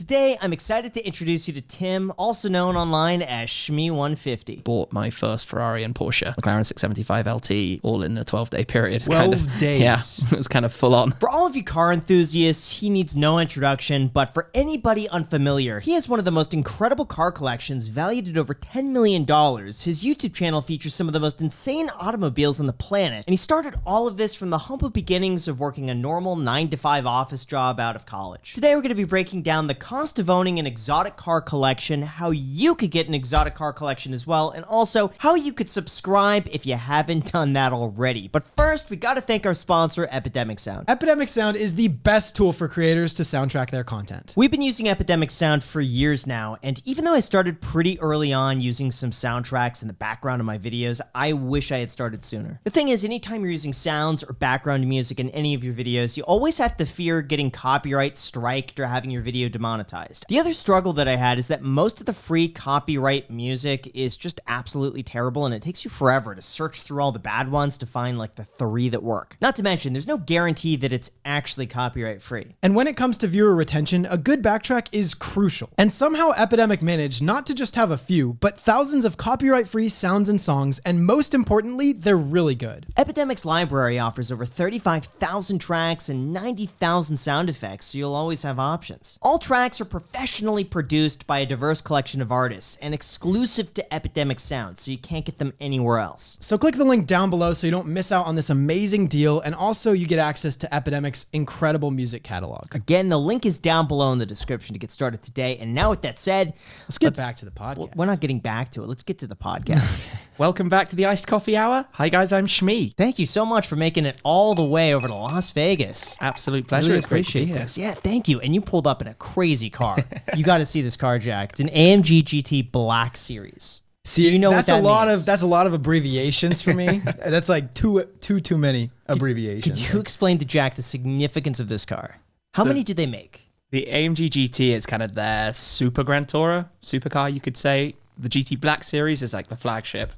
Today, I'm excited to introduce you to Tim, also known online as Shmee150. Bought my first Ferrari and Porsche, McLaren 675 LT, all in a 12-day period. 12 days? Yeah, it was kind of full on. For all of you car enthusiasts, he needs no introduction, but for anybody unfamiliar, he has one of the most incredible car collections valued at over $10 million. His YouTube channel features some of the most insane automobiles on the planet, and he started all of this from the humble beginnings of working a normal 9-to-5 office job out of college. Today, we're going to be breaking down the cost of owning an exotic car collection, how you could get an exotic car collection as well, and also how you could subscribe if you haven't done that already. But first, we gotta thank our sponsor, Epidemic Sound. Epidemic Sound is the best tool for creators to soundtrack their content. We've been using Epidemic Sound for years now, and even though I started pretty early on using some soundtracks in the background of my videos, I wish I had started sooner. The thing is, anytime you're using sounds or background music in any of your videos, you always have to fear getting copyright striked or having your video demonetized. The other struggle that I had is that most of the free copyright music is just absolutely terrible, and it takes you forever to search through all the bad ones to find like the 3 that work. Not to mention, there's no guarantee that it's actually copyright free. And when it comes to viewer retention, a good backtrack is crucial. And somehow Epidemic managed not to just have a few, but thousands of copyright-free sounds and songs, and most importantly, they're really good. Epidemic's library offers over 35,000 tracks and 90,000 sound effects, so you'll always have options. All tracks are professionally produced by a diverse collection of artists and exclusive to Epidemic Sound, so you can't get them anywhere else. So click the link down below so you don't miss out on this amazing deal, and also you get access to Epidemic's incredible music catalog. Again, the link is down below in the description to get started today. And now with that said, Let's get back to the podcast. well, we're not getting back to it. Let's get to the podcast. Welcome back to the Iced Coffee Hour. Hi guys, I'm Shmee. Thank you so much for making it all the way over to Las Vegas. Absolute pleasure. Really It's great to be appreciate here. this. Yeah, thank you. And you pulled up in a crazy car. You got to see this car, Jack. It's an AMG GT Black Series. See, Do you know that's what that a lot means? of that's a lot of abbreviations for me. That's like too many abbreviations. Could you explain to Jack the significance of this car? How many did they make? The AMG GT is kind of their super Grand Tourer, supercar, you could say. The GT Black Series is like the flagship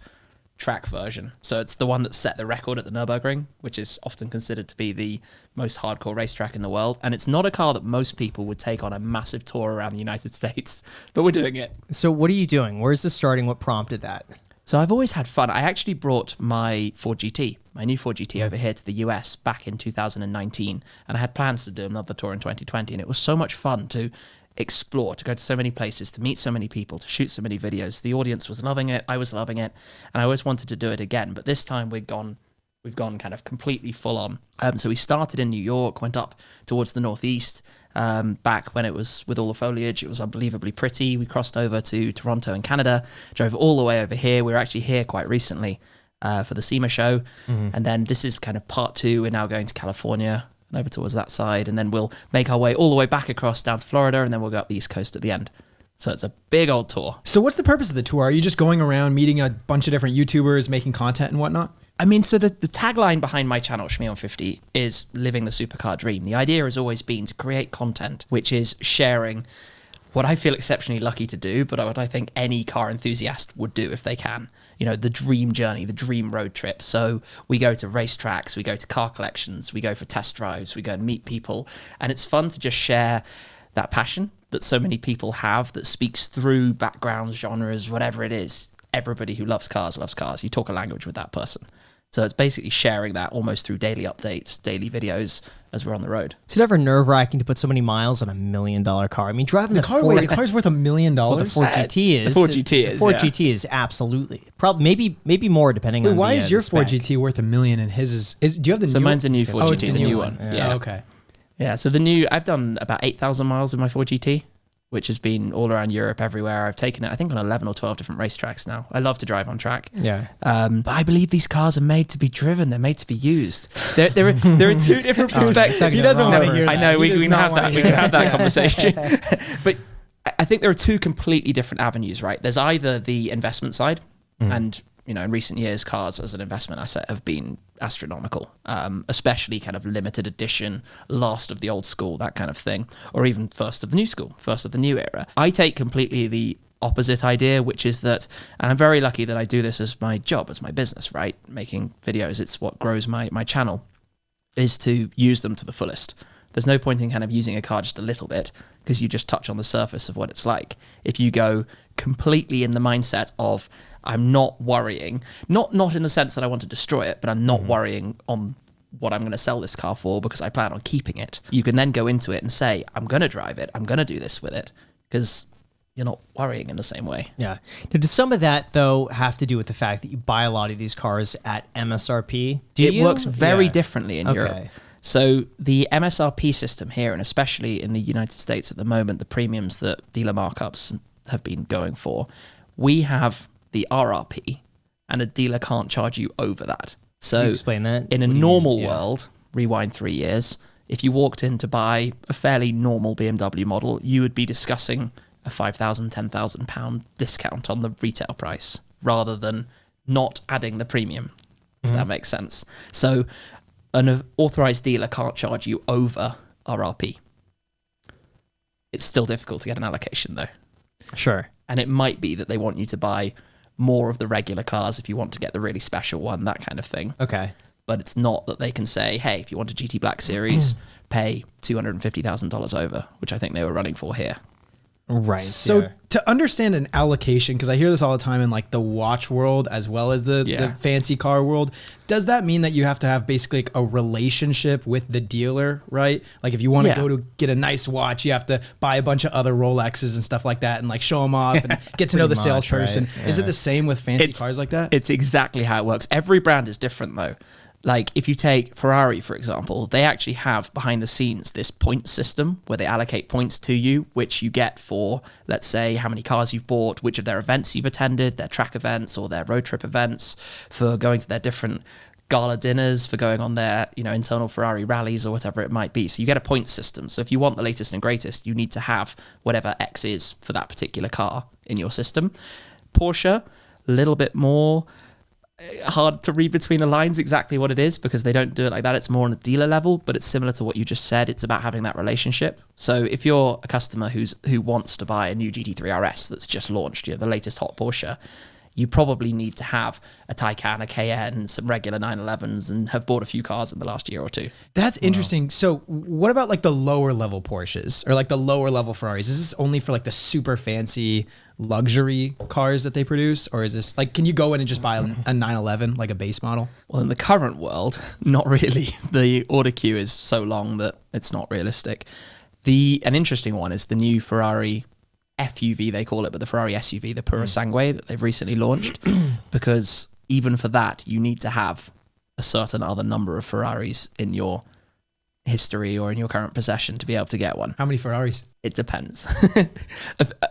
track version. So it's the one that set the record at the Nürburgring, which is often considered to be the most hardcore racetrack in the world. And it's not a car that most people would take on a massive tour around the United States, but we're doing it. So what are you doing? Where's this starting? What prompted that? So I've always had fun. I actually brought my Ford GT, my new Ford GT over here to the US back in 2019. And I had plans to do another tour in 2020. And it was so much fun to explore, to go to so many places, to meet so many people, to shoot so many videos. The audience was loving it. I was loving it. And I always wanted to do it again. But this time we've gone kind of completely full on. So we started in New York, went up towards the Northeast. Back when it was with all the foliage, it was unbelievably pretty. We crossed over to Toronto in Canada, drove all the way over here. We were actually here quite recently for the SEMA show. And then this is kind of part 2. We're now going to California and over towards that side. And then we'll make our way all the way back across down to Florida, and then we'll go up the East Coast at the end. So it's a big old tour. So what's the purpose of the tour? Are you just going around meeting a bunch of different YouTubers, making content and whatnot? I mean, so the tagline behind my channel, Shmee150, is living the supercar dream. The idea has always been to create content, which is sharing what I feel exceptionally lucky to do, but what I think any car enthusiast would do if they can. You know, the dream journey, the dream road trip. So we go to racetracks, we go to car collections, we go for test drives, we go and meet people. And it's fun to just share that passion that so many people have that speaks through backgrounds, genres, whatever it is. Everybody who loves cars loves cars. You talk a language with that person. So it's basically sharing that almost through daily updates, daily videos as we're on the road. Is it ever nerve-wracking to put so many miles on $1 million car? I mean, driving the car's worth $1 million. Well, the Ford GT is. The Ford GT is. The Ford yeah. GT is absolutely. Probably maybe more depending on. Why the, is your the Ford spec. GT worth $1 million and his is? Do you have the So new? mine's a new Ford Oh, GT, it's the new one. Yeah. Oh, okay. Yeah, so I've done about 8,000 miles in my Ford GT, which has been all around Europe, everywhere. I've taken it, I think, on 11 or 12 different racetracks now. I love to drive on track. Yeah. But I believe these cars are made to be driven. They're made to be used. There are 2 different perspectives. He doesn't want to hear that. I know, we He does can not have wanna that. We hear can have that. that conversation. But I think there are 2 completely different avenues, right? There's either the investment side, and you know, in recent years, cars as an investment asset have been astronomical, especially kind of limited edition, last of the old school, that kind of thing, or even first of the new school, first of the new era. I take completely the opposite idea, which is that, and I'm very lucky that I do this as my job, as my business, right? Making videos, it's what grows my channel, is to use them to the fullest. there's no point in kind of using a car just a little bit, because you just touch on the surface of what it's like. If you go completely in the mindset of, I'm not worrying, not in the sense that I want to destroy it, but I'm not worrying on what I'm going to sell this car for because I plan on keeping it. You can then go into it and say, I'm going to drive it, I'm going to do this with it, because you're not worrying in the same way. Yeah. Now, does some of that, though, have to do with the fact that you buy a lot of these cars at MSRP? It works very differently in Europe. Okay. So the MSRP system here, and especially in the United States at the moment, the premiums that dealer markups have been going for, we have the RRP, and a dealer can't charge you over that. So Can you explain that? In a normal world, rewind 3 years, if you walked in to buy a fairly normal BMW model, you would be discussing a £5,000, £10,000 discount on the retail price, rather than not adding the premium, if that makes sense. So an authorized dealer can't charge you over RRP. It's still difficult to get an allocation, though. Sure. And it might be that they want you to buy more of the regular cars if you want to get the really special one, that kind of thing. Okay. But it's not that they can say, hey, if you want a GT Black Series, pay $250,000 over, which I think they were running for here. Right. So to understand an allocation, because I hear this all the time in like the watch world as well as the fancy car world, does that mean that you have to have basically like a relationship with the dealer, right? Like if you want to go to get a nice watch, you have to buy a bunch of other Rolexes and stuff like that and like show them off and get to know the salesperson. Right? Is it the same with fancy cars like that? It's exactly how it works. Every brand is different though. Like if you take Ferrari, for example, they actually have behind the scenes this point system where they allocate points to you, which you get for, let's say, how many cars you've bought, which of their events you've attended, their track events or their road trip events, for going to their different gala dinners, for going on their, internal Ferrari rallies or whatever it might be. So you get a point system. So if you want the latest and greatest, you need to have whatever X is for that particular car in your system. Porsche, a little bit more hard to read between the lines exactly what it is, because they don't do it like that. It's more on a dealer level, but it's similar to what you just said. It's about having that relationship. So if you're a customer who wants to buy a new GT3 RS that's just launched, the latest hot Porsche, you probably need to have a Taycan, a Cayenne, some regular 911s, and have bought a few cars in the last year or two. That's interesting. So what about like the lower level Porsches or like the lower level Ferraris? Is this only for like the super fancy luxury cars that they produce? Or is this like, can you go in and just buy a 911, like a base model? Well, in the current world, not really. The order queue is so long that it's not realistic. An interesting one is the new Ferrari FUV, they call it, but the Ferrari SUV, the Pura Sangue that they've recently launched, because even for that, you need to have a certain other number of Ferraris in your history or in your current possession to be able to get one. How many Ferraris? It depends.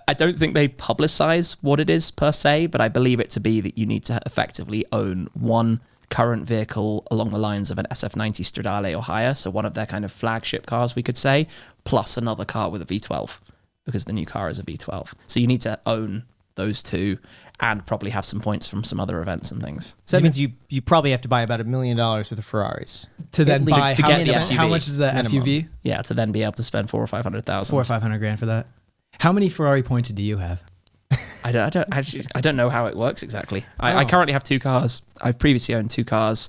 I don't think they publicize what it is per se, but I believe it to be that you need to effectively own one current vehicle along the lines of an SF90 Stradale or higher, so one of their kind of flagship cars, we could say, plus another car with a V12. Because the new car is a V12. So you need to own those two and probably have some points from some other events and things. So that means you probably have to buy about $1 million worth of Ferraris. To then buy, to get the SUV. How much is the FUV? Yeah, to then be able to spend $400,000 or $500,000. $400,000 or $500,000 for that. How many Ferrari points do you have? I don't know how it works exactly. I currently have 2 cars. I've previously owned 2 cars.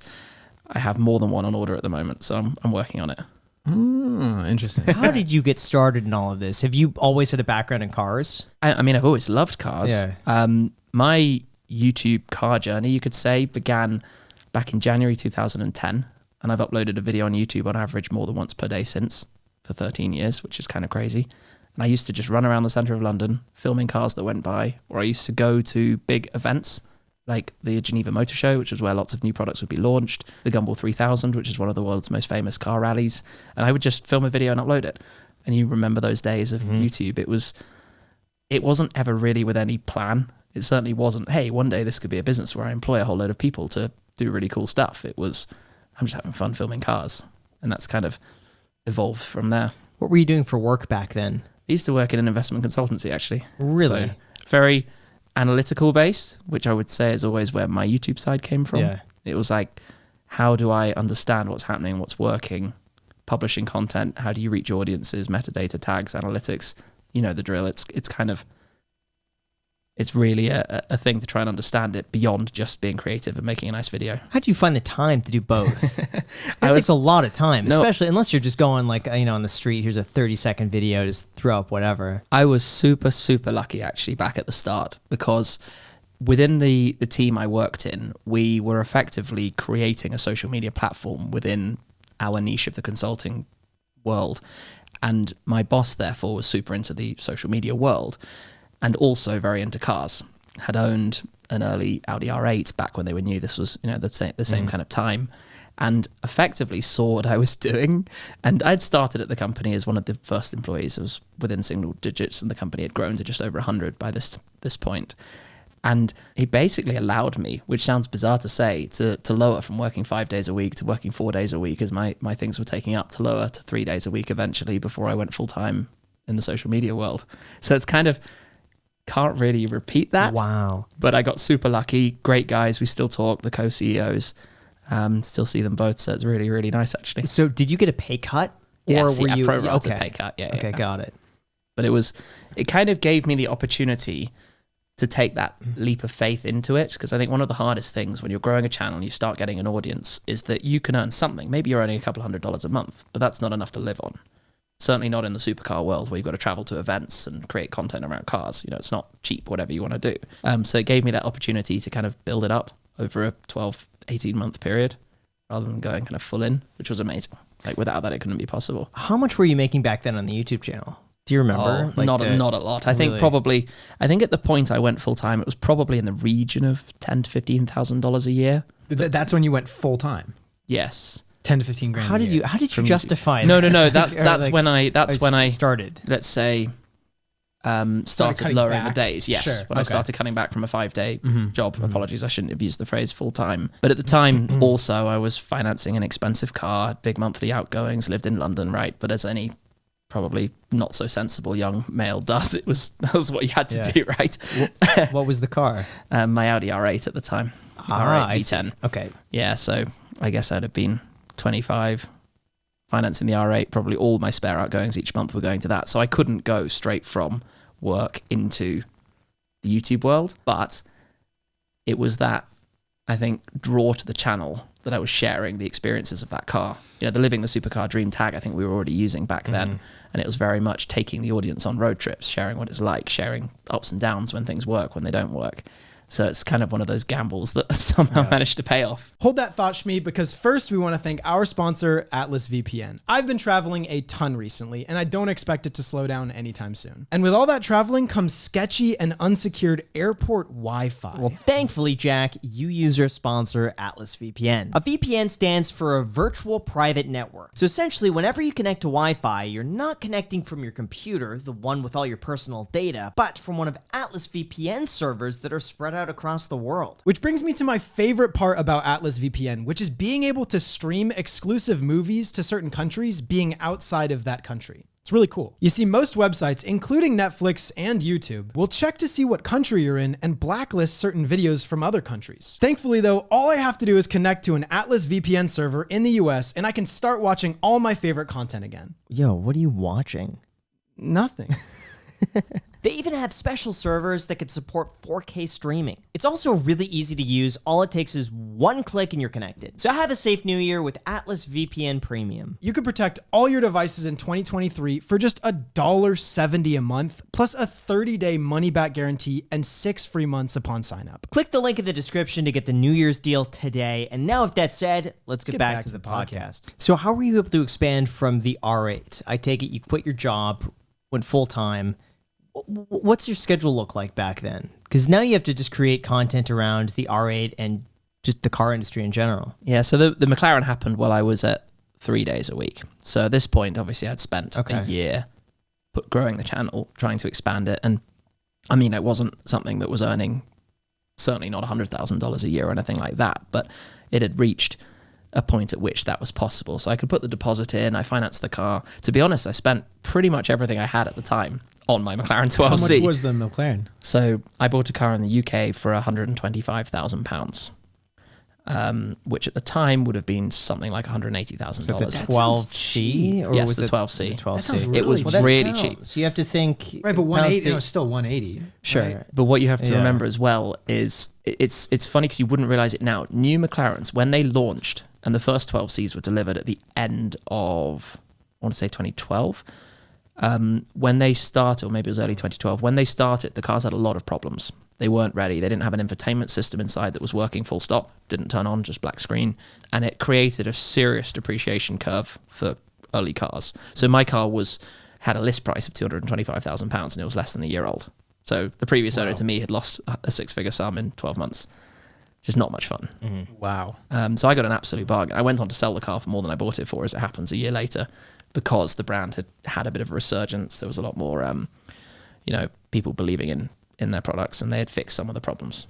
I have more than one on order at the moment, so I'm working on it. Interesting. How did you get started in all of this? Have you always had a background in cars? I mean, I've always loved cars. Yeah. My YouTube car journey, you could say, began back in January 2010, and I've uploaded a video on YouTube on average more than once per day since, for 13 years, which is kind of crazy. And I used to just run around the centre of London filming cars that went by, or I used to go to big events like the Geneva Motor Show, which is where lots of new products would be launched, the Gumball 3000, which is one of the world's most famous car rallies, and I would just film a video and upload it. And you remember those days of YouTube. It wasn't ever really with any plan. It certainly wasn't, hey, one day this could be a business where I employ a whole load of people to do really cool stuff. It was, I'm just having fun filming cars. And that's kind of evolved from there. What were you doing for work back then? I used to work in an investment consultancy, actually. Really? So, very analytical based, which I would say is always where my YouTube side came from. Yeah. It was like, how do I understand what's happening, what's working, publishing content, how do you reach audiences, metadata, tags, analytics, you know the drill. It's kind of it's really a thing to try and understand it beyond just being creative and making a nice video. How do you find the time to do both? That takes a lot of time, especially unless you're just going like, on the street, here's a 30-second video, just throw up whatever. I was super, super lucky actually back at the start, because within the team I worked in, we were effectively creating a social media platform within our niche of the consulting world. And my boss, therefore, was super into the social media world and also very into cars. Had owned an early Audi R8 back when they were new. This was, the same kind of time, and effectively saw what I was doing. And I'd started at the company as one of the first employees. It was within single digits, and the company had grown to just over 100 by this point. And he basically allowed me, which sounds bizarre to say, to lower from working 5 days a week to working 4 days a week as my things were taking up, to lower to 3 days a week eventually before I went full time in the social media world. So it's kind of, can't really repeat that. Wow. But I got super lucky. Great guys. We still talk, the co-CEOs. Still see them both. So it's really, really nice actually. So did you get a pay cut? Yes, or were you pro-rata pay cut. Yeah. Okay, yeah. got it. But it kind of gave me the opportunity to take that leap of faith into it, because I think one of the hardest things when you're growing a channel and you start getting an audience is that you can earn something. Maybe you're earning a couple $100 a month, but that's not enough to live on. Certainly not in the supercar world, where you've got to travel to events and create content around cars. It's not cheap, whatever you want to do. So it gave me that opportunity to kind of build it up over a 12, 18-month period rather than going kind of full in, which was amazing. Like without that, it couldn't be possible. How much were you making back then on the YouTube channel? Do you remember? Not a lot. I think at the point I went full time, it was probably in the region of $10,000 to $15,000 a year. That's when you went full time. Yes. 10 to 15 grand. How did you justify that? No. That's when I started. Let's say started lowering back. the days. Yes. Sure. When I started cutting back from a 5-day job. Apologies, I shouldn't have used the phrase full time. But at the time also I was financing an expensive car, big monthly outgoings, lived in London, right? But as any probably not so sensible young male does, that was what you had to do, right? What was the car? My Audi R8 at the time. R8 V10. Okay. Yeah, so I guess I'd have been 25 financing the R8. Probably all my spare outgoings each month were going to that. So I couldn't go straight from work into the YouTube world. But it was that, I think, draw to the channel that I was sharing the experiences of that car. The living the supercar dream tag, I think we were already using back then. And it was very much taking the audience on road trips, sharing what it's like, sharing ups and downs when things work, when they don't work. So it's kind of one of those gambles that somehow managed to pay off. Hold that thought, Shmee, because first we want to thank our sponsor, Atlas VPN. I've been traveling a ton recently, and I don't expect it to slow down anytime soon. And with all that traveling comes sketchy and unsecured airport Wi-Fi. Well, thankfully, Jack, you use our sponsor, Atlas VPN. A VPN stands for a virtual private network. So essentially, whenever you connect to Wi-Fi, you're not connecting from your computer, the one with all your personal data, but from one of Atlas VPN servers that are spread out across the world. Which brings me to my favorite part about Atlas VPN, which is being able to stream exclusive movies to certain countries being outside of that country. It's really cool. You see, most websites, including Netflix and YouTube, will check to see what country you're in and blacklist certain videos from other countries. Thankfully though, all I have to do is connect to an Atlas VPN server in the US and I can start watching all my favorite content again. Yo, what are you watching? Nothing. They even have special servers that could support 4K streaming. It's also really easy to use. All it takes is one click and you're connected. So have a safe new year with Atlas VPN Premium. You can protect all your devices in 2023 for just $1.70 a month, plus a 30-day money-back guarantee and 6 free months upon sign-up. Click the link in the description to get the New Year's deal today. And now with that said, let's get back to the podcast. So how were you able to expand from the R8? I take it you quit your job, went full-time. What's your schedule look like back then? Because now you have to just create content around the R8 and just the car industry in general. Yeah, so the McLaren happened while I was at 3 days a week. So at this point, obviously, I'd spent a year growing the channel, trying to expand it. And I mean, it wasn't something that was earning, certainly not $100,000 a year or anything like that, but it had reached a point at which that was possible. So I could put the deposit in, I financed the car. To be honest, I spent pretty much everything I had at the time on my McLaren 12C. How much was the McLaren? So I bought a car in the UK for £125,000. which at the time would have been something like $180,000. So the 12C? Or yes, was the it 12C. The 12C. It was really cheap. So you have to think... Right, but 180, no, it's still 180. Sure. Right? But what you have to remember as well is it's funny because you wouldn't realize it now. New McLarens, when they launched, and the first 12Cs were delivered at the end of, I want to say 2012, when they started, or maybe it was early 2012, when they started, the cars had a lot of problems. They weren't ready. They didn't have an infotainment system inside that was working full stop, didn't turn on, just black screen. And it created a serious depreciation curve for early cars. So my car had a list price of £225,000 and it was less than a year old. So the previous owner to me had lost a six-figure sum in 12 months. Just not much fun. Mm-hmm. Wow. So I got an absolute bargain. I went on to sell the car for more than I bought it for, as it happens, a year later, because the brand had a bit of a resurgence. There was a lot more, people believing in their products, and they had fixed some of the problems.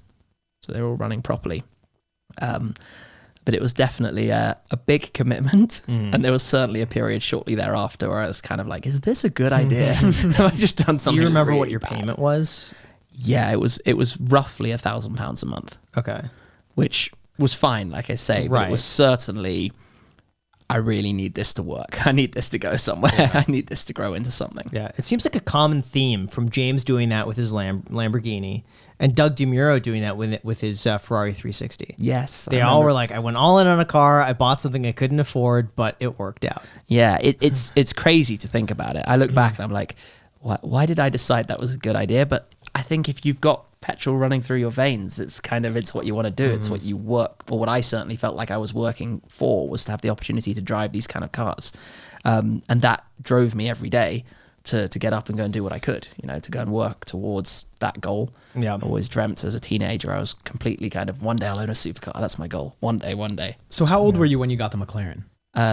So they were all running properly. But it was definitely a big commitment. And there was certainly a period shortly thereafter where I was kind of like, is this a good idea? Have I just done something? Do you remember really what your bad? payment was? Yeah, it was roughly £1,000 a month. Okay. Which was fine, like I say, but it was certainly, I really need this to work. I need this to go somewhere. I need this to grow into something. Yeah, it seems like a common theme from James doing that with his Lamborghini and Doug DeMuro doing that with his Ferrari 360. Yes. They all were like, I went all in on a car, I bought something I couldn't afford, but it worked out. Yeah, it's crazy to think about it. I look back and I'm like, why did I decide that was a good idea? But I think if you've got petrol running through your veins, it's what you want to do. It's what you work, or what I certainly felt like I was working for, was to have the opportunity to drive these kind of cars. And that drove me every day to get up and go and do what I could, to go and work towards that goal. Yeah. I always dreamt as a teenager, I was completely kind of, one day I'll own a supercar. That's my goal. One day. So how old were you when you got the McLaren?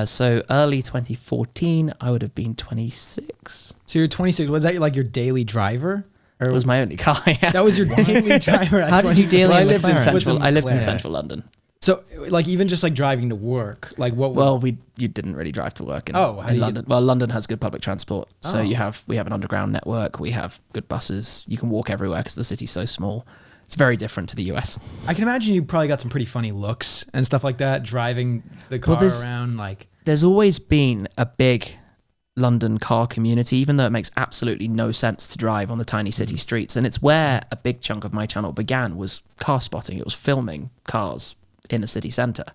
So early 2014, I would have been 26. So you're 26. Was that like your daily driver? Or it was my only car. Yeah. That was your daily driver. How did you daily? I lived in central London. So, like, even just like driving to work, like what? Well, you didn't really drive to work in London. Well, London has good public transport, so we have an underground network. We have good buses. You can walk everywhere because the city's so small. It's very different to the US. I can imagine you probably got some pretty funny looks and stuff like that driving the car around. Like, there's always been a big London car community, even though it makes absolutely no sense to drive on the tiny city streets. And it's where a big chunk of my channel began, was car spotting. It was filming cars in the city centre,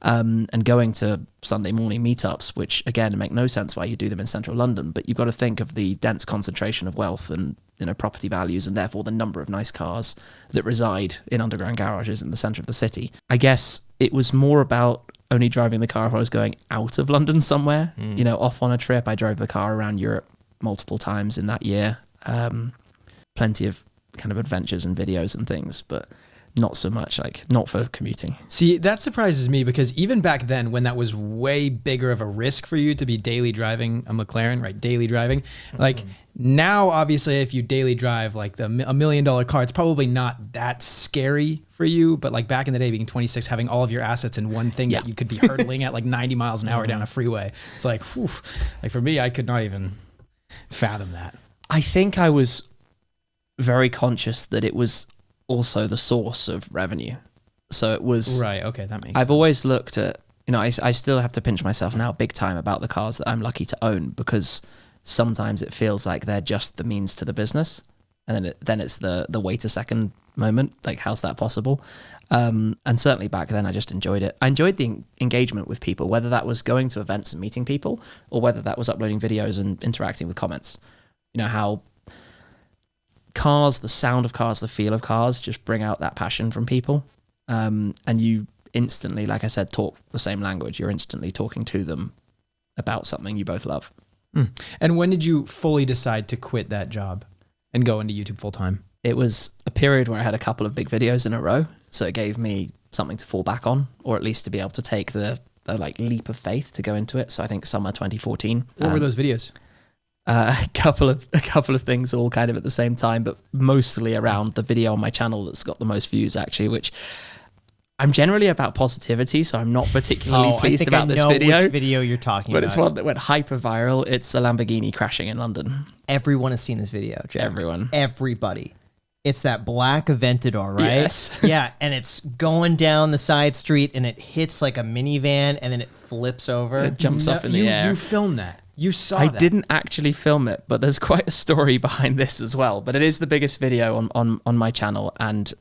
and going to Sunday morning meetups, which again make no sense why you do them in central London, but you've got to think of the dense concentration of wealth and property values, and therefore the number of nice cars that reside in underground garages in the centre of the city. I guess it was more about only driving the car if I was going out of London somewhere, off on a trip. I drove the car around Europe multiple times in that year. Plenty of kind of adventures and videos and things, but not so much, not for commuting. See, that surprises me, because even back then, when that was way bigger of a risk for you to be daily driving a McLaren, right? Daily driving, now, obviously, if you daily drive like a $1 million car, it's probably not that scary for you. But like back in the day, being 26, having all of your assets in one thing that you could be hurtling at like 90 miles an hour down a freeway, it's like, whew, like for me, I could not even fathom that. I think I was very conscious that it was also the source of revenue. So it was... Right, okay, that makes sense. I've always looked at, I still have to pinch myself now big time about the cars that I'm lucky to own, because sometimes it feels like they're just the means to the business. And then it's the wait a second moment. Like, how's that possible? And certainly back then, I just enjoyed it. I enjoyed the engagement with people, whether that was going to events and meeting people, or whether that was uploading videos and interacting with comments. How cars, the sound of cars, the feel of cars just bring out that passion from people. And you instantly, like I said, talk the same language. You're instantly talking to them about something you both love. And when did you fully decide to quit that job and go into YouTube full time? It was a period where I had a couple of big videos in a row. So it gave me something to fall back on, or at least to be able to take the leap of faith to go into it. So I think summer 2014. What were those videos? A couple of things all kind of at the same time, but mostly around the video on my channel that's got the most views, actually, which I'm generally about positivity, so I'm not particularly pleased about this video. Which video you're talking about. But it's one that went hyper viral. It's a Lamborghini crashing in London. Everyone has seen this video, Jeff. Everyone. Everybody. It's that black Aventador, right? Yes. Yeah, and it's going down the side street, and it hits like a minivan, and then it flips over. It jumps up in the air. You filmed that. You saw I that. didn't actually film it, but there's quite a story behind this as well. But it is the biggest video on my channel, and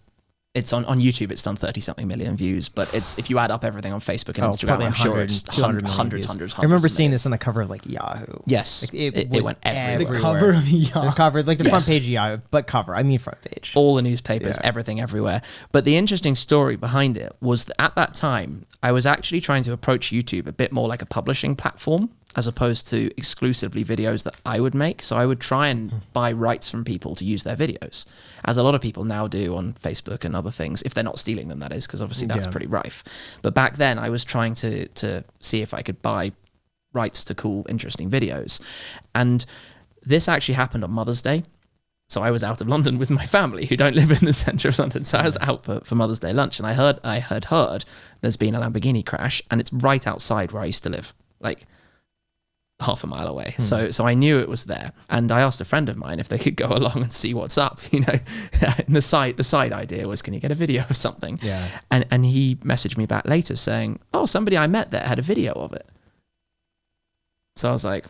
it's on YouTube. It's done 30-something million views, but it's if you add up everything on Facebook and Instagram, I'm sure it's hundreds. I remember seeing this on the cover of like Yahoo. Yes, like, it went everywhere. The cover of Yahoo. The cover, like the front page of Yahoo, but cover. I mean front page. All the newspapers, everything, everywhere. But the interesting story behind it was that at that time, I was actually trying to approach YouTube a bit more like a publishing platform, as opposed to exclusively videos that I would make. So I would try and buy rights from people to use their videos, as a lot of people now do on Facebook and other things, if they're not stealing them, that is, because obviously that's pretty rife. But back then I was trying to see if I could buy rights to cool, interesting videos. And this actually happened on Mother's Day. So I was out of London with my family who don't live in the centre of London. So I was out for Mother's Day lunch, and I had heard there's been a Lamborghini crash, and it's right outside where I used to live. Like, half a mile away. So I knew it was there. And I asked a friend of mine if they could go along and see what's up, you know. And the side idea was, can you get a video of something? Yeah. And he messaged me back later saying, oh, somebody I met there had a video of it. So I was like,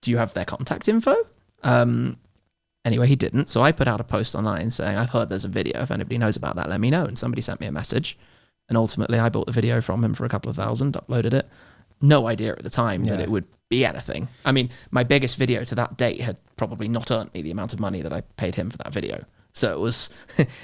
do you have their contact info? Anyway, he didn't. So I put out a post online saying, I've heard there's a video. If anybody knows about that, let me know. And somebody sent me a message. And ultimately I bought the video from him for a couple of thousand, uploaded it. No idea at the time that it would be anything. I mean, my biggest video to that date had probably not earned me the amount of money that I paid him for that video. So it was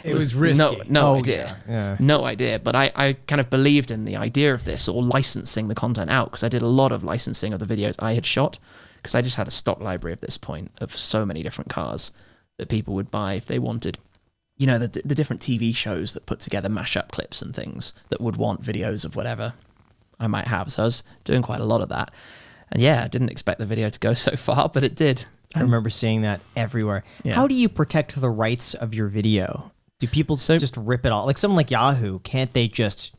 it was risky. No idea. Yeah. No idea. But I kind of believed in the idea of this, or licensing the content out, because I did a lot of licensing of the videos I had shot, because I just had a stock library at this point of so many different cars that people would buy if they wanted. You know, the different TV shows that put together mashup clips and things that would want videos of whatever I might have. So I was doing quite a lot of that. And yeah, I didn't expect the video to go so far, but it did. I remember seeing that everywhere. Yeah. How do you protect the rights of your video? Do people just rip it off? Like someone like Yahoo, can't they just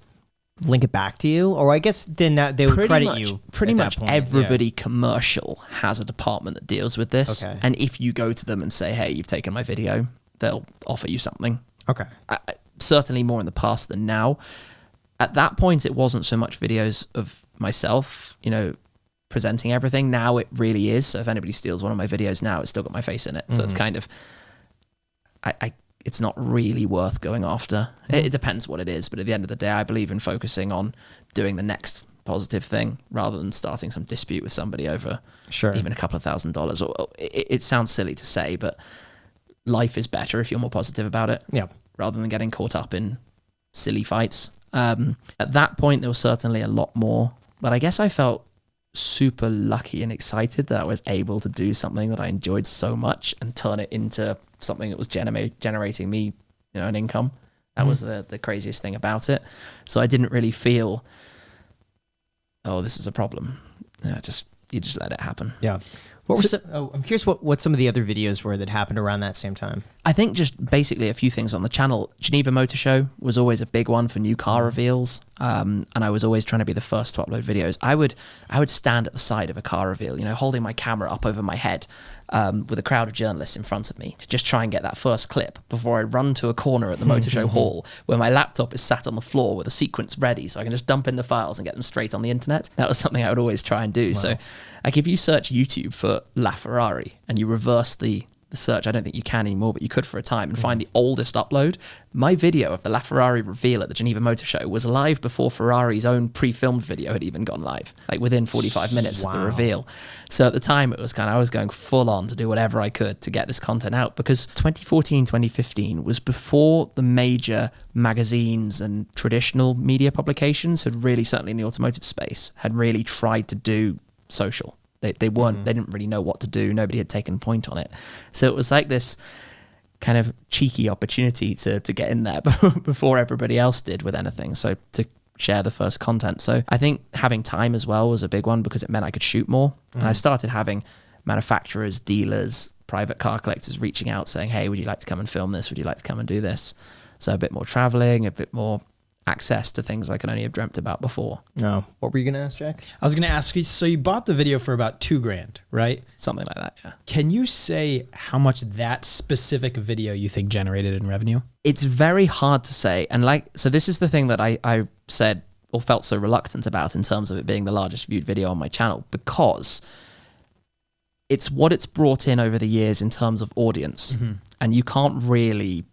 link it back to you? Or I guess then that they would credit you. Pretty much everybody commercial has a department that deals with this. Okay. And if you go to them and say, hey, you've taken my video, they'll offer you something. Okay. Certainly more in the past than now. At that point, it wasn't so much videos of myself, you know, presenting everything. Now it really is. So if anybody steals one of my videos now, it's still got my face in it. So it's kind of, it's not really worth going after. It depends what it is. But at the end of the day, I believe in focusing on doing the next positive thing rather than starting some dispute with somebody over even a couple of $1,000s. Or it sounds silly to say, but life is better if you're more positive about it. Yeah. Rather than getting caught up in silly fights. At that point, there was certainly a lot more, but I guess I felt super lucky and excited that I was able to do something that I enjoyed so much and turn it into something that was generating me, you know, an income. That was the craziest thing about it. So I didn't really feel, oh, this is a problem. You just let it happen. Yeah. I'm curious what some of the other videos were that happened around that same time. I think just basically a few things on the channel. Geneva Motor Show was always a big one for new car reveals, and I was always trying to be the first to upload videos. I would stand at the side of a car reveal, you know, holding my camera up over my head with a crowd of journalists in front of me to just try and get that first clip before I run to a corner at the Motor Show hall where my laptop is sat on the floor with a sequence ready so I can just dump in the files and get them straight on the internet. That was something I would always try and do. Wow. So like if you search YouTube for La Ferrari and you reverse the search, I don't think you can anymore, but you could for a time, and find the oldest upload. My video of the LaFerrari reveal at the Geneva Motor Show was live before Ferrari's own pre-filmed video had even gone live, like within 45 minutes of the reveal. So at the time, it was I was going full on to do whatever I could to get this content out, because 2014, 2015 was before the major magazines and traditional media publications had really, certainly in the automotive space, had really tried to do social. They weren't, they didn't really know what to do. Nobody had taken point on it. So it was like this kind of cheeky opportunity to get in there before everybody else did with anything. So to share the first content. So I think having time as well was a big one, because it meant I could shoot more. And I started having manufacturers, dealers, private car collectors reaching out saying, hey, would you like to come and film this? Would you like to come and do this? So a bit more traveling, a bit more access to things I could only have dreamt about before. No. What were you going to ask, Jack? I was going to ask you, so you bought the video for about $2,000, right? Something like that, yeah. Can you say how much that specific video you think generated in revenue? It's very hard to say. And so this is the thing that I said or felt so reluctant about in terms of it being the largest viewed video on my channel, because it's what it's brought in over the years in terms of audience. And you can't really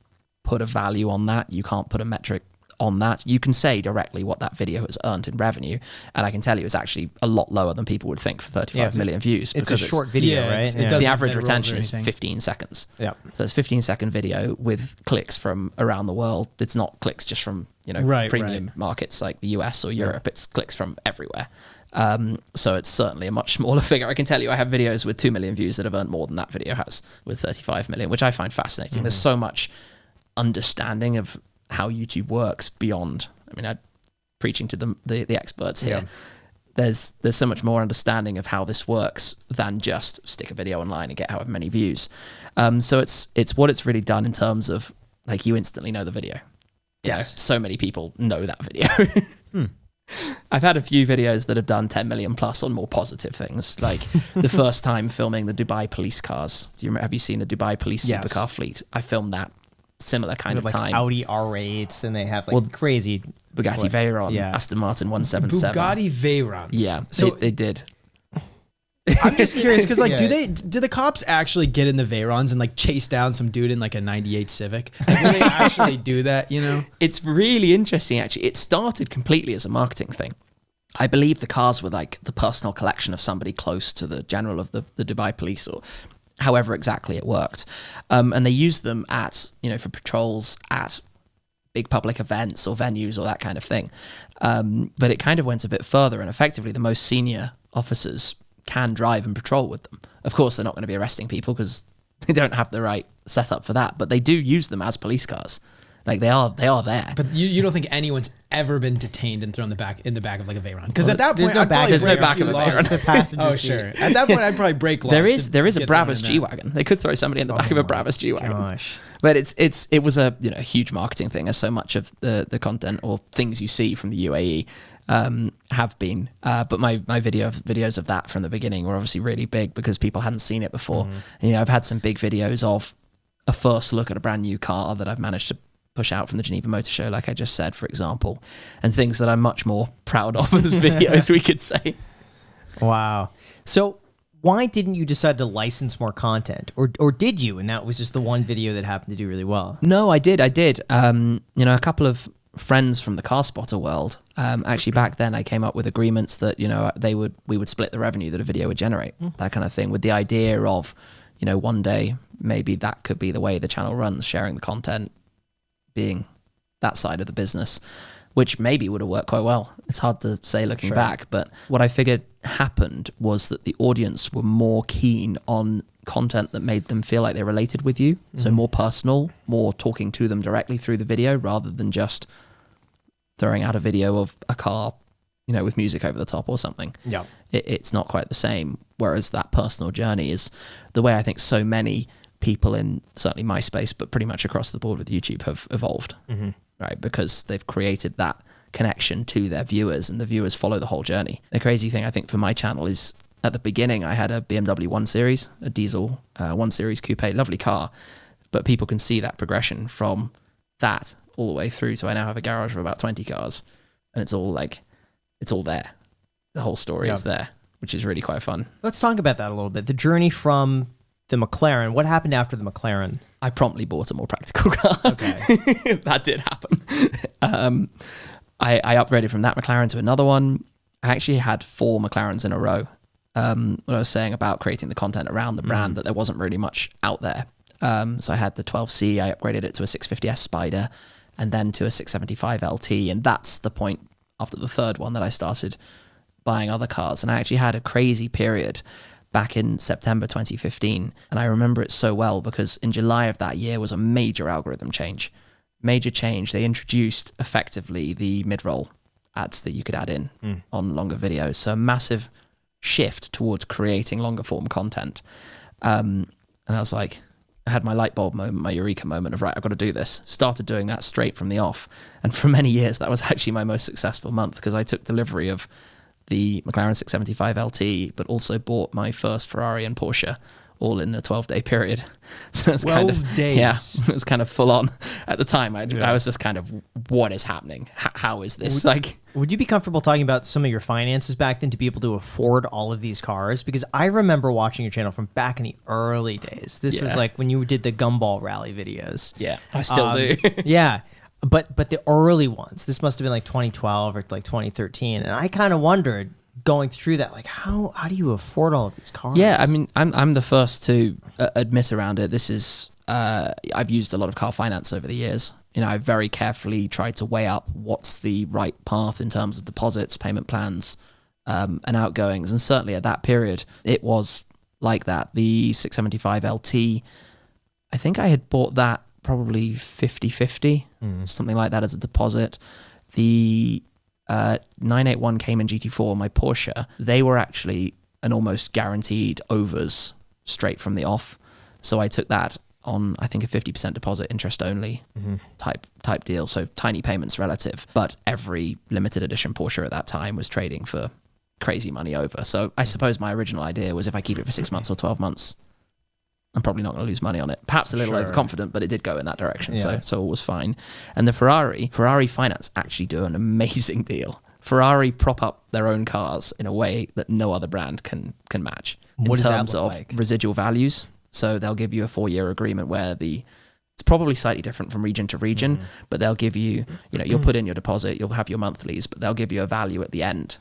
put a value on that. You can't put a metric on that. You can say directly what that video has earned in revenue, and I can tell you it's actually a lot lower than people would think for 35 million views. It's a short video, right? The average retention is 15 seconds. Yeah. So it's a 15-second video with clicks from around the world. It's not clicks just from premium markets like the US or Europe. It's clicks from everywhere. So it's certainly a much smaller figure. I can tell you I have videos with 2 million views that have earned more than that video has with 35 million, which I find fascinating. There's so much understanding of how YouTube works beyond, I mean, I'm preaching to the experts here. There's so much more understanding of how this works than just stick a video online and get however many views. So it's what it's really done in terms of, like, you instantly know the video. Yes. So many people know that video. I've had a few videos that have done 10 million plus on more positive things, like the first time filming the Dubai police cars. Have you seen the Dubai police supercar fleet? I filmed that similar kind of time. Audi R8s, and they have like crazy Bugatti Veyron, Aston Martin 177. Bugatti Veyrons. Yeah, so they did. I'm just curious because, like, do the cops actually get in the Veyrons and like chase down some dude in like a '98 Civic? Like, do they actually do that? You know, it's really interesting. Actually, it started completely as a marketing thing. I believe the cars were like the personal collection of somebody close to the general of the Dubai police, or however exactly it worked. And they used them at, for patrols at big public events or venues or that kind of thing. But it kind of went a bit further, and effectively the most senior officers can drive and patrol with them. Of course, they're not going to be arresting people because they don't have the right setup for that, but they do use them as police cars. Like, they are there. But you don't think anyone's ever been detained and thrown in the back of like a Veyron? Because at that point, there's no back of a Veyron. The passenger seat. Sure. At that point, I'd probably break laws. There is a Brabus G-Wagon. They could throw somebody in the back of a Brabus G-Wagon. Gosh. But it was a huge marketing thing, as so much of the content or things you see from the UAE have been. But my videos of that from the beginning were obviously really big because people hadn't seen it before. And, I've had some big videos of a first look at a brand new car that I've managed to push out from the Geneva Motor Show, like I just said, for example, and things that I'm much more proud of as videos, we could say. Wow. So why didn't you decide to license more content, or did you? And that was just the one video that happened to do really well. No, I did. A couple of friends from the car spotter world, actually back then I came up with agreements that, we would split the revenue that a video would generate, that kind of thing, with the idea of, one day maybe that could be the way the channel runs, sharing the content, being that side of the business, which maybe would have worked quite well. It's hard to say looking back, but what I figured happened was that the audience were more keen on content that made them feel like they related with you. So more personal, more talking to them directly through the video rather than just throwing out a video of a car, with music over the top or something. Yeah. It's not quite the same. Whereas that personal journey is the way I think so many people in certainly my space, but pretty much across the board with YouTube have evolved, right? Because they've created that connection to their viewers, and the viewers follow the whole journey. The crazy thing I think for my channel is at the beginning, I had a BMW 1 Series, a diesel 1 Series coupe, lovely car, but people can see that progression from that all the way through to I now have a garage of about 20 cars, and it's all there. The whole story is there, which is really quite fun. Let's talk about that a little bit. The journey from the McLaren. What happened after the McLaren? I promptly bought a more practical car. Okay. That did happen. I upgraded from that McLaren to another one. I actually had 4 McLarens in a row. When I was saying about creating the content around the brand, that there wasn't really much out there. So I had the 12C, I upgraded it to a 650S Spider, and then to a 675 LT. And that's the point after the third one that I started buying other cars. And I actually had a crazy period back in September 2015. And I remember it so well because in July of that year was a major algorithm change. Major change. They introduced effectively the mid-roll ads that you could add in on longer videos. So a massive shift towards creating longer form content. And I was like, I had my light bulb moment, my eureka moment of, right, I've got to do this. Started doing that straight from the off. And for many years, that was actually my most successful month because I took delivery of the McLaren 675 LT, but also bought my first Ferrari and Porsche all in a 12-day period. So it's 12 days. Yeah, it was kind of full on at the time. I was just kind of, what is happening? How is this? Would you be comfortable talking about some of your finances back then to be able to afford all of these cars? Because I remember watching your channel from back in the early days. This was like when you did the gumball rally videos. Yeah, I still do. Yeah. But the early ones, this must have been like 2012 or like 2013. And I kind of wondered, going through that, like how do you afford all of these cars? Yeah, I mean, I'm the first to admit around it. This is I've used a lot of car finance over the years. You know, I've very carefully tried to weigh up what's the right path in terms of deposits, payment plans, and outgoings. And certainly at that period, it was like that. The 675 LT, I think I had bought that probably 50-50, something like that as a deposit. The 981 Cayman GT4, my Porsche, they were actually an almost guaranteed overs straight from the off. So I took that on, I think, a 50% deposit, interest only type deal. So tiny payments relative, but every limited edition Porsche at that time was trading for crazy money over. So I suppose my original idea was if I keep it for 6 months or 12 months, I'm probably not going to lose money on it. Perhaps a little overconfident, but it did go in that direction. Yeah. So it was fine. And the Ferrari Finance actually do an amazing deal. Ferrari prop up their own cars in a way that no other brand can match. What in does terms that look of like? Residual values. So they'll give you a 4-year agreement where it's probably slightly different from region to region, but they'll give you, you'll put in your deposit, you'll have your monthlies, but they'll give you a value at the end.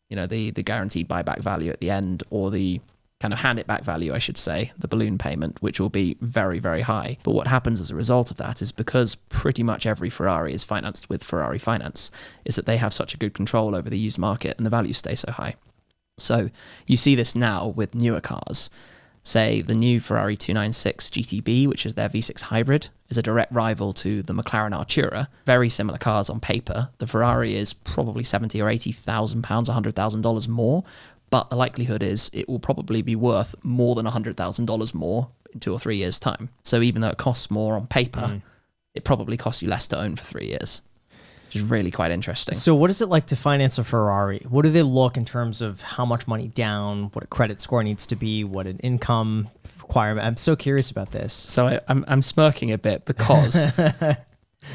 The guaranteed buyback value at the end, or the kind of hand it back value, I should say, the balloon payment, which will be very, very high. But what happens as a result of that is, because pretty much every Ferrari is financed with Ferrari Finance, is that they have such a good control over the used market and the values stay so high. So you see this now with newer cars. Say the new Ferrari 296 GTB, which is their V6 hybrid, is a direct rival to the McLaren Artura. Very similar cars on paper. The Ferrari is probably £70,000 or £80,000, $100,000 more. But the likelihood is it will probably be worth more than $100,000 more in 2 or 3 years' time. So even though it costs more on paper, it probably costs you less to own for 3 years, which is really quite interesting. So what is it like to finance a Ferrari? What do they look in terms of how much money down, what a credit score needs to be, what an income requirement? I'm so curious about this. So I'm smirking a bit because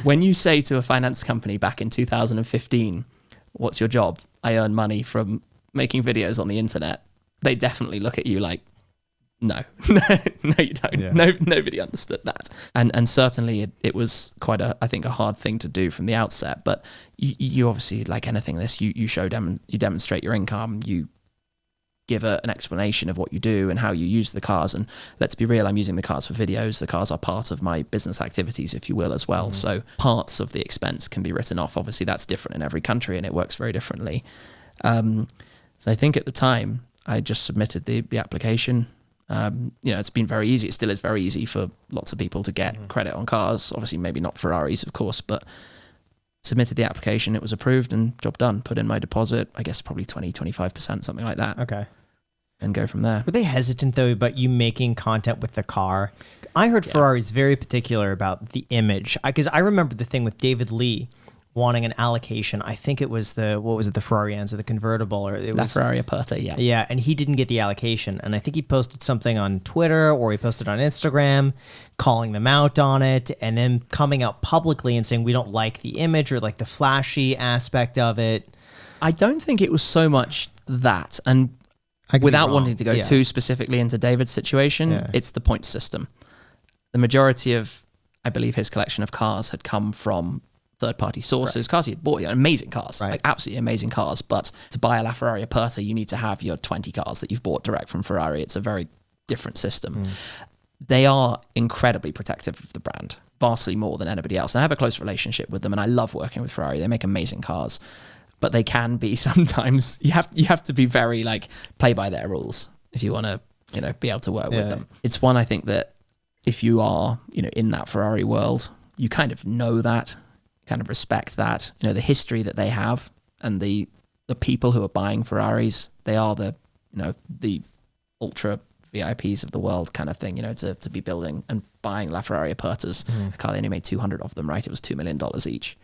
when you say to a finance company back in 2015, what's your job? I earn money from making videos on the internet, they definitely look at you like, no, no, you don't. Yeah. Nobody understood that. And certainly it was quite I think a hard thing to do from the outset, but you obviously, like anything this, you demonstrate your income, you give an explanation of what you do and how you use the cars. And let's be real, I'm using the cars for videos. The cars are part of my business activities, if you will, as well. So parts of the expense can be written off. Obviously that's different in every country and it works very differently. So I think at the time I just submitted the application. It's been very easy. It still is very easy for lots of people to get credit on cars. Obviously, maybe not Ferraris, of course, but submitted the application. It was approved and job done. Put in my deposit, I guess probably 20-25%, something like that. Okay. And go from there. Were they hesitant, though, about you making content with the car? I heard Ferrari's very particular about the image. Because I remember the thing with David Lee wanting an allocation. I think it was the Ferrari Enzo, the convertible, or it was Ferrari Aperta, yeah. Yeah, and he didn't get the allocation. And I think he posted something on Twitter or he posted on Instagram calling them out on it, and then coming out publicly and saying we don't like the image or like the flashy aspect of it. I don't think it was so much that, and without wanting to go too specifically into David's situation, it's the point system. The majority of, I believe, his collection of cars had come from third-party sources, cars he had bought, amazing cars, like absolutely amazing cars. But to buy a LaFerrari Aperta, you need to have your 20 cars that you've bought direct from Ferrari. It's a very different system. They are incredibly protective of the brand, vastly more than anybody else. And I have a close relationship with them, and I love working with Ferrari. They make amazing cars, but they can be sometimes. You have to be very play by their rules if you want to be able to work with them. It's one I think that if you are in that Ferrari world, you kind of know that. Kind of respect that, the history that they have and the people who are buying Ferraris. They are the ultra VIPs of the world kind of thing, to be building and buying LaFerrari Apertas. A car, they only made 200 of them, right? It was $2 million each.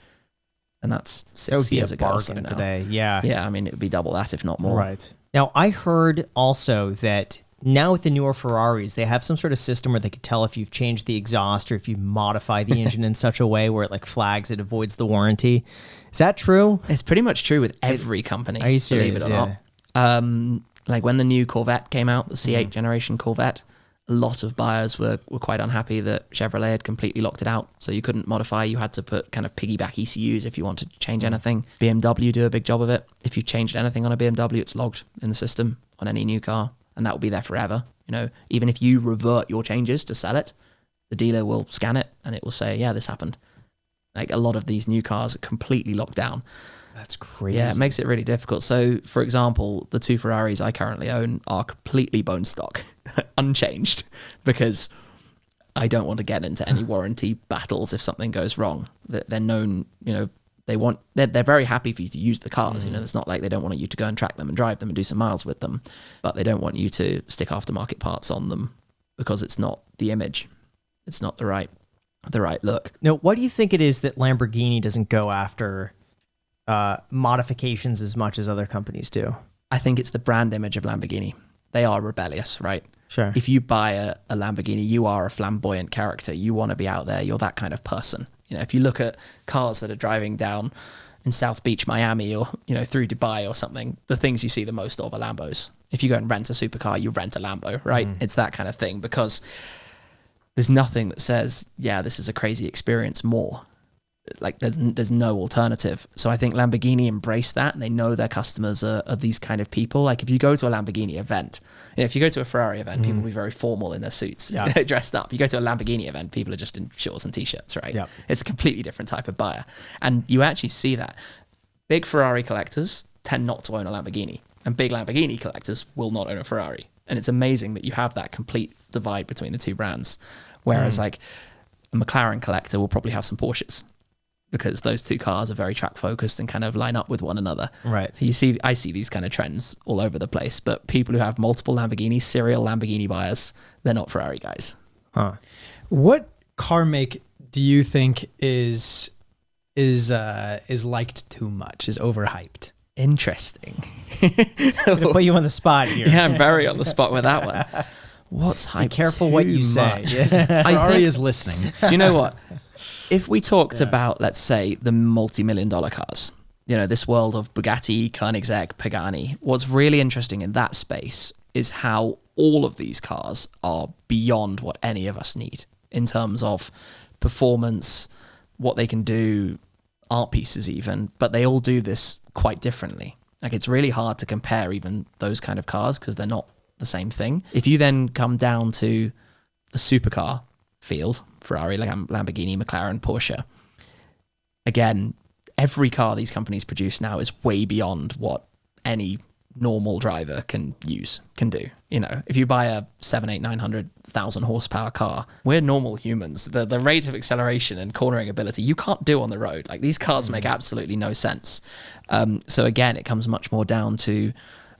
And that's 6 years ago. So now, today. Yeah. Yeah, I mean, it would be double that, if not more. Right. Now, I heard also that now with the newer Ferraris, they have some sort of system where they could tell if you've changed the exhaust or if you modify the engine in such a way where it like flags, it avoids the warranty. Is that true? It's pretty much true with every company. Are you serious? Believe it or not. Like when the new Corvette came out, the C8 generation Corvette, a lot of buyers were quite unhappy that Chevrolet had completely locked it out. So you couldn't modify. You had to put kind of piggyback ECUs if you wanted to change anything. BMW do a big job of it. If you've changed anything on a BMW, it's logged in the system on any new car, and that will be there forever. Even if you revert your changes to sell it, the dealer will scan it and it will say, yeah, this happened. Like a lot of these new cars are completely locked down. That's crazy. Yeah, it makes it really difficult. So, for example, the 2 Ferraris I currently own are completely bone stock, unchanged, because I don't want to get into any warranty battles if something goes wrong. They're known, they're very happy for you to use the cars. It's not like they don't want you to go and track them and drive them and do some miles with them, but they don't want you to stick aftermarket parts on them because it's not the image. It's not the right look. Now, what do you think it is that Lamborghini doesn't go after modifications as much as other companies do? I think it's the brand image of Lamborghini. They are rebellious, right? Sure. If you buy a Lamborghini, you are a flamboyant character. You want to be out there. You're that kind of person. If you look at cars that are driving down in South Beach, Miami, or through Dubai or something, the things you see the most of are Lambos. If you go and rent a supercar, you rent a Lambo, right? It's that kind of thing, because there's nothing that says, yeah, this is a crazy experience more. Like there's no alternative. So I think Lamborghini embrace that, and they know their customers are these kind of people. Like if you go to a Lamborghini event, if you go to a Ferrari event, people will be very formal in their suits, dressed up. You go to a Lamborghini event, people are just in shorts and t-shirts, right? Yep. It's a completely different type of buyer. And you actually see that. Big Ferrari collectors tend not to own a Lamborghini, and big Lamborghini collectors will not own a Ferrari. And it's amazing that you have that complete divide between the two brands. Whereas like a McLaren collector will probably have some Porsches, because those two cars are very track focused and kind of line up with one another. Right. So I see these kind of trends all over the place, but people who have multiple Lamborghinis, serial Lamborghini buyers, they're not Ferrari guys. Huh. What car make do you think is liked too much, is overhyped? Interesting. I'm gonna put you on the spot here. Yeah, I'm very on the spot with that one. What's hyped? Be careful what you say. Ferrari is listening. Do you know what? If we talked about, let's say, the multi-million-dollar cars, this world of Bugatti, Koenigsegg, Pagani, what's really interesting in that space is how all of these cars are beyond what any of us need in terms of performance, what they can do, art pieces even, but they all do this quite differently. Like it's really hard to compare even those kind of cars because they're not the same thing. If you then come down to a supercar field, Ferrari, Lamborghini, McLaren, Porsche, again, every car these companies produce now is way beyond what any normal driver can do. If you buy a 900,000 horsepower car, we're normal humans. The rate of acceleration and cornering ability you can't do on the road. Like these cars make absolutely no sense. So again, it comes much more down to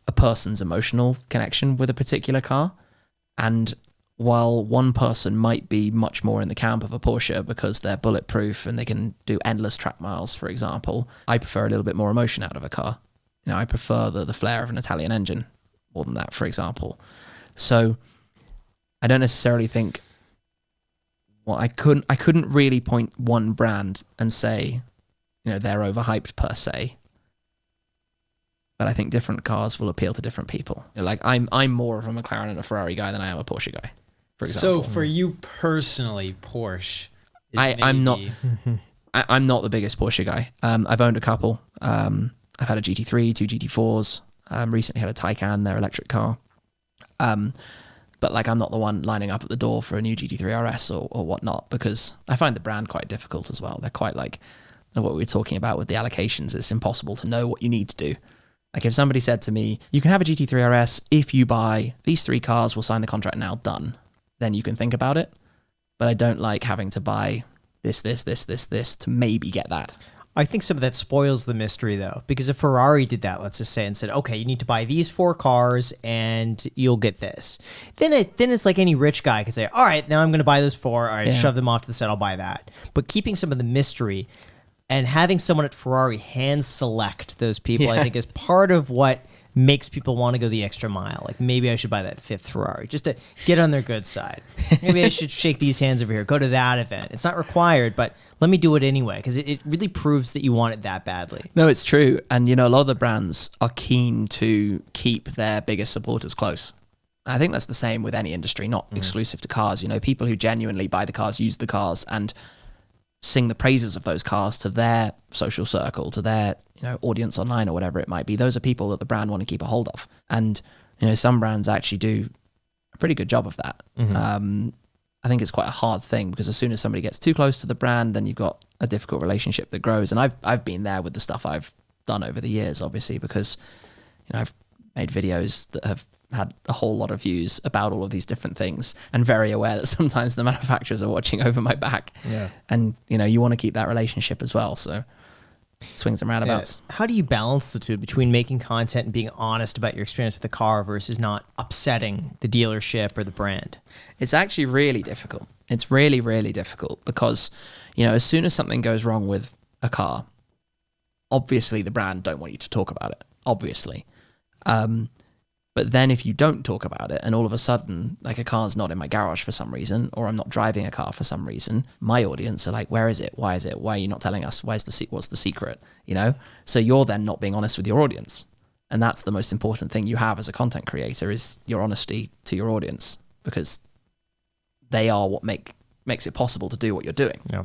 a person's emotional connection with a particular car. And while one person might be much more in the camp of a Porsche because they're bulletproof and they can do endless track miles, for example, I prefer a little bit more emotion out of a car. I prefer the flair of an Italian engine more than that, for example. So I don't necessarily think, I couldn't really point one brand and say, they're overhyped per se. But I think different cars will appeal to different people. Like I'm more of a McLaren and a Ferrari guy than I am a Porsche guy, for example. So for you personally, Porsche, I'm not the biggest Porsche guy. I've owned a couple. I've had a GT3, 2 GT4s. Recently had a Taycan, their electric car. But I'm not the one lining up at the door for a new GT3 RS or whatnot, because I find the brand quite difficult as well. They're quite like what we were talking about with the allocations. It's impossible to know what you need to do. Like if somebody said to me, you can have a GT3 RS if you buy these 3 cars, we'll sign the contract now, done. Then you can think about it. But I don't like having to buy this to maybe get that. I think some of that spoils the mystery, though, because if Ferrari did that, let's just say, and said, okay, you need to buy these 4 cars and you'll get this, then it's like any rich guy could say, all right, now I'm going to buy those 4. All right, shove them off to the side, I'll buy that. But keeping some of the mystery and having someone at Ferrari hand select those people, I think, is part of what makes people want to go the extra mile. Like, maybe I should buy that 5th Ferrari just to get on their good side. Maybe I should shake these hands over here, go to that event. It's not required, but let me do it anyway, because it really proves that you want it that badly. No, it's true. And, a lot of the brands are keen to keep their biggest supporters close. I think that's the same with any industry, not exclusive to cars. People who genuinely buy the cars, use the cars, and sing the praises of those cars to their social circle, to their audience online or whatever it might be. Those are people that the brand want to keep a hold of. And, some brands actually do a pretty good job of that. I think it's quite a hard thing, because as soon as somebody gets too close to the brand, then you've got a difficult relationship that grows. And I've been there with the stuff I've done over the years, obviously, because I've made videos that have had a whole lot of views about all of these different things, and very aware that sometimes the manufacturers are watching over my back. Yeah. And you want to keep that relationship as well. So swings and roundabouts. How do you balance the two between making content and being honest about your experience with the car versus not upsetting the dealership or the brand? It's actually really difficult. It's really, really difficult, because, as soon as something goes wrong with a car, obviously the brand don't want you to talk about it, obviously. But then if you don't talk about it, and all of a sudden, like, a car's not in my garage for some reason, or I'm not driving a car for some reason, my audience are like, where is it? Why is it? Why are you not telling us? What's the secret? So you're then not being honest with your audience. And that's the most important thing you have as a content creator, is your honesty to your audience, because they are what makes it possible to do what you're doing. Yeah.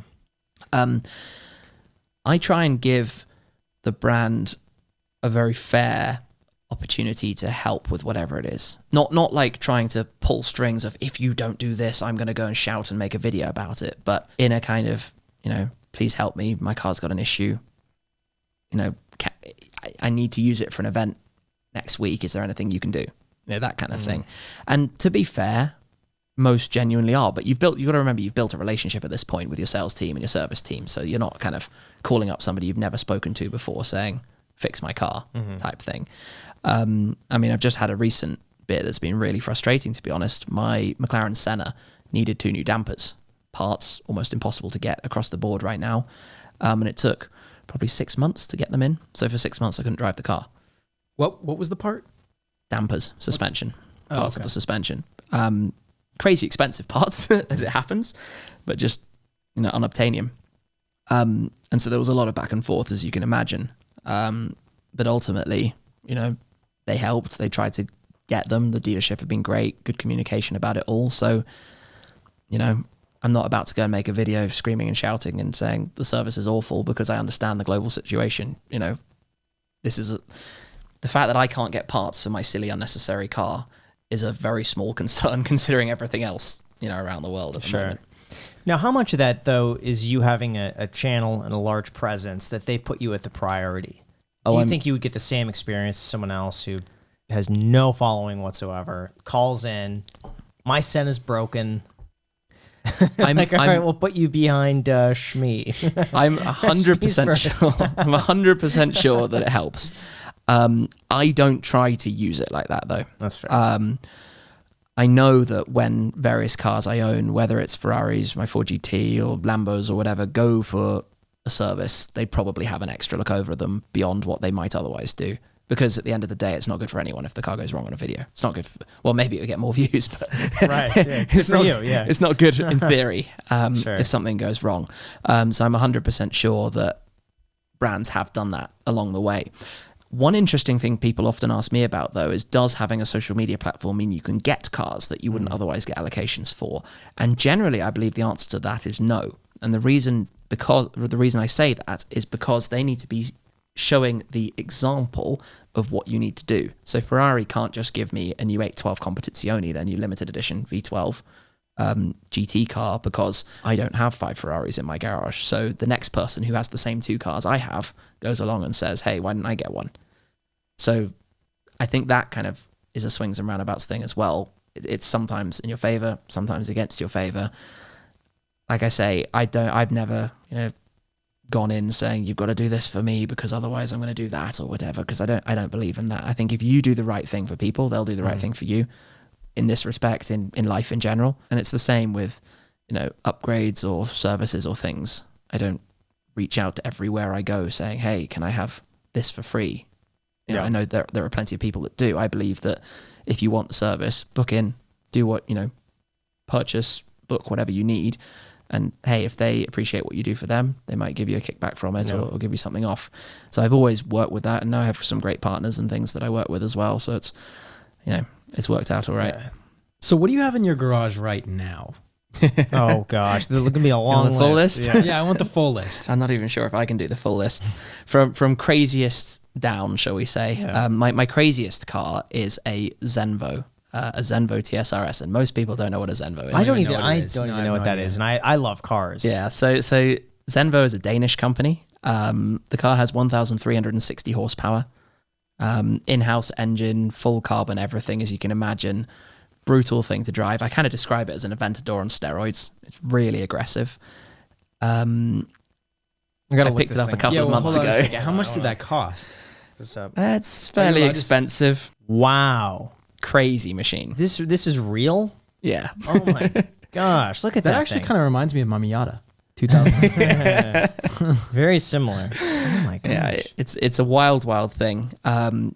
I try and give the brand a very fair opportunity to help with whatever it is. Not like trying to pull strings of, if you don't do this, I'm going to go and shout and make a video about it, but in a kind of, please help me, my car's got an issue. I need to use it for an event next week. Is there anything you can do? That kind of thing. And to be fair, most genuinely are, but you've got to remember, you've built a relationship at this point with your sales team and your service team. So you're not kind of calling up somebody you've never spoken to before saying, fix my car type thing. I've just had a recent bit that's been really frustrating, to be honest. My McLaren Senna needed 2 new dampers. Parts almost impossible to get across the board right now. And it took probably 6 months to get them in. So for 6 months, I couldn't drive the car. What was the part? Dampers, suspension, parts of the suspension. Crazy expensive parts, as it happens, but just, unobtainium. And so there was a lot of back and forth, as you can imagine. But ultimately, they helped. They tried to get them. The dealership have been great, good communication about it all. So, I'm not about to go and make a video screaming and shouting and saying the service is awful, because I understand the global situation. This is the fact that I can't get parts for my silly, unnecessary car is a very small concern, considering everything else, around the world at the moment. Now, how much of that, though, is you having a channel and a large presence that they put you at the priority? Do you think you would get the same experience as someone else who has no following whatsoever, calls in, my Senna's broken, all right, we'll put you behind Shmee. I'm 100% sure. I'm 100% sure that it helps. I don't try to use it like that, though. That's fair. I know that when various cars I own, whether it's Ferraris, my 4GT, or Lambos or whatever, go for a service, they probably have an extra look over them beyond what they might otherwise do. Because at the end of the day, it's not good for anyone if the car goes wrong on a video. It's not good for, well, maybe it would get more views, but right, yeah, it's not good in theory if something goes wrong. So I'm 100% sure that brands have done that along the way. One interesting thing people often ask me about, though, is does having a social media platform mean you can get cars that you wouldn't otherwise get allocations for? And generally, I believe the answer to that is no. And the reason I say that is because they need to be showing the example of what you need to do. So Ferrari can't just give me a new 812 Competizione, their new limited edition V12 GT car, because I don't have 5 Ferraris in my garage. So the next person who has the same 2 cars I have goes along and says, hey, why didn't I get one? So I think that kind of is a swings and roundabouts thing as well. It's sometimes in your favor, sometimes against your favor. Like I say, I've never, gone in saying you've got to do this for me because otherwise I'm going to do that or whatever, because I don't believe in that. I think if you do the right thing for people, they'll do the right thing for you in this respect, in life in general. And it's the same with, you know, upgrades or services or things. I don't reach out to everywhere I go saying, hey, can I have this for free? You know, I know there are plenty of people that do. I believe that if you want the service, book in, do what, you know, purchase, book whatever you need. And hey, if they appreciate what you do for them, they might give you a kickback from it or give you something off. So I've always worked with that, and now I have some great partners and things that I work with as well. So it's, you know, it's worked out all right. Yeah. So what do you have in your garage right now? Oh gosh, there's going to be a long full list. Yeah, I want the full list. I'm not even sure if I can do the full list. From craziest down, shall we say. Yeah. My craziest car is a Zenvo TSR-S, and most people don't know what a Zenvo is. I don't even even know what it I is. don't No, even I know have what no that idea. is, and I love cars. Yeah, so Zenvo is a Danish company. The car has 1,360 horsepower, in-house engine, full carbon, everything as you can imagine. Brutal thing to drive. I kind of describe it as an Aventador on steroids. It's really aggressive. I picked it up a couple of months hold on a ago. second. How much did that cost? It's fairly allowed to- expensive. Wow, Crazy machine. this is real. Yeah. Oh my gosh, look at That that. actually thing. kind of reminds me of my Miata 2000. Very similar. Oh my gosh. Yeah, it's a wild thing.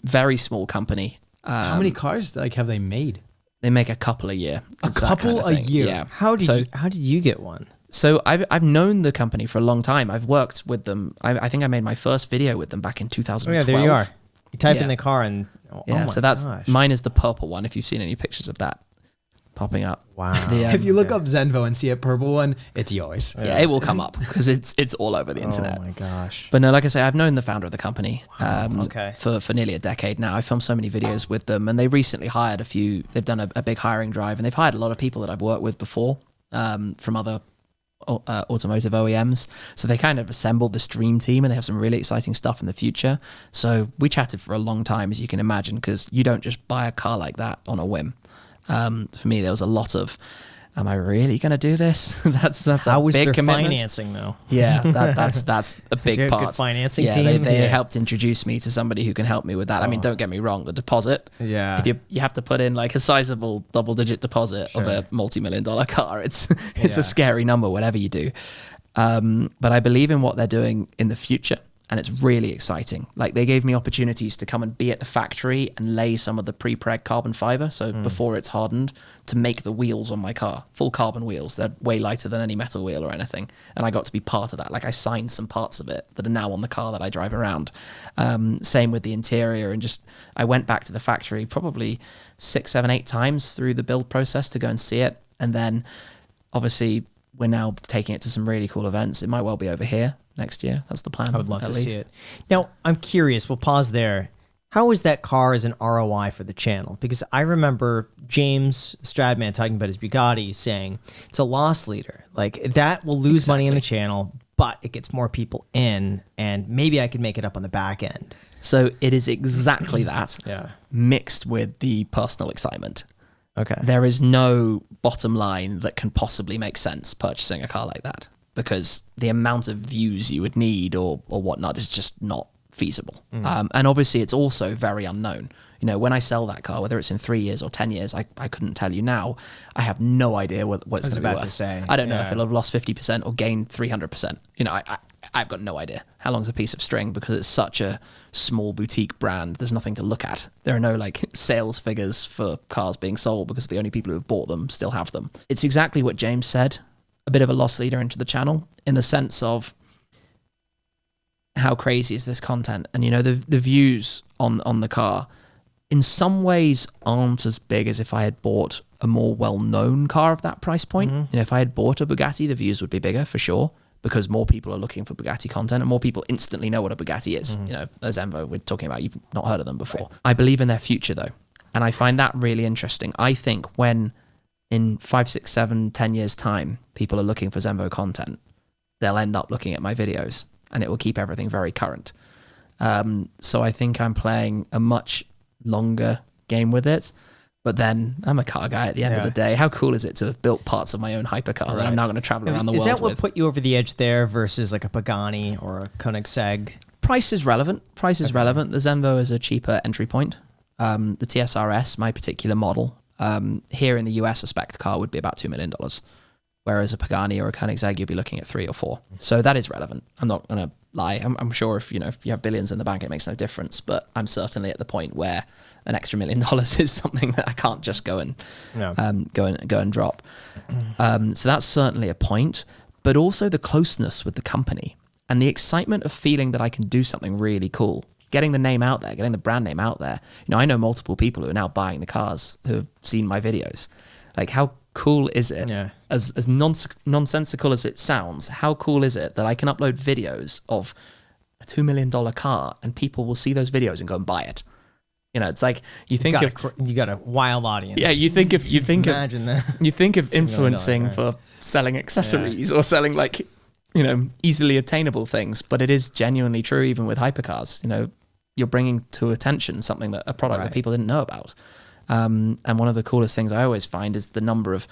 Very small company. How many cars have they made? They make a couple a year. A It's that couple kind of a thing. year? Yeah. How did you get one? So I've known the company for a long time. I've worked with them. I think I made my first video with them back in 2012. Oh yeah, there you are. You type Yeah. in the car and Yeah, so that's mine is the purple one. If you've seen any pictures of that popping up. Wow. The, If you look up Zenvo and see a purple one, it's yours. yeah, it will come up because it's all over the internet. Oh my gosh. But no, like I say, I've known the founder of the company Okay. for nearly a decade now. I filmed so many videos with them, and they recently hired a few. They've done a big hiring drive, and they've hired a lot of people that I've worked with before from other automotive OEMs. So they kind of assembled this dream team, and they have some really exciting stuff in the future. So we chatted for a long time, as you can imagine, because you don't just buy a car like that on a whim. For me, there was a lot of, am I really going to do this? that's How a was big their commitment. financing though? Yeah, that's a big there a part. good financing yeah, team? They Yeah. helped introduce me to somebody who can help me with that. I mean, don't get me wrong, the deposit. Yeah. If you have to put in like a sizable double-digit deposit of a multi-million-dollar car, it's a scary number, whatever you do. But I believe in what they're doing in the future, and it's really exciting. Like, they gave me opportunities to come and be at the factory and lay some of the pre-preg carbon fiber, so before it's hardened, to make the wheels on my car. Full carbon wheels. They're way lighter than any metal wheel or anything. And I got to be part of that. Like, I signed some parts of it that are now on the car that I drive around. Same with the interior, and just, I went back to the factory probably 6, 7, 8 times through the build process to go and see it. And then, obviously, we're now taking it to some really cool events. It might well be over here next year. That's the plan. I would love at to least. see it. Now, I'm curious. We'll pause there. How is that car as an ROI for the channel? Because I remember James Stradman talking about his Bugatti, saying it's a loss leader. Like, that will lose money in the channel, but it gets more people in, and maybe I could make it up on the back end. So it is exactly that, Yeah. mixed with the personal excitement. Okay. There is no bottom line that can possibly make sense purchasing a car like that, because the amount of views you would need or whatnot is just not feasible. And obviously it's also very unknown. You know, when I sell that car, whether it's in 3 years or 10 years, I couldn't tell you now. I have no idea what it's going to be about worth. to say, I don't know yeah. if it'll have lost 50% or gained 300%. You know, I've got no idea how long's a piece of string, because it's such a small boutique brand. There's nothing to look at. There are no like sales figures for cars being sold, because the only people who have bought them still have them. It's exactly what James said, a bit of a loss leader into the channel, in the sense of how crazy is this content. And, you know, the views on the car in some ways aren't as big as if I had bought a more well-known car of that price point. You know, if I had bought a Bugatti, the views would be bigger for sure, because more people are looking for Bugatti content, and more people instantly know what a Bugatti is. You know, a Zenvo we're talking about, you've not heard of them before. Right. I believe in their future though, and I find that really interesting. I think when in 5, 6, 7, 10 years time, people are looking for Zenvo content, they'll end up looking at my videos, and it will keep everything very current. So I think I'm playing a much longer game with it. But then I'm a car guy at the end of the day. How cool is it to have built parts of my own hypercar that I'm now going to travel around the world with? Is that what put you over the edge there versus like a Pagani or a Koenigsegg? Price is relevant. Relevant. The Zenvo is a cheaper entry point. The TSR-S, my particular model, here in the US, a spec car would be about $2 million. Whereas a Pagani or a Koenigsegg, you'd be looking at 3 or 4. So that is relevant. I'm not going to lie. I'm sure if you have billions in the bank, it makes no difference. But I'm certainly at the point where an extra $1 million is something that I can't just go and drop. So that's certainly a point. But also the closeness with the company and the excitement of feeling that I can do something really cool. Getting the name out there, getting the brand name out there. I know multiple people who are now buying the cars who have seen my videos. Like, how cool is it? Yeah. As nonsensical as it sounds, how cool is it that I can upload videos of a $2 million car and people will see those videos and go and buy it? It's like you got a wild audience. Yeah, you think of influencing for selling accessories or selling easily obtainable things, but it is genuinely true even with hypercars. You're bringing to attention a product that people didn't know about. And one of the coolest things I always find is the number of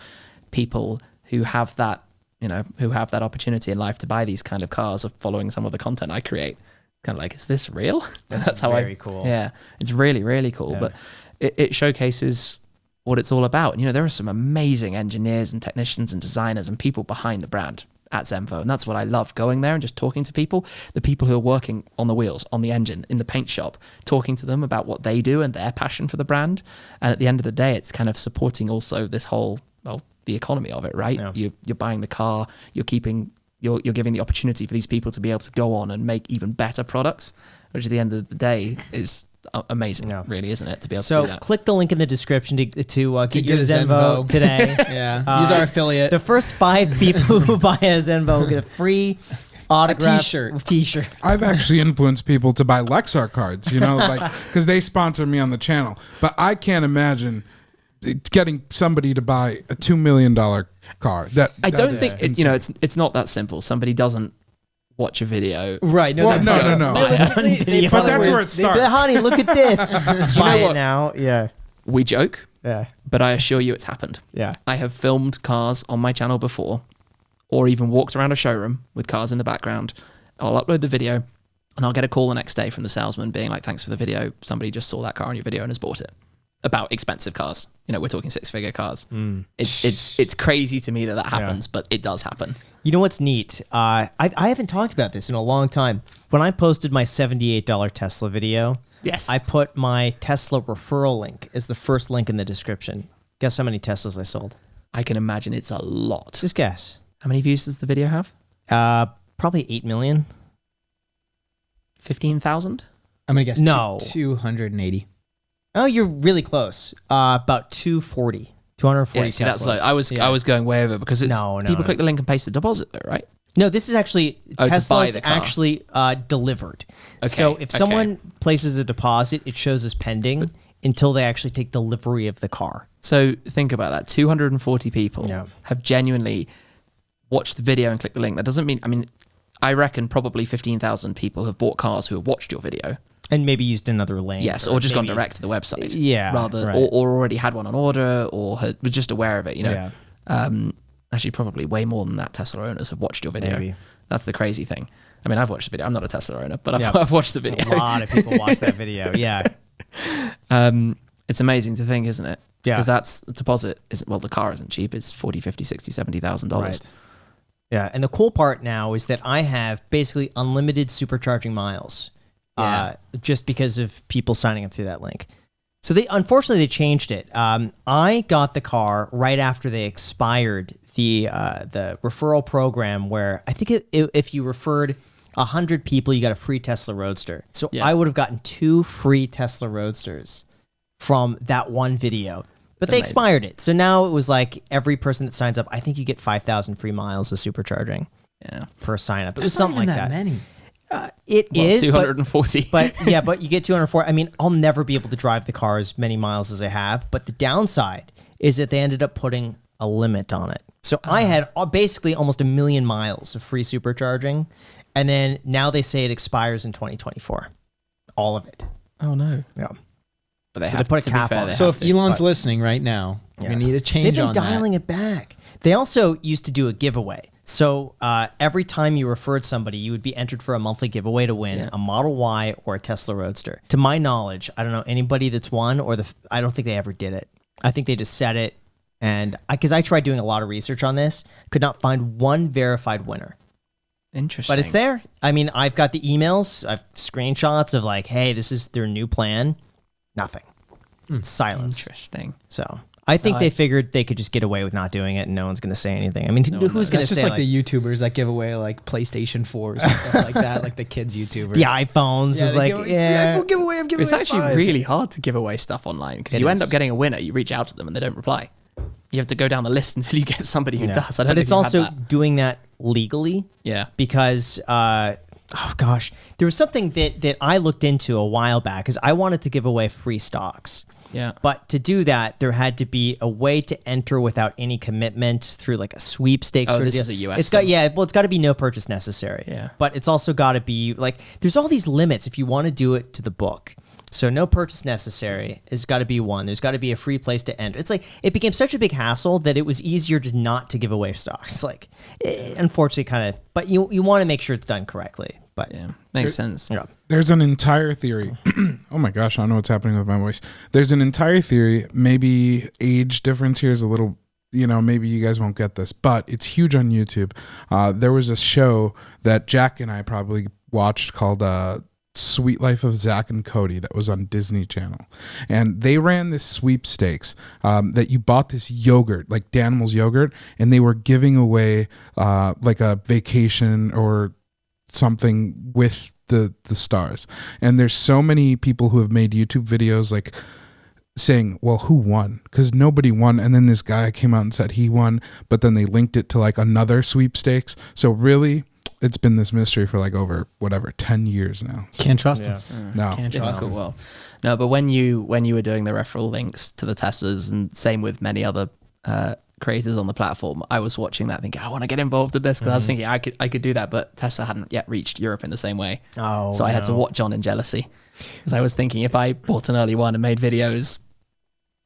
people who have that opportunity in life to buy these kind of cars, of following some of the content I create. Kind of like, is this real? That's how very cool. Yeah, it's really, really cool. Yeah. But it showcases what it's all about. There are some amazing engineers and technicians and designers and people behind the brand at Zenvo. And that's what I love, going there and just talking to people, the people who are working on the wheels, on the engine, in the paint shop, talking to them about what they do and their passion for the brand. And at the end of the day, it's kind of supporting also this whole, the economy of it, right? Yeah. You're buying the car, you're giving the opportunity for these people to be able to go on and make even better products, which at the end of the day is amazing, really, isn't it? To be able to do that. So click the link in the description to get your Zenvo today. Yeah, use our affiliate. The first 5 people who buy a Zenvo will get a free autograph T-shirt. I've actually influenced people to buy Lexar cards, because they sponsor me on the channel. But I can't imagine getting somebody to buy a $2 million car. I don't think it's not that simple. Somebody doesn't watch a video, right? No. But that's where it starts. Honey, look at this. Buy it now. Yeah, we joke. Yeah, but I assure you, it's happened. Yeah, I have filmed cars on my channel before, or even walked around a showroom with cars in the background. I'll upload the video, and I'll get a call the next day from the salesman being like, "Thanks for the video. Somebody just saw that car on your video and has bought it." About expensive cars. We're talking 6-figure cars. It's crazy to me that happens, but it does happen. You know what's neat? I haven't talked about this in a long time. When I posted my $78 Tesla video, yes, I put my Tesla referral link as the first link in the description. Guess how many Teslas I sold? I can imagine it's a lot. Just guess. How many views does the video have? Probably 8 million. 15,000? I'm going to guess no. 280. Oh, you're really close. About 240 see, that's low. I was going way over because it's people click the link and paste the deposit though, right? No, this is actually Tesla's actually delivered. Okay, so if someone places a deposit, it shows as pending until they actually take delivery of the car. So think about that. 240 people have genuinely watched the video and clicked the link. That doesn't mean, I reckon probably 15,000 people have bought cars who have watched your video. And maybe used another link. Yes, or just gone direct to the website. Yeah. Or already had one on order, or was just aware of it, Yeah. Actually, probably way more than that Tesla owners have watched your video. Maybe. That's the crazy thing. I've watched the video. I'm not a Tesla owner, but I've watched the video. A lot of people watch that video, yeah. It's amazing to think, isn't it? Yeah. Because that's the deposit. The car isn't cheap. It's $40,000, $50,000, $60,000, $70,000. Right. Yeah, and the cool part now is that I have basically unlimited supercharging miles. Just because of people signing up through that link. So unfortunately they changed it. I got the car right after they expired the referral program where I think if you referred 100 people, you got a free Tesla Roadster. So I would have gotten 2 free Tesla Roadsters from that one video. But they expired it. So now it was like every person that signs up, I think you get 5,000 free miles of supercharging per sign up. It was something like that. Many. It is 240. But you get 240. I'll never be able to drive the car as many miles as I have. But the downside is that they ended up putting a limit on it. So I had basically almost 1 million miles of free supercharging. And then now they say it expires in 2024. All of it. Oh, no. Yeah. But So they put a cap on it. So if Elon's listening right now, we're going to need a change on that. They've been dialing it back. They also used to do a giveaway. So every time you referred somebody, you would be entered for a monthly giveaway to win a Model Y or a Tesla Roadster. To my knowledge, I don't know anybody that's won, or I don't think they ever did it. I think they just said it. And because I tried doing a lot of research on this, could not find one verified winner. Interesting. But it's there. I mean, I've got the emails, I've screenshots of like, hey, this is their new plan. Nothing. Silence. Interesting. So I think they figured they could just get away with not doing it and no one's going to say anything. I mean, who's going to say? That's just like the YouTubers that give away like PlayStation 4s and stuff like that, like the kids YouTubers. The iPhones is like, iPhone giveaway, I'm giving It's away actually 5s. really hard to give away stuff online because you end up getting a winner. You reach out to them and they don't reply. You have to go down the list until you get somebody who does. I don't but know it's if you've also had that. doing that legally. Yeah. Because, oh gosh, there was something that I looked into a while back because I wanted to give away free stocks. Yeah. But to do that, there had to be a way to enter without any commitment through like a sweepstakes. Oh, sort this of is a US It's got thing. it's got to be no purchase necessary. Yeah. But it's also got to be like there's all these limits if you want to do it to the book. So no purchase necessary has got to be one. There's got to be a free place to enter. It's like it became such a big hassle that it was easier just not to give away stocks. Like, unfortunately, kind of. But you want to make sure it's done correctly. But Yeah. Makes sense. yeah. There's an entire theory. Oh my gosh, I don't know what's happening with my voice. There's an entire theory. Maybe age difference here is a little, maybe you guys won't get this, but it's huge on YouTube. There was a show that Jack and I probably watched called Sweet Life of Zach and Cody that was on Disney Channel. And they ran this sweepstakes that you bought this yogurt, like Danimals yogurt, and they were giving away like a vacation or something with the stars. And there's so many people who have made YouTube videos like saying, well, who won? Because nobody won. And then this guy came out and said he won, but then they linked it to like another sweepstakes. So really, it's been this mystery for like over 10 years now. So, Can't trust them. no. Can't trust Difficult them. world. No, but when you were doing the referral links to the Teslas, and same with many other creators on the platform, I was watching that thinking I want to get involved in this because I was thinking I could do that, but Tesla hadn't yet reached Europe in the same way. So I had to watch on in jealousy because I was thinking if I bought an early one and made videos,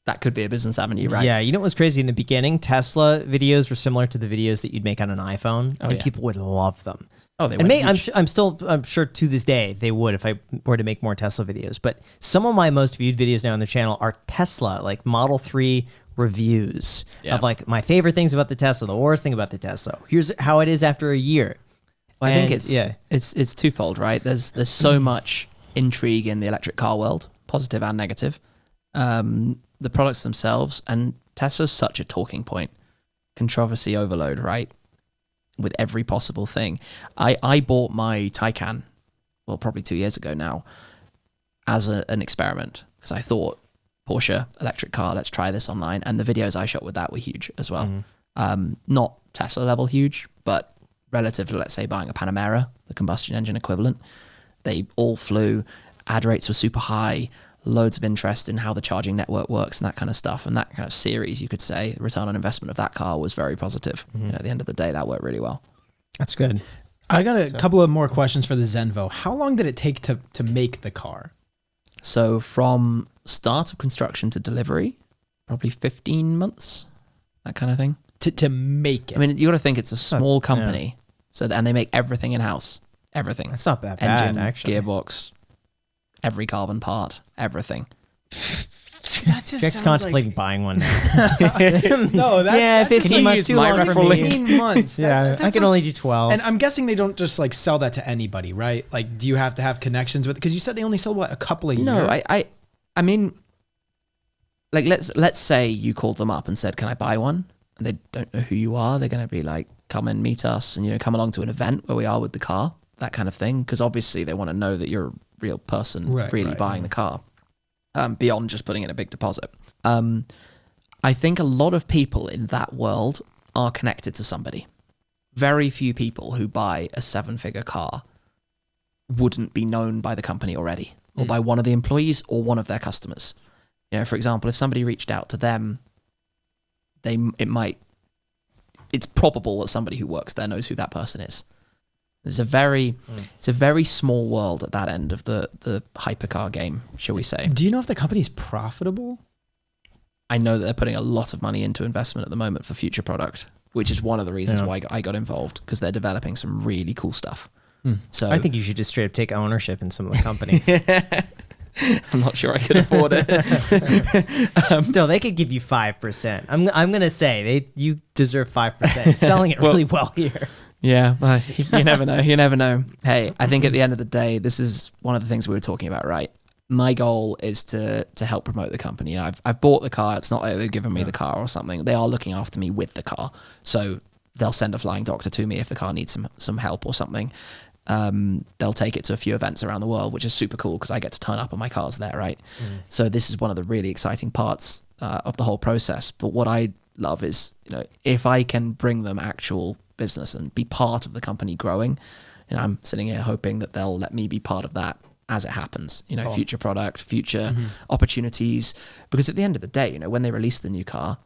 that could be a business avenue, right? Yeah, you know what was crazy in the beginning? Tesla videos were similar to the videos that you'd make on an iPhone, and people would love them. Oh, they and went I'm sure to this day they would if I were to make more Tesla videos. But some of my most viewed videos now on the channel are Tesla, like Model 3 reviews of like my favorite things about the Tesla, the worst thing about the Tesla. Here's how it is after a year. Well, I think it's twofold, right? There's so much intrigue in the electric car world, positive and negative. The products themselves, and Tesla's such a talking point, controversy overload, right? With every possible thing. I bought my Taycan, well, probably 2 years ago now, as an experiment because I thought Porsche electric car, let's try this online. And the videos I shot with that were huge as well. Not Tesla level huge, but relative to, let's say, buying a Panamera, the combustion engine equivalent. They all flew, ad rates were super high, loads of interest in how the charging network works and that kind of stuff. And that kind of series, you could say, the return on investment of that car was very positive. At the end of the day, that worked really well. That's good. I got a couple of more questions for the Zenvo. How long did it take to make the car? So from start of construction to delivery, probably 15 months, that kind of thing. To make it. I mean, you got to think it's a small company, and they make everything in-house. Everything. That's not that Engine, bad, actually. gearbox, every carbon part, everything. That just Jack's sounds contemplating like... buying one now. No, yeah, that's 15 you months use too my long for referral me. link? 15 months. Yeah, I can only do 12. And I'm guessing they don't just like sell that to anybody, right? Like, do you have to have connections with? Because you said they only sell a couple a year. No, I mean, like let's say you called them up and said, "Can I buy one?" And they don't know who you are. They're going to be like, "Come and meet us," and come along to an event where we are with the car, that kind of thing. Because obviously they want to know that you're a real person, buying the car, beyond just putting in a big deposit. I think a lot of people in that world are connected to somebody. Very few people who buy a 7-figure car wouldn't be known by the company already, or by one of the employees or one of their customers. For example, if somebody reached out to them, it's probable that somebody who works there knows who that person is. It's a very small world at that end of the hypercar game, shall we say. Do you know if the company's profitable? I know that they're putting a lot of money into investment at the moment for future product, which is one of the reasons why I got involved, because they're developing some really cool stuff. So I think you should just straight up take ownership in some of the company. I'm not sure I could afford it. Still, they could give you 5%. I'm gonna say you deserve 5%. You're selling it really well here. Yeah, you never know. You never know. Hey, I think at the end of the day, this is one of the things we were talking about, right? My goal is to help promote the company. You know, I've bought the car. It's not like they've given me the car or something. They are looking after me with the car. So they'll send a flying doctor to me if the car needs some help or something. They'll take it to a few events around the world, which is super cool because I get to turn up on my cars there, right? So this is one of the really exciting parts of the whole process. But what I love is, you know, if I can bring them actual business and be part of the company growing, and I'm sitting here hoping that they'll let me be part of that as it happens, you know, future product, future opportunities. Because at the end of the day, you know, when they release the new car,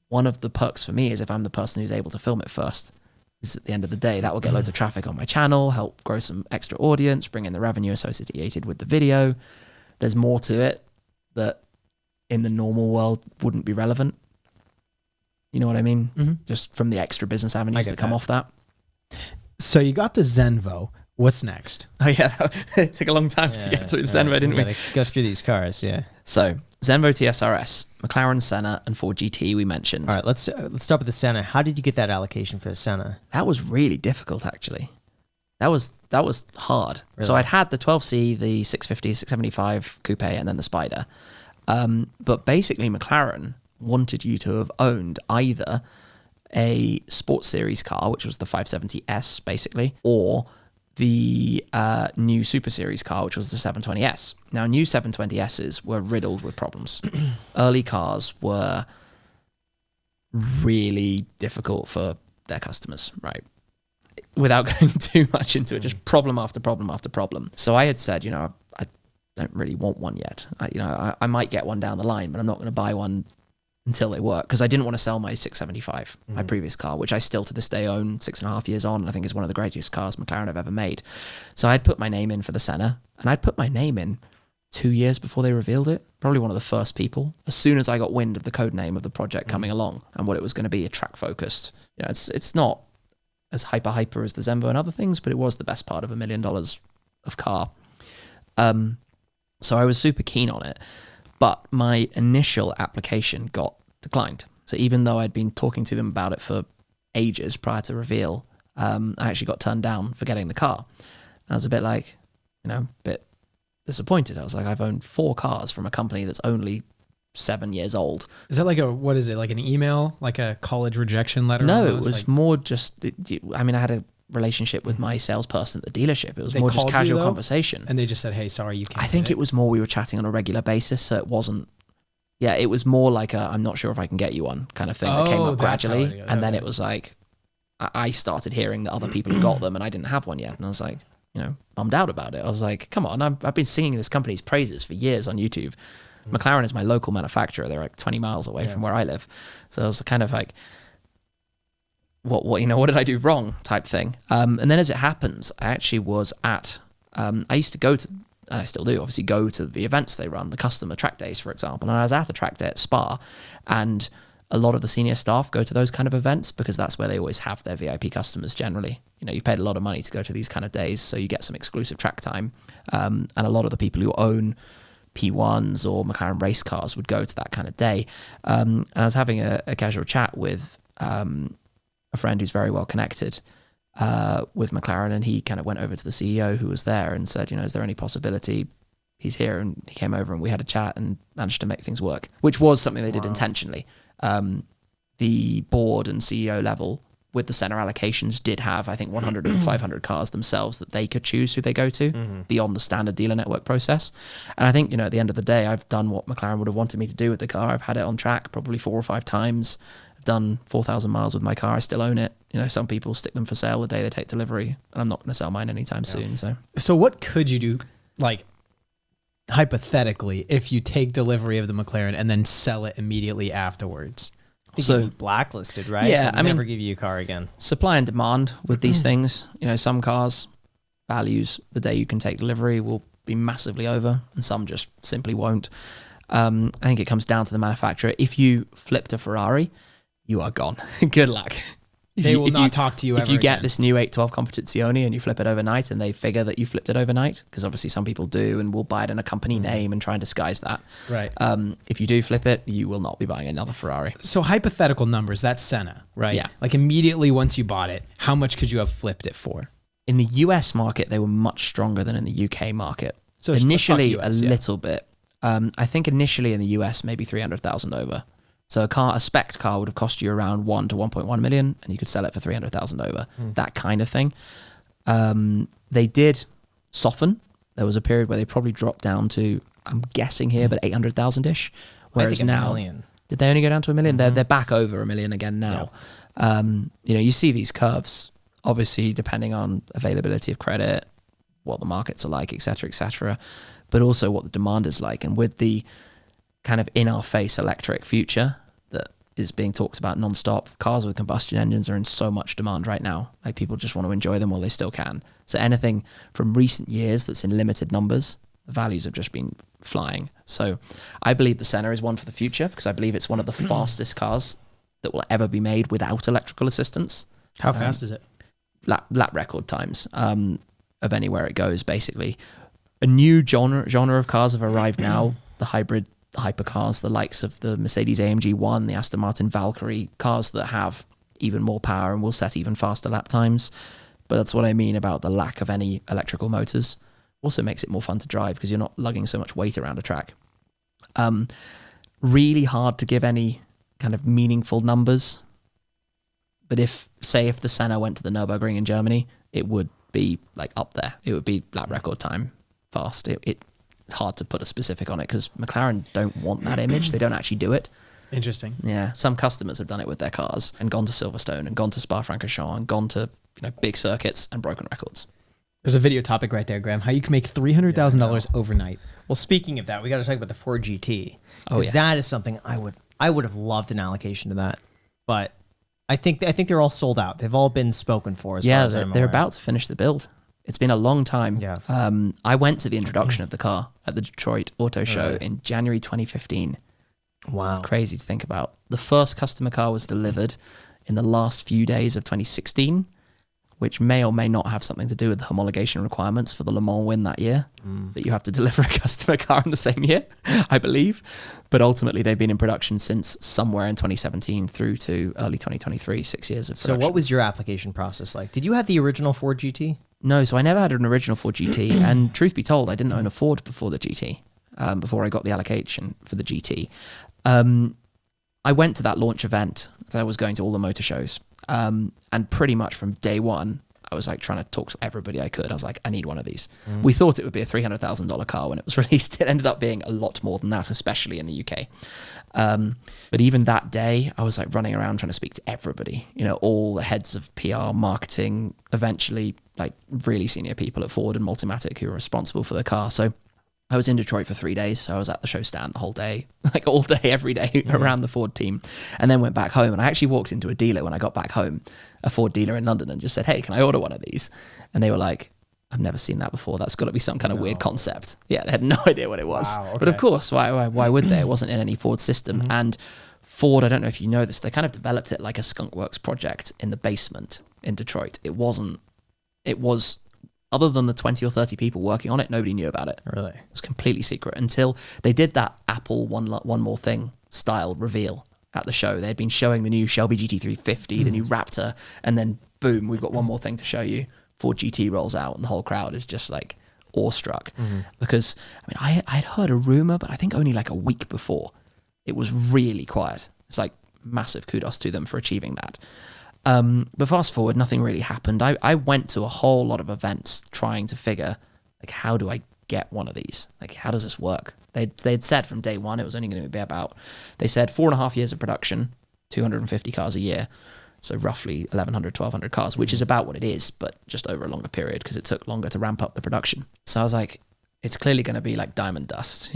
one of the perks for me is if I'm the person who's able to film it first. Because at the end of the day, that will get loads of traffic on my channel, help grow some extra audience, bring in the revenue associated with the video. There's more to it that in the normal world wouldn't be relevant. You know what I mean? Just from the extra business avenues that come off that. So you got the Zenvo. What's next? Oh yeah, it took a long time to get through the Zenvo, didn't we? Go through these cars, yeah. So Zenvo TSR-S, McLaren Senna, and Ford GT we mentioned. All right, let's start with the Senna. How did you get that allocation for the Senna? That was really difficult, actually. That was hard. Really? So I'd had the 12C, the 650, 675 coupe, and then the Spider. But basically, McLaren wanted you to have owned either a sports series car, which was the 570S, basically, or the new Super Series car, which was the 720S. Now, new 720Ss were riddled with problems. Early cars were really difficult for their customers, right? Without going too much into it, just problem after problem after problem. So I had said, you know, I don't really want one yet. I might get one down the line, but I'm not going to buy one until they work, because I didn't want to sell my 675, my previous car, which I still to this day own 6.5 years on, and I think is one of the greatest cars McLaren have ever made. So I'd put my name in for the Senna, and I'd put my name in 2 years before they revealed it. Probably one of the first people. As soon as I got wind of the code name of the project coming along and what it was going to be, a track focused. You know, it's not as hyper as the Zenvo and other things, but it was the best part of $1 million of car. So I was super keen on it. But my initial application got declined. So even though I'd been talking to them about it for ages prior to reveal, I actually got turned down for getting the car. I was a bit like, you know, a bit disappointed. I was like, I've owned 4 cars from a company that's only 7 years old. Is that like what is it, like an email, like a college rejection letter? No, almost? It was more just, I mean, I had a relationship with my salesperson at the dealership. It was more just casual conversation. And they just said, hey, sorry, you can't. I think it was more we were chatting on a regular basis, so it wasn't, it was more like I'm not sure if I can get you one kind of thing that came up gradually. And then it was like, I started hearing that other people had got them and I didn't have one yet. And I was like, you know, bummed out about it. I was like, come on, I've been singing this company's praises for years on YouTube. McLaren is my local manufacturer. They're like 20 miles away from where I live. So I was kind of like, what did I do wrong type thing. And then as it happens, I actually was at, I used to go to, and I still do, obviously go to the events they run, the customer track days, for example. And I was at a track day at Spa, and a lot of the senior staff go to those kind of events because that's where they always have their VIP customers generally. You know, you've paid a lot of money to go to these kind of days, so you get some exclusive track time. And a lot of the people who own P1s or McLaren race cars would go to that kind of day. And I was having a casual chat with a friend who's very well connected with McLaren, and he kind of went over to the CEO who was there and said, you know, is there any possibility he's here? And he came over and we had a chat and managed to make things work, which was something they did intentionally. The board and CEO level with the Senna allocations did have, I think, 100 of the 500 cars themselves that they could choose who they go to beyond the standard dealer network process. And I think, you know, at the end of the day, I've done what McLaren would have wanted me to do with the car. I've had it on track probably 4 or 5 times. Done 4,000 miles with my car. I still own it. You know, some people stick them for sale the day they take delivery, and I'm not going to sell mine anytime soon. So what could you do, like hypothetically, if you take delivery of the McLaren and then sell it immediately afterwards? So you'd be blacklisted, right? Yeah, I'd never give you a car again. Supply and demand with these things. You know, some cars values the day you can take delivery will be massively over, and some just simply won't. I think it comes down to the manufacturer. If you flipped a Ferrari, you are gone. Good luck. They will not talk to you ever If you get again. this new 812 competency only and you flip it overnight and they figure that you flipped it overnight, because obviously some people do and will buy it in a company name and try and disguise that. Right. If you do flip it, you will not be buying another Ferrari. So hypothetical numbers, that's Senna, right? Yeah. Like immediately once you bought it, how much could you have flipped it for? In the US market, they were much stronger than in the UK market. So initially, fuck US, a little bit. I think initially in the US, maybe 300,000 over. So a spec car would have cost you around 1 to 1.1 million, and you could sell it for 300,000 over. That kind of thing. They did soften. There was a period where they probably dropped down to, I'm guessing here, but 800,000-ish. Whereas I think now, $1 million. Did they only go down to $1 million? They're back over $1 million again now. You see these curves, obviously depending on availability of credit, what the markets are like, et cetera, but also what the demand is like. And with the kind of in-our-face electric future that is being talked about nonstop, cars with combustion engines are in so much demand right now. Like, people just want to enjoy them while they still can. So anything from recent years that's in limited numbers, the values have just been flying. So I believe the Senna is one for the future, because I believe it's one of the fastest cars that will ever be made without electrical assistance. How fast is it? Lap record times of anywhere it goes, basically. A new genre of cars have arrived now, the hybrid, the hypercars, the likes of the Mercedes AMG 1, the Aston Martin Valkyrie, cars that have even more power and will set even faster lap times. But that's what I mean about the lack of any electrical motors. Also makes it more fun to drive because you're not lugging so much weight around a track. Really hard to give any kind of meaningful numbers. But if the Senna went to the Nürburgring in Germany, it would be like up there. It would be lap record time fast. It's hard to put a specific on it because McLaren don't want that image. They don't actually do it. Interesting. Yeah, some customers have done it with their cars and gone to Silverstone and gone to Spa-Francorchamps and gone to big circuits and broken records. There's a video topic right there, Graham. How you can make $300,000 overnight. Well, speaking of that, we got to talk about the Ford GT. Because that is something I would have loved an allocation to that. But I think they're all sold out. They've all been spoken for. They're about to finish the build. It's been a long time. Yeah. I went to the introduction of the car at the Detroit Auto Show in January 2015. Wow. It's crazy to think about. The first customer car was delivered in the last few days of 2016, which may or may not have something to do with the homologation requirements for the Le Mans win that year, that you have to deliver a customer car in the same year, I believe. But ultimately, they've been in production since somewhere in 2017 through to early 2023, 6 years of production. So what was your application process like? Did you have the original Ford GT? No, so I never had an original Ford GT. And truth be told, I didn't own a Ford before the GT, before I got the allocation for the GT. I went to that launch event. So I was going to all the motor shows. And pretty much from day one, I was like trying to talk to everybody I could. I was like, I need one of these. We thought it would be a $300,000 car when it was released. It ended up being a lot more than that, especially in the UK. But even that day, I was like running around trying to speak to everybody, all the heads of PR, marketing, eventually like really senior people at Ford and Multimatic who were responsible for the car. So I was in Detroit for 3 days. So I was at the show stand the whole day, like all day, every day around the Ford team, and then went back home. And I actually walked into a dealer when I got back home, a Ford dealer in London, and just said, hey, can I order one of these? And they were like, I've never seen that before. That's got to be some kind of weird concept. Yeah, they had no idea what it was. Wow, okay. But of course, why would they? It wasn't in any Ford system. And Ford, I don't know if you know this, they kind of developed it like a skunkworks project in the basement in Detroit. It was, other than the 20 or 30 people working on it, nobody knew about it. Really? It was completely secret until they did that Apple One More Thing style reveal at the show. They had been showing the new Shelby GT350, the new Raptor, and then boom, we've got one more thing to show you. Ford GT rolls out, and the whole crowd is just like awestruck. Because, I had heard a rumor, but I think only like a week before, it was really quiet. It's like massive kudos to them for achieving that. But fast forward, nothing really happened. I went to a whole lot of events trying to figure, like, how do I get one of these? Like, how does this work? They'd said from day one it was only going to be they said 4.5 years of production, 250 cars a year. So roughly 1,100, 1,200 cars, which is about what it is, but just over a longer period because it took longer to ramp up the production. So I was like, it's clearly going to be like diamond dust,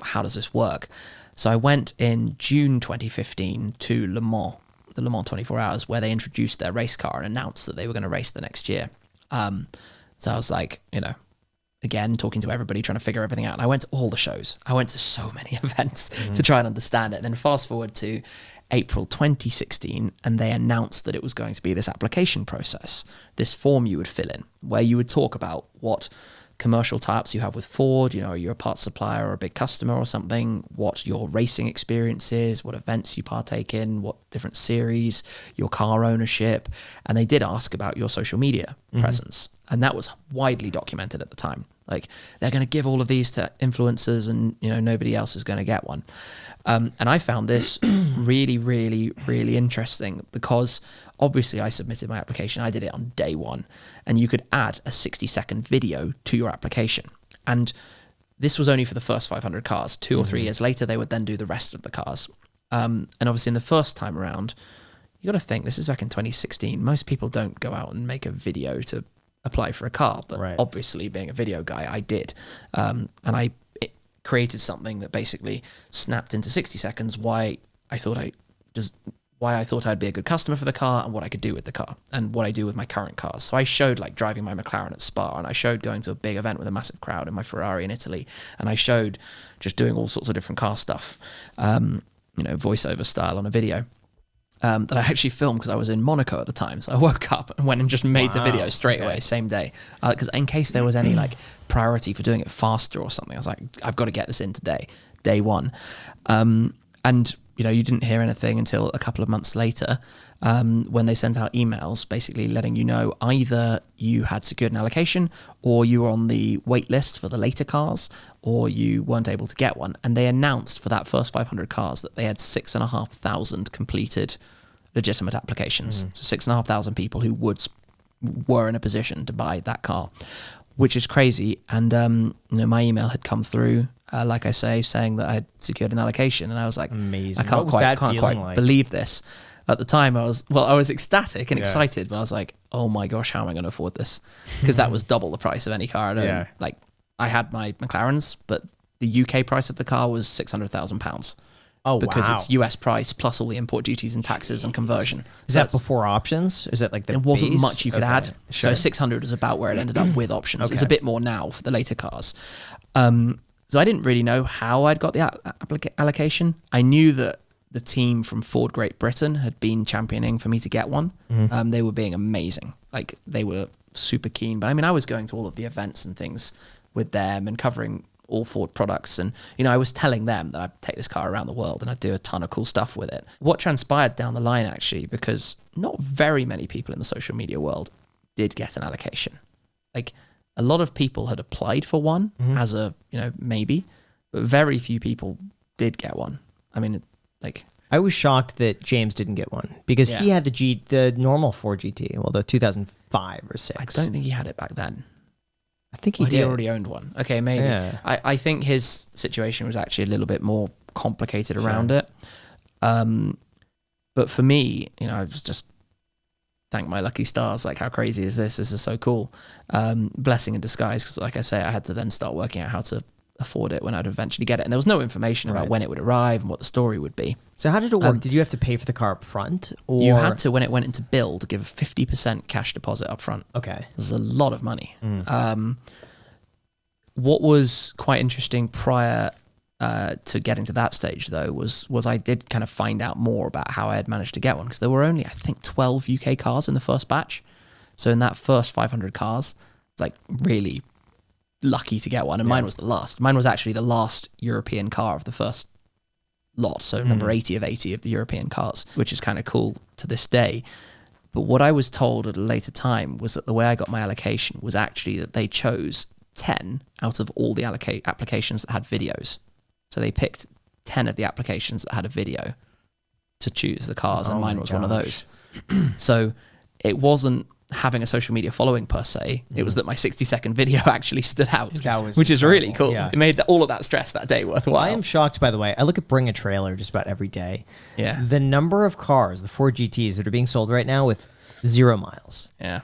how does this work? So I went in June 2015 to Le Mans, the Le Mans 24 Hours, where they introduced their race car and announced that they were going to race the next year. So I was like, again, talking to everybody, trying to figure everything out. And I went to all the shows. I went to so many events to try and understand it. And then fast forward to April 2016, and they announced that it was going to be this application process, this form you would fill in, where you would talk about what commercial tie-ups you have with Ford, are you a parts supplier or a big customer or something, what your racing experience is, what events you partake in, what different series, your car ownership. And they did ask about your social media presence. And that was widely documented at the time. Like, they're going to give all of these to influencers and, nobody else is going to get one. And I found this really, really, really interesting because obviously I submitted my application. I did it on day one, and you could add a 60-second video to your application. And this was only for the first 500 cars. 2 or 3 years later, they would then do the rest of the cars. And obviously in the first time around, you got to think, this is back in 2016. Most people don't go out and make a video to apply for a car, but obviously being a video guy, I did. And I created something that basically snapped into 60 seconds why I thought I'd be a good customer for the car and what I could do with the car and what I do with my current cars. So I showed like driving my McLaren at Spa, and I showed going to a big event with a massive crowd in my Ferrari in Italy, and I showed just doing all sorts of different car stuff, voiceover style on a video. That I actually filmed because I was in Monaco at the time. So I woke up and went and just made the video straight away, same day. Because in case there was any like priority for doing it faster or something, I was like, I've got to get this in today, day one. And you didn't hear anything until a couple of months later when they sent out emails basically letting you know either you had secured an allocation or you were on the wait list for the later cars or you weren't able to get one. And they announced for that first 500 cars that they had 6,500 completed legitimate applications. So 6,500 people who were in a position to buy that car, which is crazy. And my email had come through, like I say, saying that I'd secured an allocation, and I was like, amazing. I can't quite believe this. At the time, I was ecstatic and excited, but I was like, oh my gosh, how am I going to afford this? Because that was double the price of any car I'd owned. Like, I had my McLarens, but the UK price of the car was £600,000. Oh, because it's US price plus all the import duties and taxes and conversion. Is that before options? Is that like the There wasn't base? much you could add. Sure. So 600 is about where it ended up with options. It's a bit more now for the later cars. So I didn't really know how I'd got the allocation. I knew that the team from Ford Great Britain had been championing for me to get one. They were being amazing. Like, they were super keen. But I mean, I was going to all of the events and things with them and covering all Ford products. And, I was telling them that I'd take this car around the world and I'd do a ton of cool stuff with it. What transpired down the line, actually, because not very many people in the social media world did get an allocation. Like, a lot of people had applied for one as a, maybe, but very few people did get one. I mean, I was shocked that James didn't get one because he had the normal Ford GT, well, the 2005 or 6. I don't think he had it back then. I think he did. He already owned one. Okay, maybe. Yeah. I think his situation was actually a little bit more complicated around it. But for me, I was just thank my lucky stars. Like, how crazy is this? This is so cool. Blessing in disguise, because like I say, I had to then start working out how to afford it when I'd eventually get it. And there was no information about when it would arrive and what the story would be. So how did it work? Did you have to pay for the car up front? Or? You had to, when it went into build, give a 50% cash deposit up front. Okay. This is a lot of money. What was quite interesting prior to getting to that stage, though, was I did kind of find out more about how I had managed to get one, because there were only, I think, 12 UK cars in the first batch. So in that first 500 cars, it's like really lucky to get one, and mine was the last. Mine was actually the last European car of the first lot, so number 80 of 80 of the European cars, which is kind of cool to this day. But what I was told at a later time was that the way I got my allocation was actually that they chose 10 out of all the applications that had videos. So they picked 10 of the applications that had a video to choose the cars, and mine was one of those. So it wasn't having a social media following per se, it was that my 60-second video actually stood out, which is really cool. It made all of that stress that day worthwhile. I am shocked, by the way. I look at Bring a Trailer just about every day. Yeah. The number of cars, the Ford GTs that are being sold right now with 0 miles. Yeah.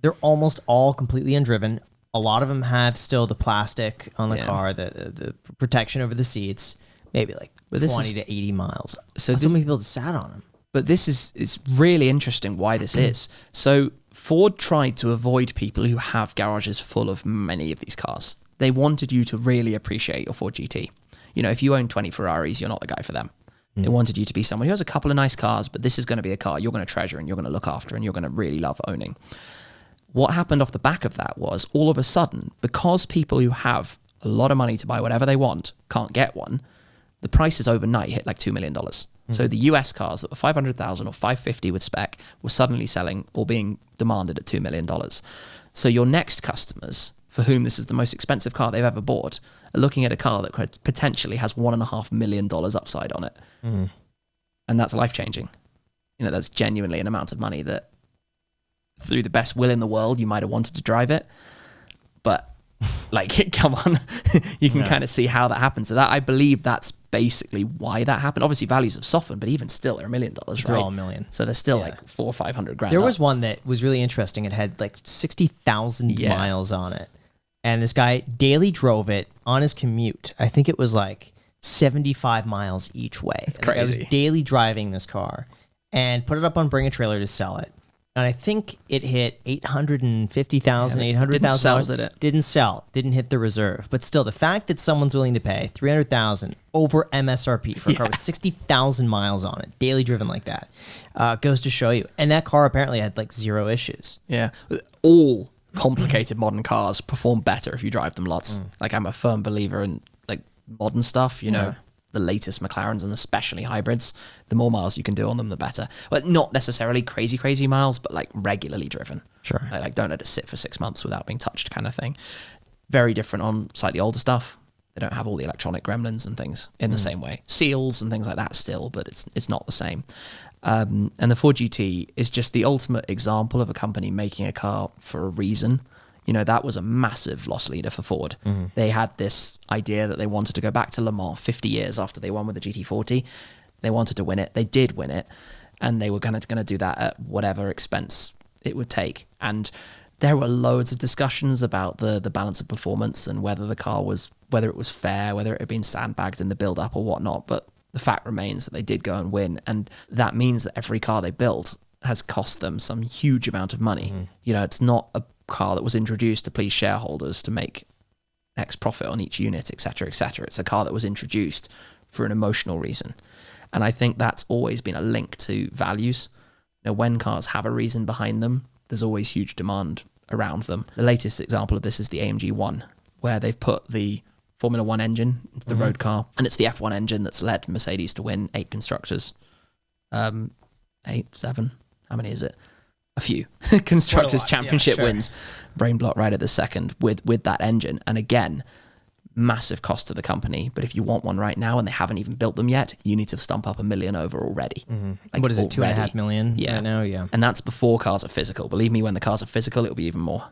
They're almost all completely undriven. A lot of them have still the plastic on the car, the protection over the seats, maybe like 20 to 80 miles. So many people just sat on them. But this is really interesting why this is. So Ford tried to avoid people who have garages full of many of these cars. They wanted you to really appreciate your Ford GT. If you own 20 Ferraris, you're not the guy for them. They wanted you to be someone who has a couple of nice cars, but this is going to be a car you're going to treasure and you're going to look after and you're going to really love owning. What happened off the back of that was, all of a sudden, because people who have a lot of money to buy whatever they want can't get one, the prices overnight hit like $2 million. So the US cars that were 500,000 or 550 with spec were suddenly selling or being demanded at $2 million. So your next customers, for whom this is the most expensive car they've ever bought, are looking at a car that potentially has $1.5 million upside on it. And that's life-changing. That's genuinely an amount of money that, through the best will in the world, you might have wanted to drive it. But, come on, you can kind of see how that happens. So that, I believe that's basically why that happened. Obviously, values have softened, but even still, they're $1 million, right? They're all $1 million. So they're still like $400,000 or $500,000. There was one that was really interesting. It had like 60,000 miles on it. And this guy daily drove it on his commute. I think it was like 75 miles each way. It's crazy. I was daily driving this car and put it up on Bring a Trailer to sell it. And I think it hit 850,000, $800,000. Didn't sell, did it? Didn't sell. Didn't hit the reserve. But still, the fact that someone's willing to pay $300,000 over MSRP for a car with 60,000 miles on it, daily driven like that, goes to show you. And that car apparently had like 0 issues. Yeah. All complicated modern cars perform better if you drive them lots. I'm a firm believer in modern stuff, the latest McLarens and especially hybrids. The more miles you can do on them, the better. But not necessarily crazy miles, but regularly driven. Sure. Don't let it sit for 6 months without being touched, kind of thing. Very different on slightly older stuff. They don't have all the electronic gremlins and things in the same way. Seals and things like that still, but it's not the same. And the Ford GT is just the ultimate example of a company making a car for a reason. That was a massive loss leader for Ford. They had this idea that they wanted to go back to Le Mans 50 years after they won with the GT40. They wanted to win it. They did win it. And they were going to do that at whatever expense it would take. And there were loads of discussions about the balance of performance and whether the car was, whether it was fair, whether it had been sandbagged in the build-up or whatnot. But the fact remains that they did go and win. And that means that every car they built has cost them some huge amount of money. It's not a car that was introduced to please shareholders to make X profit on each unit, etc., etc. It's a car that was introduced for an emotional reason. And I think that's always been a link to values. When cars have a reason behind them, there's always huge demand around them. The latest example of this is the AMG 1, where they've put the Formula 1 engine into the road car, and it's the F1 engine that's led Mercedes to win 8 constructors. 8, 7, how many is it? A few constructors championship wins. Brain block right at the second with that engine. And again, massive cost to the company. But if you want one right now and they haven't even built them yet, you need to stump up $1 million over already. What is it, $2.5 million right now? Yeah. And that's before cars are physical. Believe me, when the cars are physical, it'll be even more.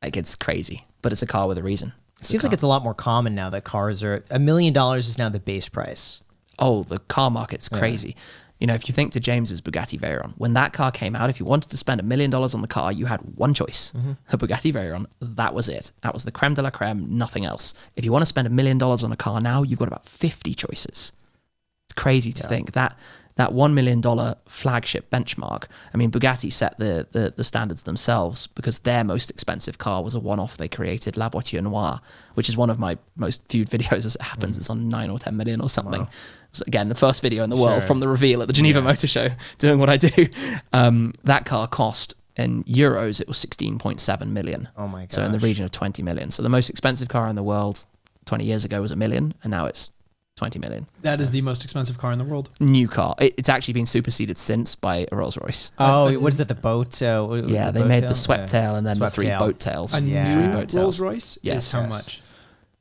It's crazy, but it's a car with a reason. It seems like it's a lot more common now that cars are $1 million is now the base price. Oh, the car market's crazy. If you think to James's Bugatti Veyron, when that car came out, if you wanted to spend $1 million on the car, you had one choice, a Bugatti Veyron. That was it. That was the creme de la creme, nothing else. If you want to spend $1 million on a car now, you've got about 50 choices. It's crazy to think that $1 million flagship benchmark. I mean, Bugatti set the standards themselves because their most expensive car was a one-off they created, La Voiture Noire, which is one of my most viewed videos as it happens. It's on 9 or 10 million or something. Wow. It was, again, the first video in the world from the reveal at the Geneva Motor Show, doing what I do. That car cost, in euros, it was 16.7 million. Oh my gosh. So in the region of 20 million. So the most expensive car in the world 20 years ago was $1 million, and now it's 20 million. That is the most expensive car in the world. New car. It's actually been superseded since by a Rolls-Royce. Oh, what is it? The boat? They made the swept tail and then the 3 boat tails. A new Rolls-Royce? Yes. Is how much?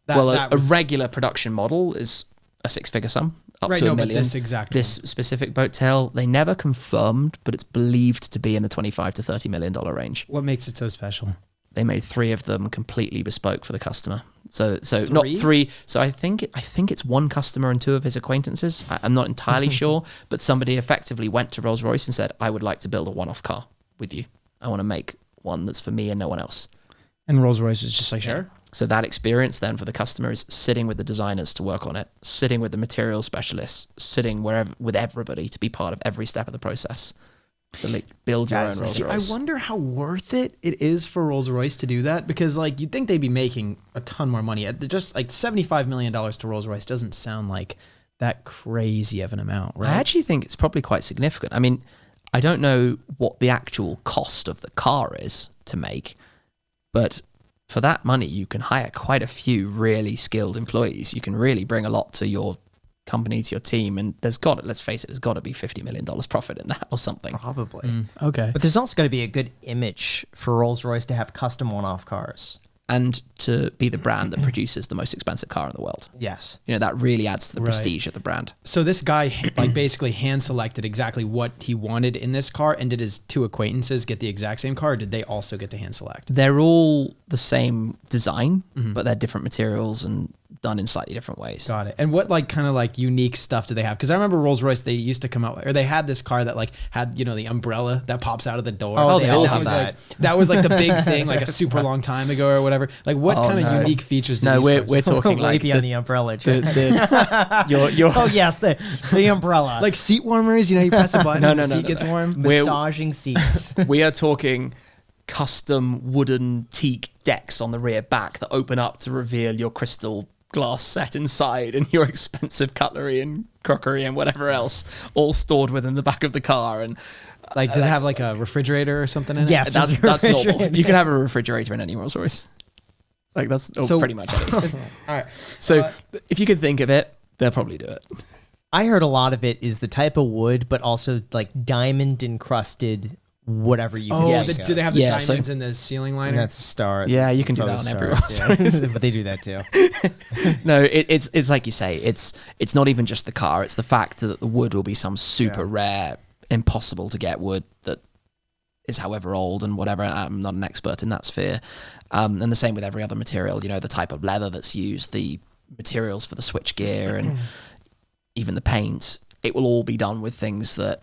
A regular production model is a 6-figure sum. Up to $1 million. This specific boat tail, they never confirmed, but it's believed to be in the $25 to $30 million range. What makes it so special? They made 3 of them completely bespoke for the customer. So not 3. So I think it's one customer and 2 of his acquaintances. I'm not entirely sure, but somebody effectively went to Rolls-Royce and said, "I would like to build a one-off car with you. I want to make one that's for me and no one else." And Rolls-Royce was just like, sure. So that experience then for the customer is sitting with the designers to work on it, sitting with the material specialists, sitting with everybody to be part of every step of the process. to like build your own That's- Rolls Royce. I wonder how worth it is for Rolls-Royce to do that, because like you'd think they'd be making a ton more money. Just like $75 million to Rolls-Royce doesn't sound like that crazy of an amount, right? I actually think it's probably quite significant. I mean, I don't know what the actual cost of the car is to make, but for that money, you can hire quite a few really skilled employees. You can really bring a lot to your company, to your team, and let's face it, there's got to be $50 million profit in that or something. Probably. Okay. But there's also got to be a good image for Rolls-Royce to have custom one-off cars. And to be the brand that produces the most expensive car in the world. Yes. You know, that really adds to the Right. prestige of the brand. So this guy like basically hand selected exactly what he wanted in this car, and did his two acquaintances get the exact same car, or did they also get to hand select? They're all the same design, but they're different materials and done in slightly different ways. Got it. And what like kind of like unique stuff do they have? Because I remember Rolls-Royce, they used to come out, or they had this car that like had, you know, the umbrella that pops out of the door. Oh, they all That have was, that. like, that was like the big thing, like a super long time ago or whatever. Like what Oh, kind of no. unique features do No, these we're cars have? talking Way like beyond the umbrella. the, Jack. your Oh yes, the umbrella. Like seat warmers, you know, you press a button No, and no, the no, seat no, gets no. warm. we're- massaging seats. we are talking custom wooden teak decks on the rear back that open up to reveal your crystal glass set inside and your expensive cutlery and crockery and whatever else, all stored within the back of the car. And Like, does it have like a refrigerator or something in it? Yes. that's normal. refrigerator. You can have a refrigerator in any Rolls Royce. Like that's So- pretty much any. All right. So if you can think of it, they'll probably do it. I heard a lot of it is the type of wood, but also like diamond encrusted whatever you. Oh, Yes. do they have the Yeah, so- diamonds in the ceiling liner? That's a star. Yeah, you can do Probably that on every stars, Rolls yeah. But they do that too. No, it's like you say, it's not even just the car. It's the fact that the wood will be some super rare, impossible to get wood that is however old and whatever. I'm not an expert in that sphere. And the same with every other material. You know, the type of leather that's used, the materials for the switchgear, and even the paint. It will all be done with things that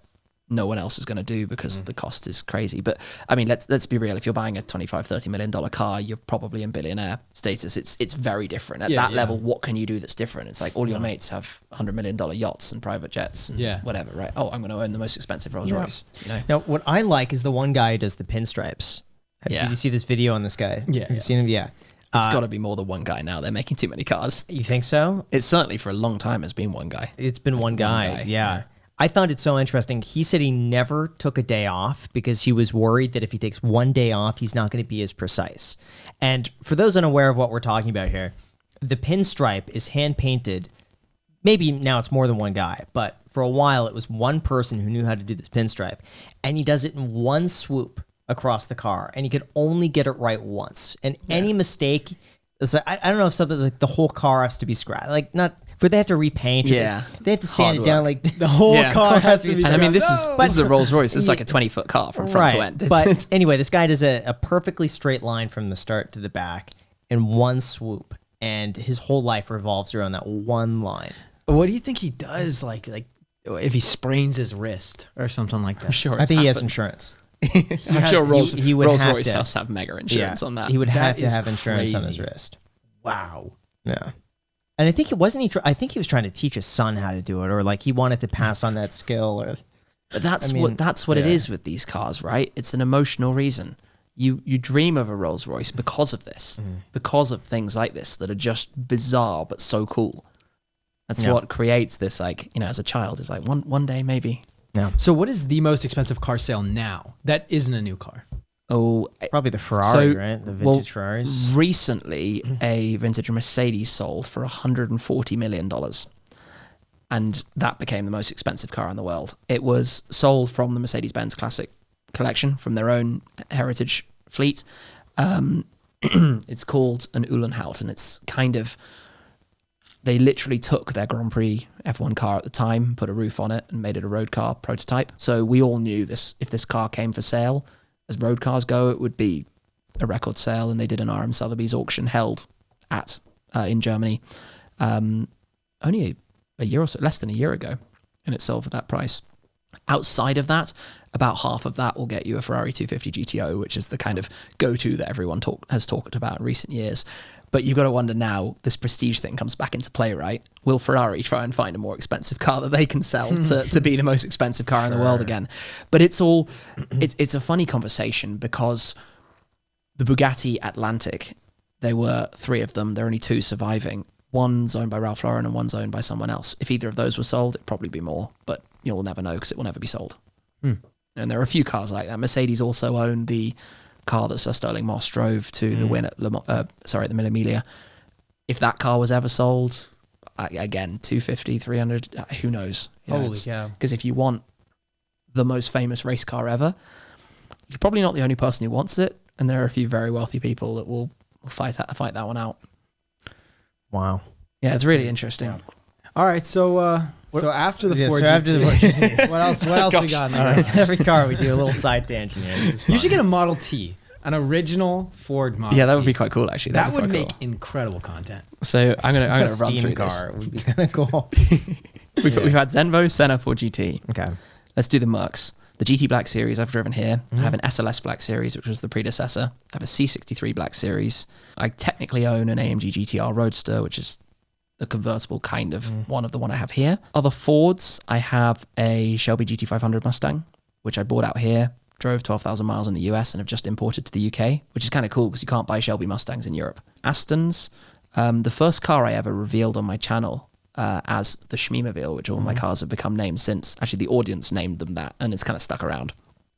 no one else is going to do because the cost is crazy. But I mean, let's be real. If you're buying a $25-30 million car, you're probably in billionaire status. It's very different at that level. What can you do that's different? It's like all your mates have $100 million yachts and private jets and whatever, right? Oh, I'm going to own the most expensive Rolls Royce. You know? Now, what I like is the one guy who does the pinstripes. Yeah. Did you see this video on this guy? Yeah, Have you seen him? Yeah. It's got to be more than one guy now. They're making too many cars. You think so? It's certainly for a long time has been one guy. It's been one guy. Yeah. I found it so interesting. He said he never took a day off because he was worried that if he takes one day off, he's not going to be as precise. And for those unaware of what we're talking about here, the pinstripe is hand painted. Maybe now it's more than one guy, but for a while it was one person who knew how to do this pinstripe. And he does it in one swoop across the car. And he could only get it right once. And any mistake, it's like, I don't know if something like the whole car has to be scratched. Like, not. But they have to repaint it. Yeah. They have to sand Hard it down. work. Like the whole car has to be. And I mean, this scratched. is a Rolls Royce. It's like a 20-foot car from front to end. But anyway, this guy does a perfectly straight line from the start to the back in one swoop, and his whole life revolves around that one line. What do you think he does? Like if he sprains his wrist or something like that? I'm sure I think he has happened. insurance. I'm sure he would Rolls have Royce to- has to have mega insurance on that. He would That have to is have insurance on his crazy. wrist. Wow. Yeah. And I think it wasn't I think he was trying to teach his son how to do it, or like he wanted to pass on that skill. Or But that's I mean, what it yeah. is with these cars, right? It's an emotional reason. You dream of a Rolls Royce because of this, because of things like this that are just bizarre but so cool. That's Yeah. what creates this, like, you know, as a child, it's like one day maybe. yeah, So what is the most expensive car sale now that isn't a new car? Oh, probably the Ferrari, So, right? The well, vintage Ferraris. recently a vintage Mercedes sold for $140 million. And that became the most expensive car in the world. It was sold from the Mercedes-Benz Classic collection, from their own heritage fleet. It's called an Uhlenhaut, and it's kind of... They literally took their Grand Prix F1 car at the time, put a roof on it, and made it a road car prototype. So we all knew this. If this car came for sale, as road cars go, it would be a record sale. And they did an RM Sotheby's auction held at in Germany only a year or so, less than a year ago, and it sold for that price. Outside of that, about half of that will get you a Ferrari 250 GTO, which is the kind of go-to that everyone has talked about in recent years. But you've got to wonder now, this prestige thing comes back into play, right? Will Ferrari try and find a more expensive car that they can sell to be the most expensive car in the world again? But it's a funny conversation because the Bugatti Atlantic, there were 3 of them. There are only 2 surviving. One's owned by Ralph Lauren and one's owned by someone else. If either of those were sold, it'd probably be more, but you'll never know because it will never be sold. And there are a few cars like that. Mercedes also owned the car that Sir Sterling Moss drove to the win at the Mille Miglia. If that car was ever sold, again, 250, 300, who knows? Holy cow. Because if you want the most famous race car ever, you're probably not the only person who wants it, and there are a few very wealthy people that will fight that one out. Wow. Yeah, it's really interesting. Yeah. All right, so after the 4 what else we got? All right. Every car we do a little side tangent here. This is fun. You should get a Model T, an original Ford Model T. Yeah, that would be quite cool, actually. That would make incredible content. So I'm gonna run steam through car this. would be kind of cool. We've had Zenvo, Senna, 4GT. Okay. Let's do the Mercs. The GT Black Series I've driven here. I have an SLS Black Series, which was the predecessor. I have a C63 Black Series. I technically own an AMG GTR Roadster, which is the convertible kind of one I have here. Other Fords, I have a Shelby GT500 Mustang, which I bought out here, drove 12,000 miles in the US and have just imported to the UK, which is kind of cool because you can't buy Shelby Mustangs in Europe. Astons, the first car I ever revealed on my channel as the Shmee150, which all my cars have become named since. Actually, the audience named them that, and it's kind of stuck around,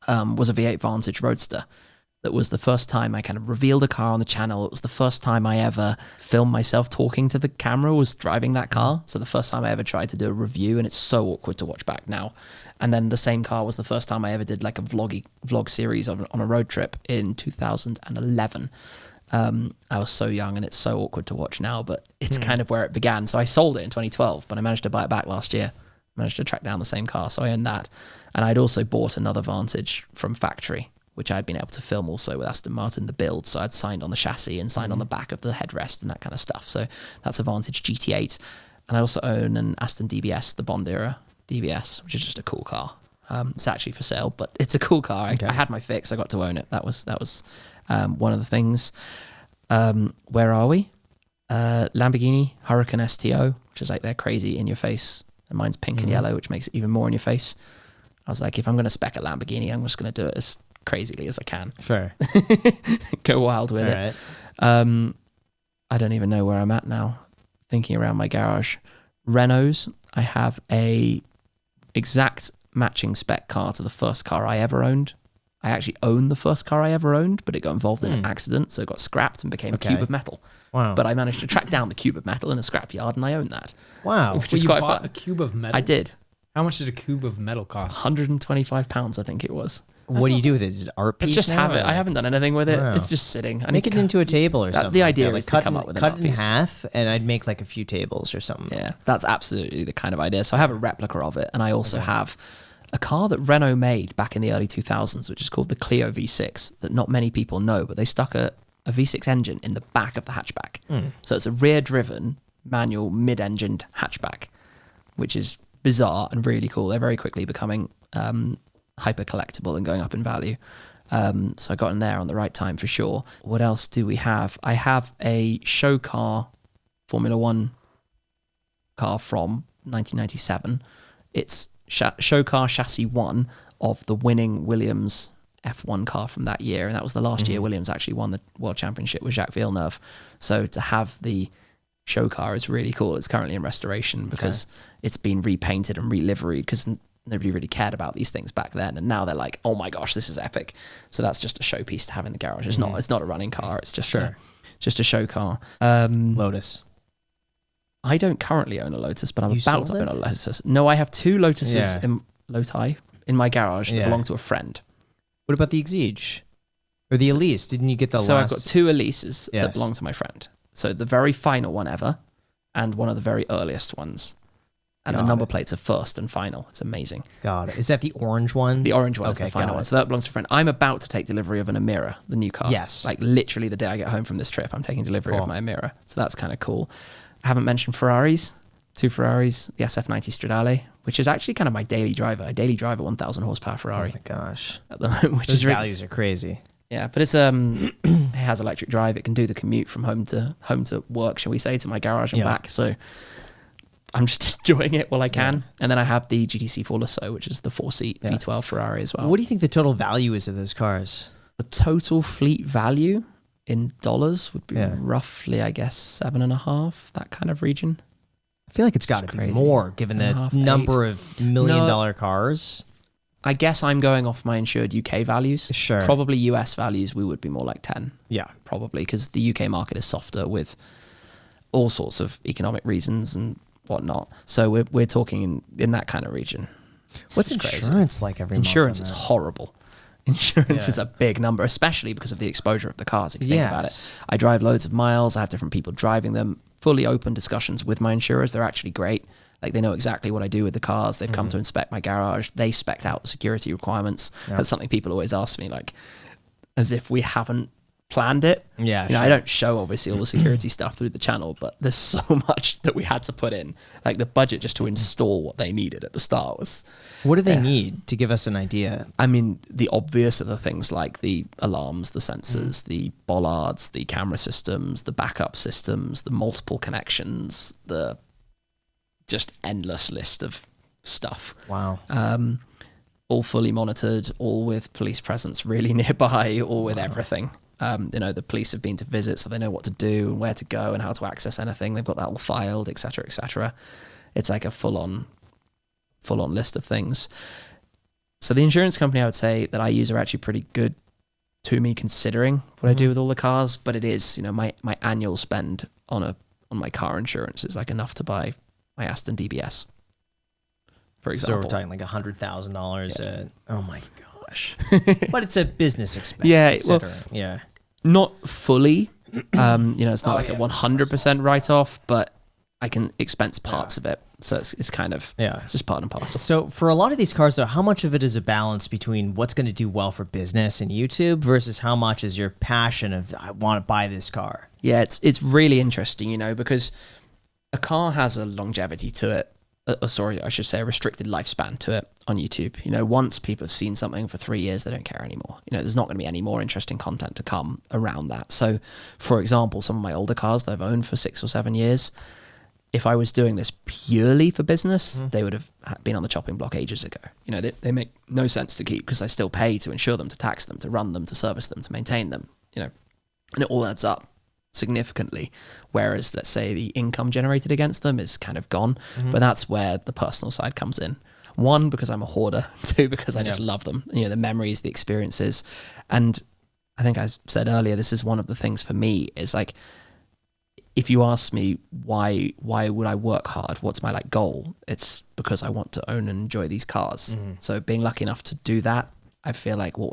was a V8 Vantage Roadster. That was the first time I kind of revealed a car on the channel. It was the first time I ever filmed myself talking to the camera, was driving that car. So the first time I ever tried to do a review, and it's so awkward to watch back now. And then the same car was the first time I ever did like a vlog series on a road trip in 2011. I was so young and it's so awkward to watch now, but it's kind of where it began. So I sold it in 2012, but I managed to buy it back last year. Managed to track down the same car, so I own that. And I'd also bought another Vantage from factory, which I'd been able to film also with Aston Martin, the build. So I'd signed on the chassis and signed on the back of the headrest and that kind of stuff. So that's a Vantage GT8. And I also own an Aston DBS, the Bond era DBS, which is just a cool car. It's actually for sale, but it's a cool car. I had my fix. I got to own it. That was one of the things. Where are we? Lamborghini Huracan STO, which is like they're crazy in your face. And mine's pink and yellow, which makes it even more in your face. I was like, if I'm going to spec a Lamborghini, I'm just going to do it as crazily as I can. Sure. Go wild with it. Right. I don't even know where I'm at now. Thinking around my garage. Renaults, I have a exact matching spec car to the first car I ever owned. I actually owned the first car I ever owned, but it got involved in an accident, so it got scrapped and became a cube of metal. Wow. But I managed to track down the cube of metal in a scrapyard, and I own that. Wow. Which is quite fun. A cube of metal? I did. How much did a cube of metal cost? £125, I think it was. What do you do with it? Is it art piece? Just have it. I haven't done anything with it. Wow. It's just sitting. Make it into a table or something. The idea like is to come up with an cut art it in piece. half, and I'd make like a few tables or something. Yeah, that's absolutely the kind of idea. So I have a replica of it, and I also have a car that Renault made back in the early 2000s, which is called the Clio V6, that not many people know, but they stuck a V6 engine in the back of the hatchback. So it's a rear-driven, manual, mid-engined hatchback, which is bizarre and really cool. They're very quickly becoming hyper collectible and going up in value. So I got in there on the right time for sure. What else do we have? I have a show car, Formula One car from 1997. It's show car chassis 1 of the winning Williams F1 car from that year, and that was the last year Williams actually won the World Championship with Jacques Villeneuve. So to have the show car is really cool. It's currently in restoration because it's been repainted and reliveried because nobody really cared about these things back then, and now they're like, oh my gosh, this is epic. So that's just a showpiece to have in the garage. It's not a running car. It's just a show car. Lotus. I don't currently own a Lotus, but I'm You about to sold own it? a Lotus. No, I have 2 Lotuses in my garage that belong to a friend. What about the Exige? Or the Elise? Didn't you get the So last? I've got 2 Elises that belong to my friend. So the very final one ever, and one of the very earliest ones. And the number plates are first and final. It's amazing. Got it. Is that the orange one? The orange one is the final one. So that belongs to a friend. I'm about to take delivery of an Emira, the new car. Yes. Like literally the day I get home from this trip, I'm taking delivery of my Emira. So that's kind of cool. I haven't mentioned Ferraris. 2 Ferraris, the SF90 Stradale, which is actually kind of my daily driver. I daily drive a 1,000 horsepower Ferrari. Oh my gosh. At the moment, which Those is really, values are crazy. yeah, but it's it has electric drive. It can do the commute from home to work, shall we say, to my garage and back. So I'm just enjoying it while I can. Yeah. And then I have the GTC 4 which is the 4-seat V12 Ferrari as well. What do you think the total value is of those cars? The total fleet value in dollars would be roughly, I guess, 7.5, that kind of region. I feel like it's got to be more given the number of million-dollar cars. I guess I'm going off my insured UK values. Sure. Probably US values, we would be more like 10. Yeah. Probably, because the UK market is softer with all sorts of economic reasons and whatnot. So we're talking in that kind of region. What's insurance like every month? Insurance is horrible. Insurance is a big number, especially because of the exposure of the cars, if you think about it. I drive loads of miles. I have different people driving them. Fully open discussions with my insurers. They're actually great. Like, they know exactly what I do with the cars. They've come to inspect my garage. They spec'd out the security requirements. That's something people always ask me, like, as if we haven't planned it. Yeah, you know, I don't show obviously all the security stuff through the channel, but there's so much that we had to put in. Like, the budget just to install what they needed at the start was... What do they need to give us an idea? I mean, the obvious are the things like the alarms, the sensors, the bollards, the camera systems, the backup systems, the multiple connections, the just endless list of stuff. Wow. All fully monitored, all with police presence really nearby, all with everything. You know, the police have been to visit, so they know what to do and where to go and how to access anything. They've got that all filed, etc., etc. It's like a full-on list of things. So the insurance company I would say that I use are actually pretty good to me, considering what I do with all the cars. But it is, you know, my annual spend on my car insurance is like enough to buy my Aston DBS, for example. So we're talking like $100,000. Oh my gosh! But it's a business expense. Yeah, not fully. You know, it's not like a 100% write-off, but I can expense parts of it. So it's kind of, it's just part and parcel. So for a lot of these cars, though, how much of it is a balance between what's going to do well for business and YouTube versus how much is your passion of, I want to buy this car? Yeah, it's really interesting, you know, because a car has a longevity to it. Sorry, I should say a restricted lifespan to it on YouTube. You know, once people have seen something for 3 years, they don't care anymore. You know, there's not going to be any more interesting content to come around that. So, for example, some of my older cars that I've owned for 6 or 7 years, if I was doing this purely for business, they would have been on the chopping block ages ago. You know, they make no sense to keep because I still pay to insure them, to tax them, to run them, to service them, to maintain them, you know, and it all adds up significantly. Whereas, let's say, the income generated against them is kind of gone, but that's where the personal side comes in. 1, because I'm a hoarder. 2, because I just love them, you know, the memories, the experiences. And I think I said earlier, this is one of the things for me is like, if you ask me why would I work hard, what's my like goal, it's because I want to own and enjoy these cars. So being lucky enough to do that, I feel like what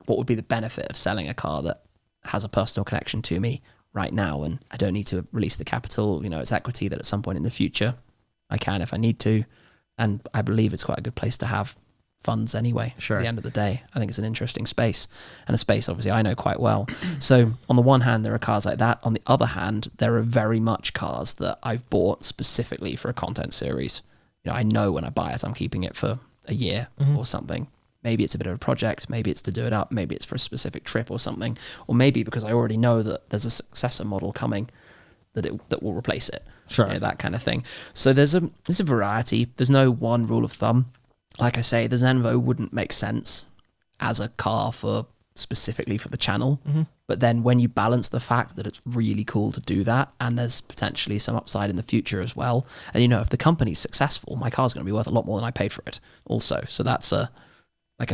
would be the benefit of selling a car that has a personal connection to me right now, and I don't need to release the capital. You know, it's equity that at some point in the future I can if I need to, and I believe it's quite a good place to have funds anyway. Sure. At the end of the day, I think it's an interesting space, and a space obviously I know quite well. So on the one hand, there are cars like that. On the other hand, there are very much cars that I've bought specifically for a content series. You know, I know when I buy it, I'm keeping it for a year or something. Maybe it's a bit of a project, maybe it's to do it up, maybe it's for a specific trip or something, or maybe because I already know that there's a successor model coming that will replace it. Sure. You know, that kind of thing. So there's a variety. There's no one rule of thumb. Like I say, the Zenvo wouldn't make sense as a car specifically for the channel. But then when you balance the fact that it's really cool to do that, and there's potentially some upside in the future as well, and you know, if the company's successful, my car's going to be worth a lot more than I paid for it also. So that's a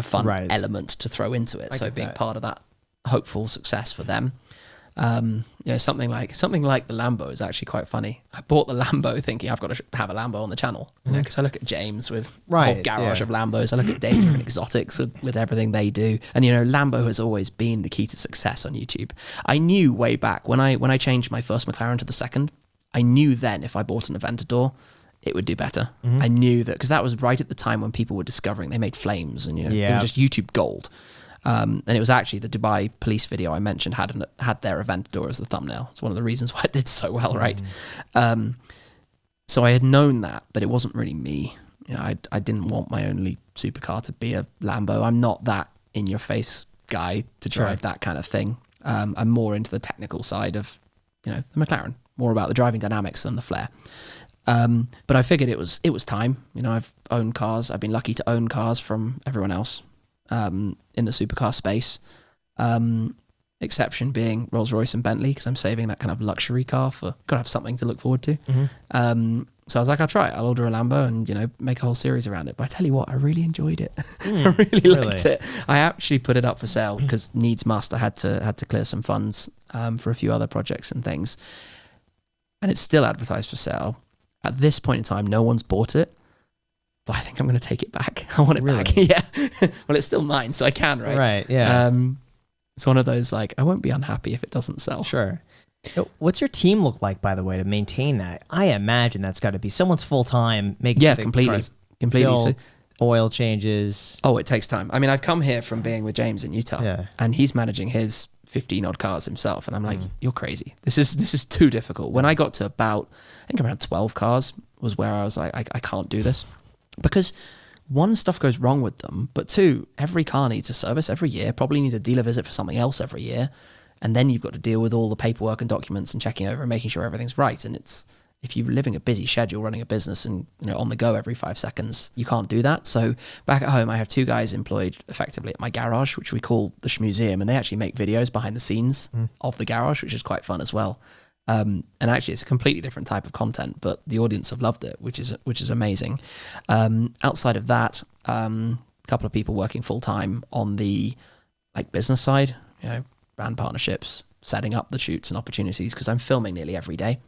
fun element to throw into it. So being part of that hopeful success for them. You know, something like the Lambo is actually quite funny. I bought the Lambo thinking I've got to have a Lambo on the channel, you know, because I look at James with a whole garage of Lambos. I look at Dave and Exotics with everything they do, and you know, Lambo has always been the key to success on YouTube. I knew way back when I changed my first McLaren to the second, I knew then if I bought an Aventador, it would do better. I knew that because that was right at the time when people were discovering they made flames, and you know, they were just YouTube gold. And it was actually the Dubai police video I mentioned had their Aventador as the thumbnail. It's one of the reasons why it did so well, right? So I had known that, but it wasn't really me. You know, I didn't want my only supercar to be a Lambo. I'm not that in-your-face guy to drive that kind of thing. I'm more into the technical side of, you know, the McLaren, more about the driving dynamics than the flair. But I figured it was time. You know, I've owned cars. I've been lucky to own cars from everyone else in the supercar space. Exception being Rolls-Royce and Bentley, because I'm saving that kind of luxury car for, gotta have something to look forward to. So I was like, I'll try it. I'll order a Lambo and, you know, make a whole series around it. But I tell you what, I really enjoyed it. I really liked it. I actually put it up for sale because needs must. I had to clear some funds for a few other projects and things. And it's still advertised for sale. At this point in time, no one's bought it. But I think I'm going to take it back. I want it back. Yeah. Well, it's still mine, so I can, right? Right, yeah. It's one of those, like, I won't be unhappy if it doesn't sell. Sure. What's your team look like, by the way, to maintain that? I imagine that's got to be someone's full-time making sure completely. Fill, oil changes. Oh, it takes time. I mean, I've come here from being with James in Utah, and he's managing his 15 odd cars himself, and I'm like, you're crazy. This is too difficult. When I got to about, I think around 12 cars was where I was like, I can't do this, because one, stuff goes wrong with them, but two, every car needs a service every year, probably needs a dealer visit for something else every year. And then you've got to deal with all the paperwork and documents and checking over and making sure everything's right. And it's, if you're living a busy schedule, running a business and, you know, on the go every 5 seconds, you can't do that. So back at home, I have 2 guys employed effectively at my garage, which we call the Shmee-museum, and they actually make videos behind the scenes of the garage, which is quite fun as well. And actually, it's a completely different type of content, but the audience have loved it, which is amazing. Outside of that, a couple of people working full time on the like business side, you know, brand partnerships, setting up the shoots and opportunities, because I'm filming nearly every day.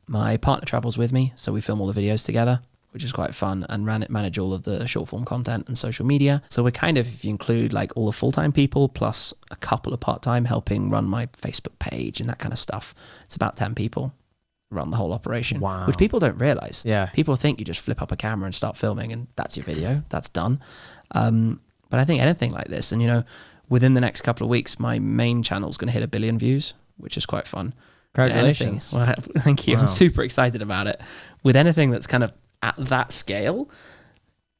My partner travels with me, so we film all the videos together, which is quite fun, and manage all of the short form content and social media. So we're kind of, if you include like all the full-time people plus a couple of part-time helping run my Facebook page and that kind of stuff, it's about 10 people run the whole operation. Wow. Which people don't realize. Yeah. People think you just flip up a camera and start filming and that's your video, that's done. But I think anything like this, and you know, within the next couple of weeks, my main channel is going to hit 1 billion views, which is quite fun. Congratulations. Well, thank you. Wow. I'm super excited about it. With anything that's kind of at that scale,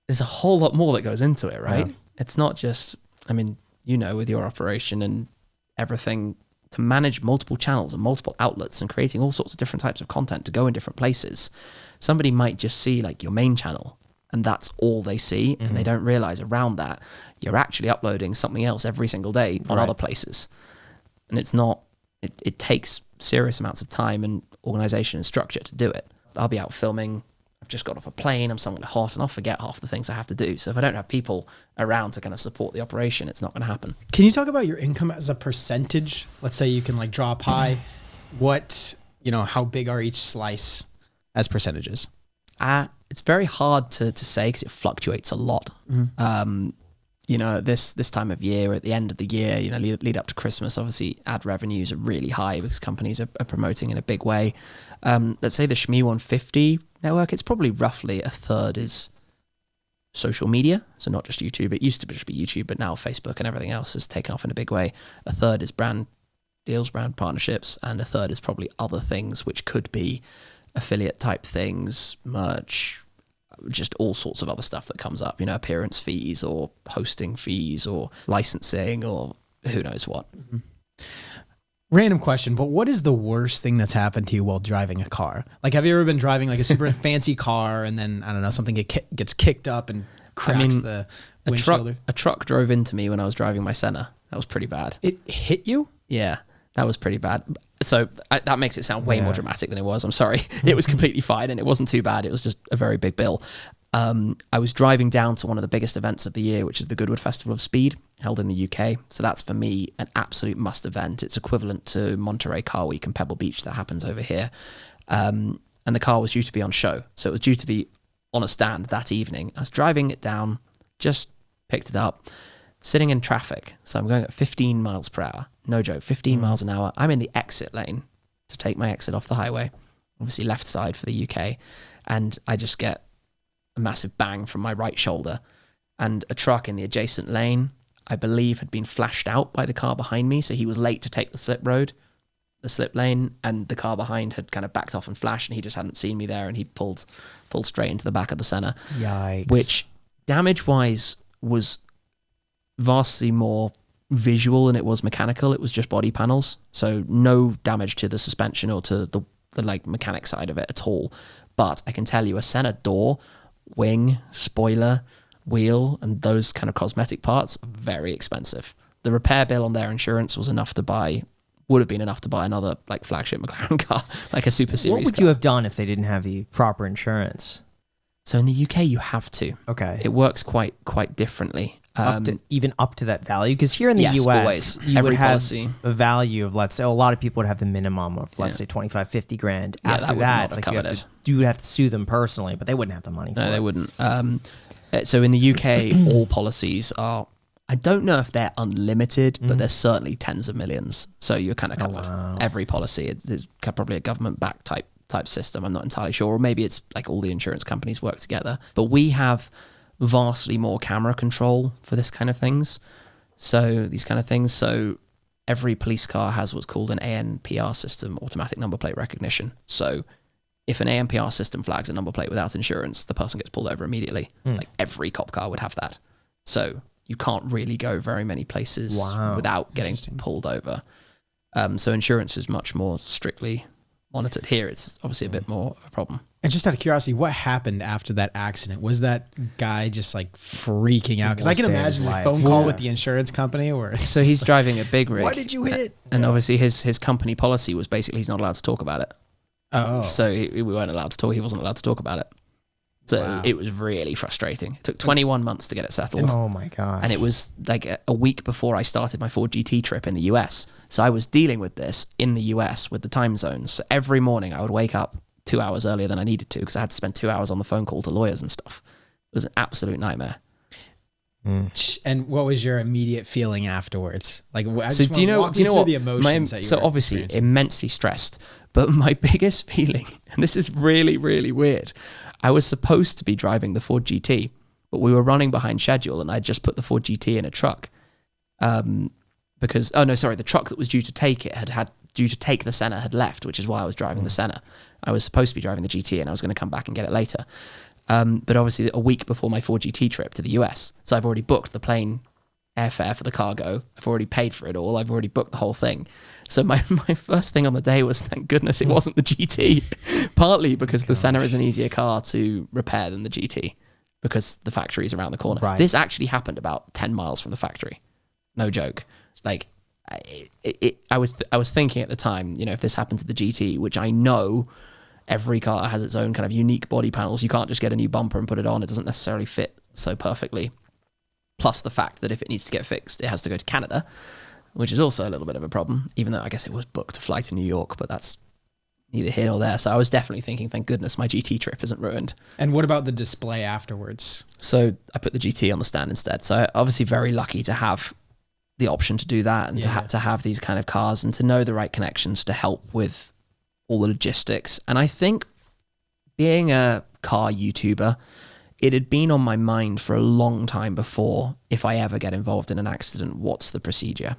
there's a whole lot more that goes into it, right? Yeah. It's not just, I mean, you know, with your operation and everything, to manage multiple channels and multiple outlets and creating all sorts of different types of content to go in different places. Somebody might just see like your main channel and that's all they see, and they don't realize around that you're actually uploading something else every single day on other places. And it's not, it takes serious amounts of time and organization and structure to do it. I'll be out filming, I've just got off a plane, I'm somewhere hot, and I'll forget half the things I have to do. So if I don't have people around to kind of support the operation, it's not going to happen. Can you talk about your income as a percentage? Let's say you can like draw a pie. What, you know, how big are each slice as percentages? It's very hard to say because it fluctuates a lot. You know, this time of year, at the end of the year, you know, lead up to Christmas, obviously ad revenues are really high because companies are promoting in a big way. Let's say the Shmee150 network, it's probably roughly a third is social media. So not just YouTube. It used to just be YouTube, but now Facebook and everything else has taken off in a big way. A third is brand deals, brand partnerships, and a third is probably other things, which could be affiliate type things, merch, just all sorts of other stuff that comes up, you know, appearance fees or hosting fees or licensing or who knows what. Random question, but what is the worst thing that's happened to you while driving a car? Like, have you ever been driving like a super fancy car and then, I don't know, something gets kicked up and cracks the windshield? A truck drove into me when I was driving my Senna. That was pretty bad. It hit you? Yeah. That was pretty bad. So that makes it sound way more dramatic than it was. I'm sorry. It was completely fine and it wasn't too bad. It was just a very big bill. I was driving down to one of the biggest events of the year, which is the Goodwood Festival of Speed, held in the UK. So that's, for me, an absolute must event. It's equivalent to Monterey Car Week and Pebble Beach that happens over here. And the car was due to be on show. So it was due to be on a stand that evening. I was driving it down, just picked it up, sitting in traffic. So I'm going at 15 miles per hour. No joke, 15 miles an hour. I'm in the exit lane to take my exit off the highway, obviously left side for the UK. And I just get a massive bang from my right shoulder. And a truck in the adjacent lane, I believe, had been flashed out by the car behind me. So he was late to take the slip road. the slip lane, and the car behind had kind of backed off and flashed, and he just hadn't seen me there, and he pulled straight into the back of the Senna. Yikes. Which, damage-wise, was vastly more visual than it was mechanical. It was just body panels, so no damage to the suspension or to the like mechanic side of it at all. But I can tell you, a Senna door, wing, spoiler, wheel, and those kind of cosmetic parts are very expensive. The repair bill on their insurance would have been enough to buy another like flagship McLaren car, like a Super Series. What would car. you have done if they didn't have the proper insurance? So in the UK, you have to. Okay. It works quite differently. Even up to that value? Because here in the yes, US, always. you Every would have policy. a value of, let's say, a lot of people would have the minimum of, let's say, 25, 50 grand. Yeah, After that would that, not it's have like covered you would have to sue them personally, but they wouldn't have the money for No, it. they wouldn't. So in the UK, all policies are, I don't know if they're unlimited, but they're certainly tens of millions. So you're kind of covered. wow. Every policy is probably a government-backed type system. I'm not entirely sure. Or maybe it's like all the insurance companies work together. But we have vastly more camera control for this kind of things. So these kind of things. So every police car has what's called an ANPR system, automatic number plate recognition. So if an ANPR system flags a number plate without insurance, the person gets pulled over immediately. Like every cop car would have that. So you can't really go very many places without getting pulled over. So insurance is much more strictly monitored. Here, it's obviously a bit more of a problem. And just out of curiosity, what happened after that accident? Was that guy just like freaking out? Because I can imagine the phone call with the insurance company where so he's driving a big rig. What did you hit? And obviously his company policy was basically he's not allowed to talk about it. Oh. So we weren't allowed to talk. He wasn't allowed to talk about it. So it was really frustrating. It took 21 months to get it settled. Oh my God. And it was like a week before I started my Ford GT trip in the US. So I was dealing with this in the US with the time zones. So every morning I would wake up 2 hours earlier than I needed to because I had to spend 2 hours on the phone call to lawyers and stuff. It was an absolute nightmare. And what was your immediate feeling afterwards? Like, so do you know what the emotions that you so were obviously experiencing? immensely stressed, but my biggest feeling, and this is really, really weird, I was supposed to be driving the Ford GT, but we were running behind schedule and I just put the Ford GT in a truck. Because, the truck that was due to take it due to take the Senna had left, which is why I was driving the Senna. I was supposed to be driving the GT and I was going to come back and get it later. But obviously a week before my Ford GT trip to the US. So I've already booked the plane airfare for the cargo. I've already paid for it all. I've already booked the whole thing. So my first thing on the day was, thank goodness it wasn't the GT. Partly because the Senna is an easier car to repair than the GT because the factory is around the corner. Right. This actually happened about 10 miles from the factory. No joke. Like, I was thinking at the time, if this happened to the GT, which I know every car has its own kind of unique body panels. You can't just get a new bumper and put it on. It doesn't necessarily fit so perfectly. Plus the fact that if it needs to get fixed, it has to go to Canada, which is also a little bit of a problem, even though I guess it was booked to fly to New York, but that's neither here nor there. So I was definitely thinking, thank goodness my GT trip isn't ruined. And what about the display afterwards? So I put the GT on the stand instead. So obviously very lucky to have the option to do that and to have these kind of cars and to know the right connections to help with all the logistics. And I think being a car YouTuber, it had been on my mind for a long time before, if I ever get involved in an accident, what's the procedure?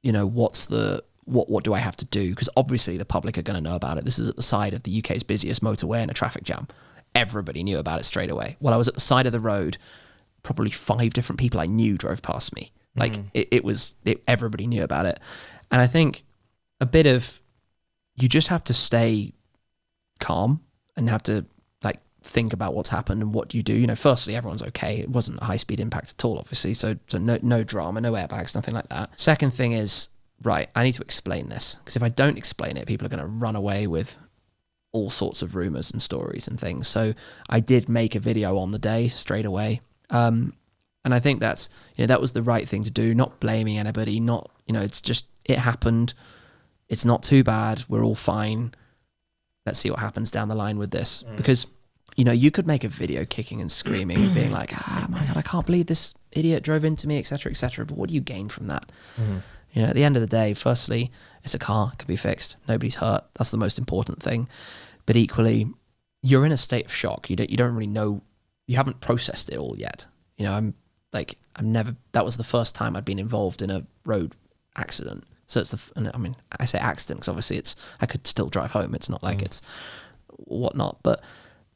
What do I have to do? Because obviously the public are going to know about it. This is at the side of the UK's busiest motorway in a traffic jam. Everybody knew about it straight away. Well, I was at the side of the road, probably 5 different people I knew drove past me. Like everybody knew about it. And I think a bit of, you just have to stay calm and have to like think about what's happened and what do you do. Firstly, everyone's okay. It wasn't a high speed impact at all, obviously. So no drama, no airbags, nothing like that. Second thing is, right, I need to explain this because if I don't explain it, people are going to run away with all sorts of rumors and stories and things. So I did make a video on the day straight away. And I think that's, that was the right thing to do, not blaming anybody, not, it's just, it happened. It's not too bad. We're all fine. Let's see what happens down the line with this. Because, you could make a video kicking and screaming and being like, my God, I can't believe this idiot drove into me, etc., etc. But what do you gain from that? At the end of the day, firstly, it's a car, it can be fixed. Nobody's hurt. That's the most important thing. But equally, you're in a state of shock. You don't really know, you haven't processed it all yet. That was the first time I'd been involved in a road accident. So it's and I mean, I say accident because obviously I could still drive home. It's not like it's whatnot, but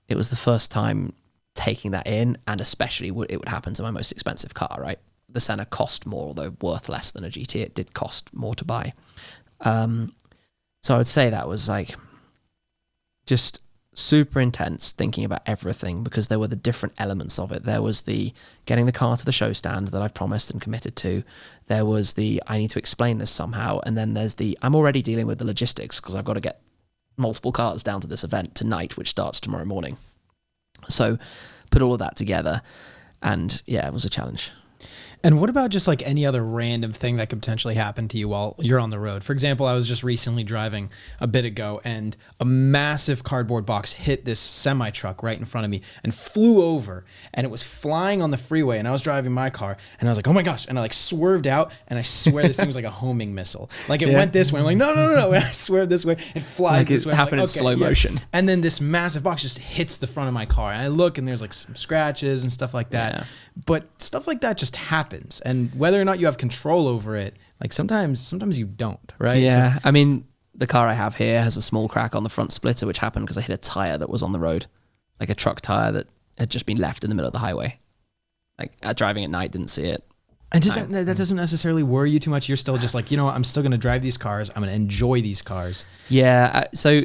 it was the first time taking that in, and especially it would happen to my most expensive car, right? The Senna cost more, although worth less than a GT. It did cost more to buy. So I would say that was like just super intense thinking about everything, because there were the different elements of it. There was the getting the car to the show stand that I've promised and committed to. There was the I need to explain this somehow. And then there's the I'm already dealing with the logistics because I've got to get multiple cars down to this event tonight, which starts tomorrow morning. So put all of that together, and yeah, it was a challenge. And what about just like any other random thing that could potentially happen to you while you're on the road? For example, I was just recently driving a bit ago, and a massive cardboard box hit this semi truck right in front of me and flew over, and it was flying on the freeway, and I was driving my car, and I was like, oh my gosh, and I like swerved out, and I swear this thing was like a homing missile. Like it went this way. I'm like, no. And I swerved this way. It flies like this way. It happened in slow motion. And then this massive box just hits the front of my car, and I look, and there's like some scratches and stuff like that. Yeah. But stuff like that just happens, and whether or not you have control over it, like sometimes you don't, right? Yeah, so, I mean, the car I have here has a small crack on the front splitter, which happened because I hit a tire that was on the road, like a truck tire that had just been left in the middle of the highway. Like driving at night, didn't see it. And just that doesn't necessarily worry you too much. You're still just like, you know what, I'm still going to drive these cars. I'm going to enjoy these cars. Yeah. So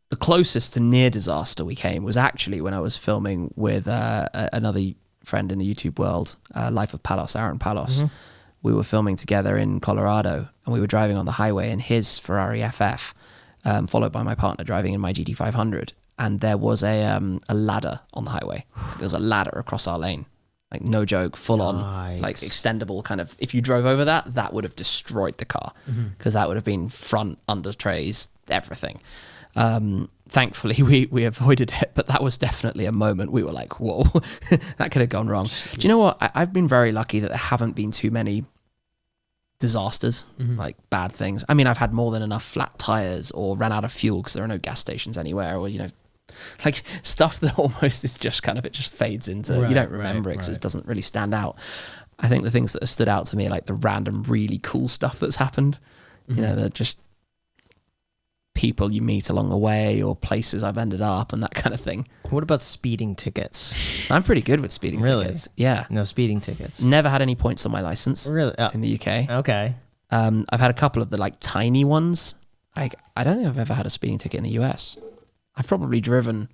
the closest to near disaster we came was actually when I was filming with another friend in the YouTube world, Life of Palos, Aaron Palos. Mm-hmm. We were filming together in Colorado, and we were driving on the highway in his Ferrari FF, followed by my partner driving in my GT500. And there was a ladder on the highway. There was a ladder across our lane. Like, no joke, full on, like extendable kind of. If you drove over that, that would have destroyed the car, because that would have been front, under trays, everything. Thankfully, we avoided it, but that was definitely a moment we were like, whoa, that could have gone wrong. Jeez. Do you know what? I've been very lucky that there haven't been too many disasters, like bad things. I mean, I've had more than enough flat tires or ran out of fuel because there are no gas stations anywhere, or, you know, like stuff that almost is just kind of, it just fades into, you don't remember it because it doesn't really stand out. I think the things that have stood out to me are like the random really cool stuff that's happened, you know, that just people you meet along the way or places I've ended up and that kind of thing. What about speeding tickets? I'm pretty good with speeding tickets. Yeah. No speeding tickets. Never had any points on my license. Really? In the UK. Okay. I've had a couple of the like tiny ones. I don't think I've ever had a speeding ticket in the US. I've probably driven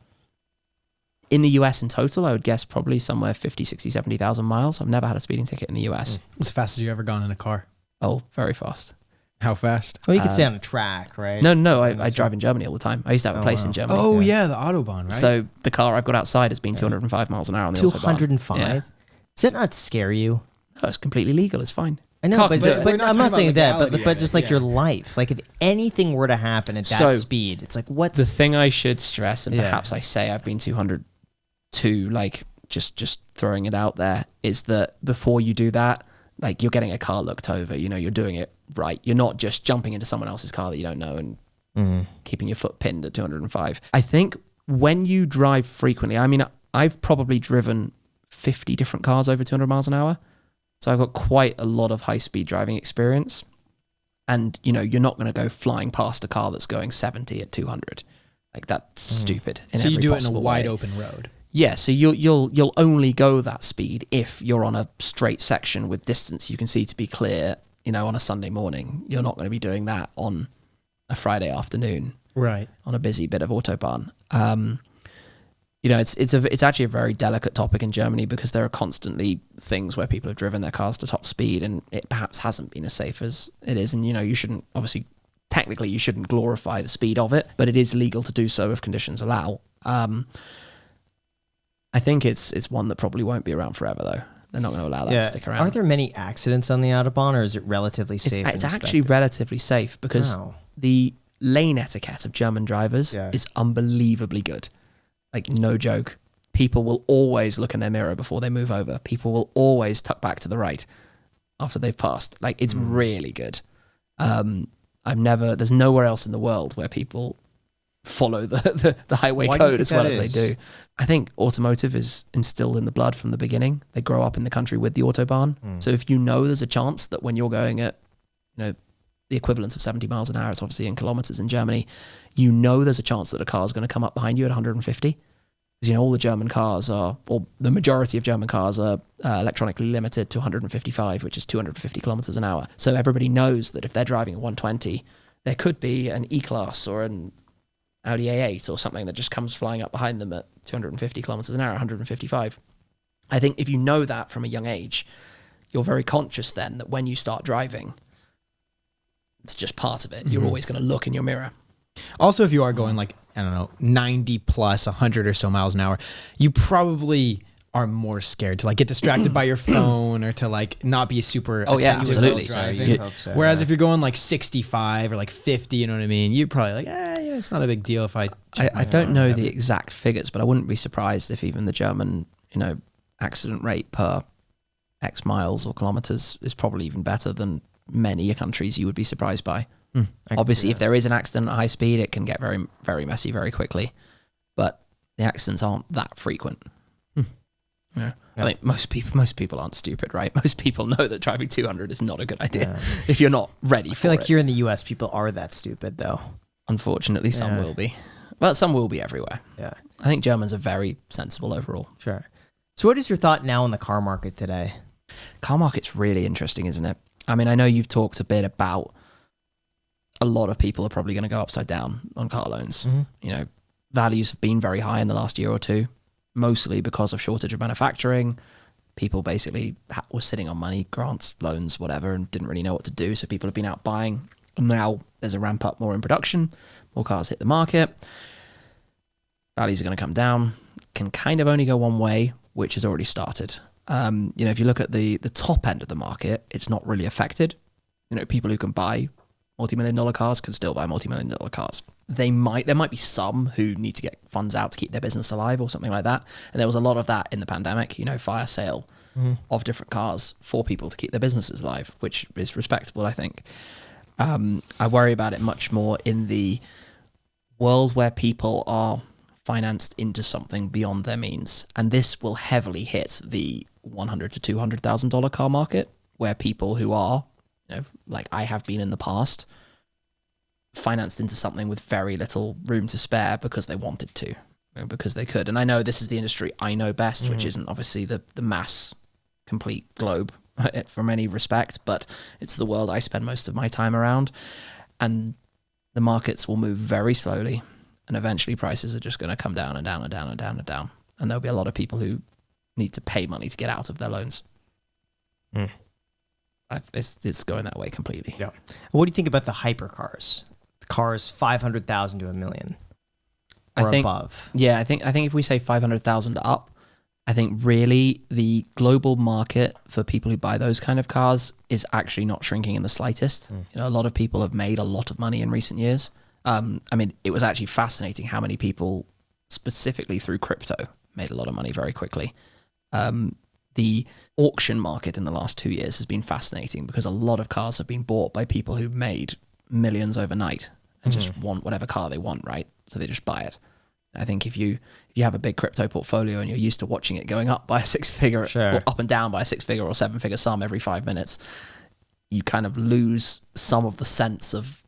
in the US in total, I would guess probably somewhere 50, 60, 70,000 miles. I've never had a speeding ticket in the US. What's the fastest you ever gone in a car? Oh, very fast. How fast? Well, you could say on a track, right? No, I drive in Germany all the time. I used to have a place in Germany. Oh, yeah, the Autobahn, right? So the car I've got outside has been 205 miles an hour on the Autobahn. 205? Yeah. Does that not scare you? No, it's completely legal. It's fine. I know, but I'm not saying that, but just like your life. Like if anything were to happen at that speed, it's like, what's... The thing I should stress, and perhaps I say I've been 202, like just throwing it out there, is that before you do that, like you're getting a car looked over, you know, you're doing it right. You're not just jumping into someone else's car that you don't know and keeping your foot pinned at 205. I think when you drive frequently, I mean, I've probably driven 50 different cars over 200 miles an hour. So I've got quite a lot of high-speed driving experience. And, you know, you're not going to go flying past a car that's going 70 at 200. Like, that's stupid. So you do it in a wide open road. Yeah, so you'll only go that speed if you're on a straight section with distance you can see to be clear, you know, on a Sunday morning. You're not going to be doing that on a Friday afternoon. Right. On a busy bit of Autobahn. You know, it's actually a very delicate topic in Germany because there are constantly things where people have driven their cars to top speed and it perhaps hasn't been as safe as it is. And, you know, you shouldn't, obviously, technically you shouldn't glorify the speed of it, but it is legal to do so if conditions allow. I think it's one that probably won't be around forever, though. They're not going to allow that to stick around. Are there many accidents on the Autobahn, or is it relatively safe? It's actually relatively safe because the lane etiquette of German drivers is unbelievably good. Like, no joke. People will always look in their mirror before they move over. People will always tuck back to the right after they've passed. Like, it's really good. There's nowhere else in the world where people follow the highway code as well as they do. I think automotive is instilled in the blood from the beginning. They grow up in the country with the Autobahn. So if you know there's a chance that when you're going at, you know, the equivalent of 70 miles an hour. It's obviously in kilometers in Germany. You know there's a chance that a car is going to come up behind you at 150. Because, you know, all the German cars are, or the majority of German cars are electronically limited to 155, which is 250 kilometers an hour. So everybody knows that if they're driving at 120, there could be an E-Class or an Audi A8 or something that just comes flying up behind them at 250 kilometers an hour, 155. I think if you know that from a young age, you're very conscious then that when you start driving, it's just part of it. You're always going to look in your mirror. Also, if you are going like, I don't know, 90 plus 100 or so miles an hour, you probably are more scared to like get distracted by your phone or to like not be super attentive while driving. Whereas if you're going like 65 or like 50, you know what I mean? You're probably like, yeah, it's not a big deal if I don't know the exact figures, but I wouldn't be surprised if even the German, you know, accident rate per X miles or kilometers is probably even better than many countries you would be surprised by. Obviously, if there is an accident at high speed, it can get very, very messy very quickly. But the accidents aren't that frequent. Yeah. I think most people aren't stupid, right? Most people know that driving 200 is not a good idea if you're not ready for it. I feel like here in the US, people are that stupid, though. Unfortunately, some will be. Well, some will be everywhere. Yeah. I think Germans are very sensible overall. Sure. So what is your thought now on the car market today? Car market's really interesting, isn't it? I mean, I know you've talked a bit about a lot of people are probably going to go upside down on car loans. You know, values have been very high in the last year or two, mostly because of shortage of manufacturing. People basically were sitting on money, grants, loans, whatever, and didn't really know what to do. So people have been out buying. And now there's a ramp up more in production. More cars hit the market. Values are going to come down. Can kind of only go one way, which has already started. You know, if you look at the top end of the market, it's not really affected. You know, people who can buy multi-million-dollar cars can still buy multi-million-dollar cars. There might be some who need to get funds out to keep their business alive or something like that. And there was a lot of that in the pandemic, you know, fire sale of different cars for people to keep their businesses alive, which is respectable, I think. I worry about it much more in the world where people are financed into something beyond their means. And this will heavily hit the $100,000 to $200,000 car market, where people who are, you know, like I have been in the past, financed into something with very little room to spare because they wanted to, you know, because they could. And I know this is the industry I know best, which isn't obviously the mass complete globe from any respect, but it's the world I spend most of my time around. And the markets will move very slowly, and eventually prices are just going to come down and down and down and down and down. And there'll be a lot of people who need to pay money to get out of their loans. It's going that way completely. Yeah. What do you think about the hypercars? The cars 500,000 to $1 million or above. Yeah, I think if we say 500,000 up, I think really the global market for people who buy those kind of cars is actually not shrinking in the slightest. You know, a lot of people have made a lot of money in recent years. I mean, it was actually fascinating how many people, specifically through crypto, made a lot of money very quickly. The auction market in the last 2 years has been fascinating because a lot of cars have been bought by people who made millions overnight and just want whatever car they want, right? So they just buy it. And I think if you have a big crypto portfolio and you're used to watching it going up by a six-figure or up and down by a six-figure or seven-figure sum every 5 minutes, you kind of lose some of the sense of,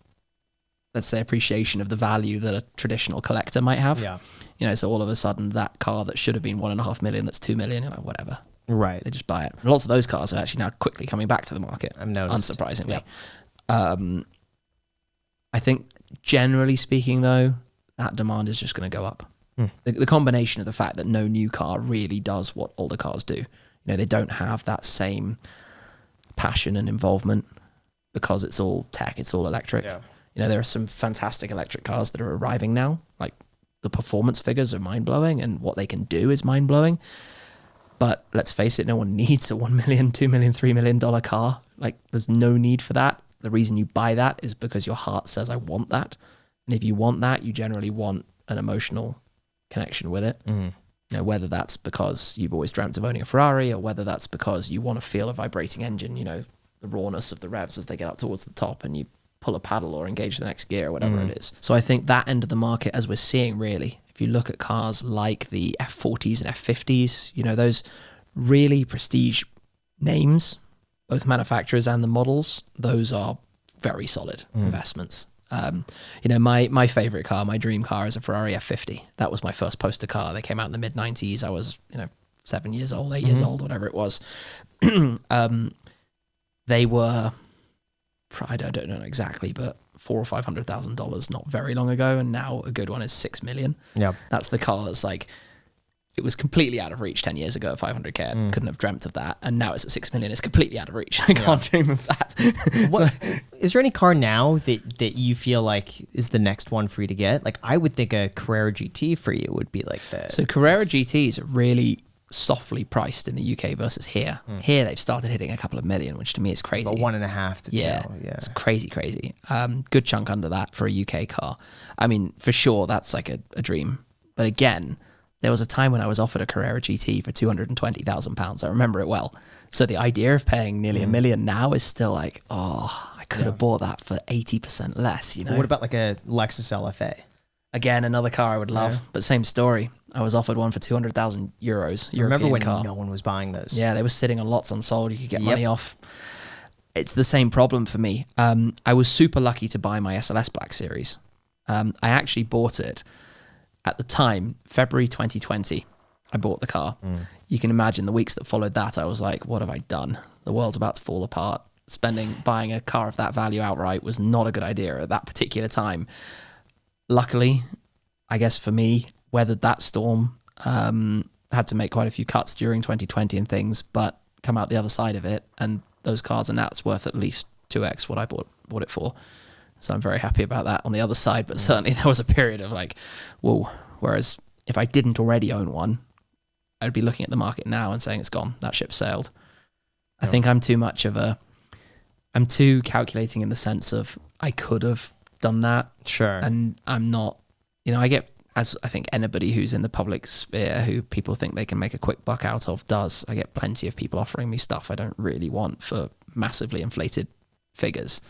let's say, appreciation of the value that a traditional collector might have. Yeah. You know, so all of a sudden that car that should have been 1.5 million, that's 2 million, you know, whatever. Right. They just buy it. And lots of those cars are actually now quickly coming back to the market. I've noticed. Unsurprisingly. Yeah. I think generally speaking though, that demand is just going to go up. The combination of the fact that no new car really does what older cars do. You know, they don't have that same passion and involvement because it's all tech, it's all electric. Yeah. You know, there are some fantastic electric cars that are arriving now. Like the performance figures are mind-blowing and what they can do is mind-blowing. But let's face it, no one needs a $1 million, $2 million, $3 million car. Like there's no need for that. The reason you buy that is because your heart says, I want that. And if you want that, you generally want an emotional connection with it. You know, whether that's because you've always dreamt of owning a Ferrari or whether that's because you want to feel a vibrating engine, you know, the rawness of the revs as they get up towards the top and you pull a paddle or engage the next gear or whatever it is. So I think that end of the market, as we're seeing really, if you look at cars like the F40s and F50s, you know, those really prestige names, both manufacturers and the models, those are very solid investments. My favorite car, my dream car, is a Ferrari F50. That was my first poster car. They came out in the mid 90s. I was 7 years old, 8 years old, whatever it was. They were, I don't know exactly, but $400,000 or $500,000 not very long ago, and now a good one is $6 million. Yep. That's the car that's like, it was completely out of reach 10 years ago at 500k. I couldn't have dreamt of that, and now it's at 6 million. It's completely out of reach. I can't dream of that. Is there any car now that you feel like is the next one for you to get? Like, I would think a Carrera GT for you would be like that. So Carrera GTs are really softly priced in the UK versus here. Here they've started hitting a couple of million, which to me is crazy. About 1.5 to 2. Yeah, it's crazy. Good chunk under that for a UK car. I mean, for sure, that's like a dream. But again, there was a time when I was offered a Carrera GT for £220,000. I remember it well. So the idea of paying nearly $1 million now is still like, I could have bought that for 80% less. What about like a Lexus LFA? Again, another car I would love, but same story. I was offered one for 200,000 euros. Remember when car. No one was buying those? Yeah, they were sitting on lots unsold. You could get money off. It's the same problem for me. I was super lucky to buy my SLS Black Series. I actually bought it at the time, February 2020. I bought the car. You can imagine the weeks that followed that, I was like, what have I done? The world's about to fall apart. Buying a car of that value outright was not a good idea at that particular time. Luckily, I guess for me, weathered that storm, had to make quite a few cuts during 2020 and things, but come out the other side of it, and those cars are now worth at least 2x what I bought it for. So I'm very happy about that on the other side, but certainly there was a period of like, whoa, whereas if I didn't already own one, I'd be looking at the market now and saying it's gone, that ship sailed. I think I'm too calculating in the sense of I could have done that. Sure. And I'm not, I get, as I think anybody who's in the public sphere who people think they can make a quick buck out of does, I get plenty of people offering me stuff I don't really want for massively inflated figures.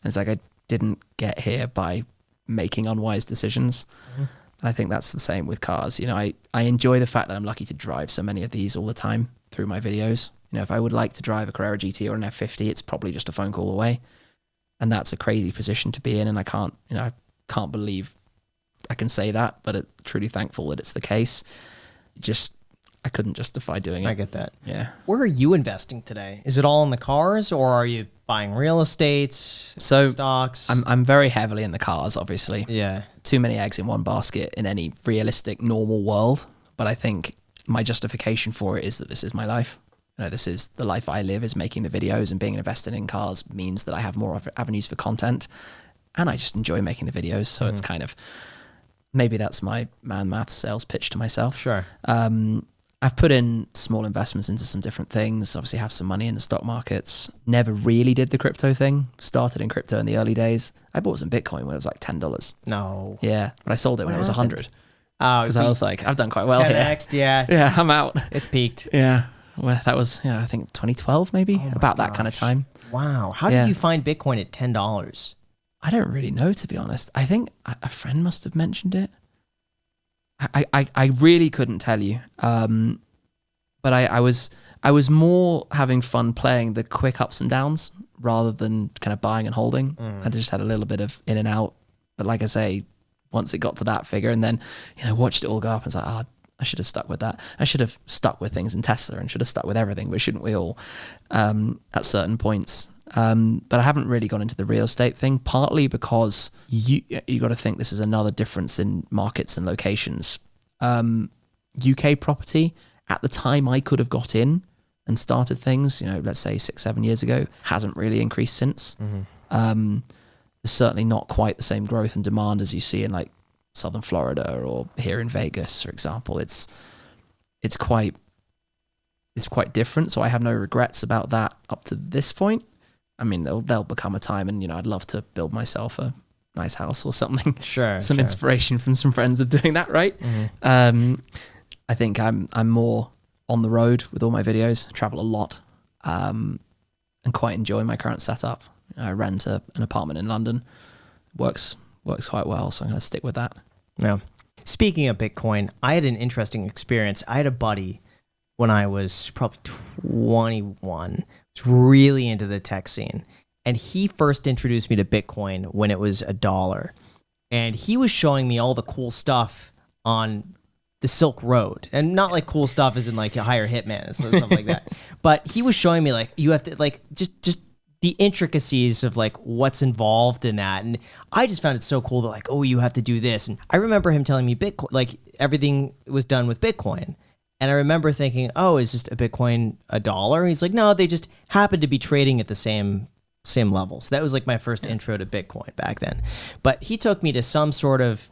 And it's like, I didn't get here by making unwise decisions. And I think that's the same with cars. I enjoy the fact that I'm lucky to drive so many of these all the time through my videos. If I would like to drive a Carrera GT or an F50, it's probably just a phone call away. And that's a crazy position to be in. And I can't believe I can say that, but I'm truly thankful that it's the case. I couldn't justify doing it. I get that. Yeah. Where are you investing today? Is it all in the cars, or are you buying real estate, stocks? I'm very heavily in the cars, obviously. Yeah. Too many eggs in one basket in any realistic, normal world. But I think my justification for it is that this is my life. This is the life I live, is making the videos, and being invested in cars means that I have more avenues for content, and I just enjoy making the videos. So it's kind of, maybe that's my math sales pitch to myself. Sure. I've put in small investments into some different things. Obviously have some money in the stock markets. Never really did the crypto thing. Started in crypto in the early days. I bought some Bitcoin when it was like $10. No. Yeah, but I sold it when it was 100. Oh, because I was like, I've done quite well 10x, here. Yeah. Yeah, I'm out. It's peaked. Yeah. Well, that was, I think 2012 maybe, about that kind of time. Wow. How did you find Bitcoin at $10? I don't really know, to be honest. I think a friend must have mentioned it. I really couldn't tell you. But I was more having fun playing the quick ups and downs rather than kind of buying and holding. I just had a little bit of in and out. But like I say, once it got to that figure and then, watched it all go up and it's like, I should have stuck with that. I should have stuck with things in Tesla and should have stuck with everything, but shouldn't we all at certain points? But I haven't really gone into the real estate thing, partly because you got to think this is another difference in markets and locations. UK property, at the time I could have got in and started things, let's say 6-7 years ago, hasn't really increased since. There's certainly not quite the same growth and demand as you see in like Southern Florida or here in Vegas, for example. It's quite different. So I have no regrets about that up to this point. I mean, there'll become a time, and I'd love to build myself a nice house or something. Sure. Some inspiration from some friends of doing that, right? I think I'm more on the road with all my videos. I travel a lot, and quite enjoy my current setup. I rent an apartment in London. Works quite well, so I'm going to stick with that. Yeah. Speaking of Bitcoin, I had an interesting experience. I had a buddy when I was probably 21, was really into the tech scene. and he first introduced me to Bitcoin when it was $1. And he was showing me all the cool stuff on the Silk Road, and not like cool stuff as in like a hire hitman and stuff like that. But he was showing me like you have to like just the intricacies of like what's involved in that, and I just found it so cool that like, oh, you have to do this. And I remember him telling me Bitcoin, like everything was done with Bitcoin, and I remember thinking, oh, is just a Bitcoin $1? And he's like, no, they just happen to be trading at the same levels. That was like my first intro to Bitcoin back then. But he took me to some sort of,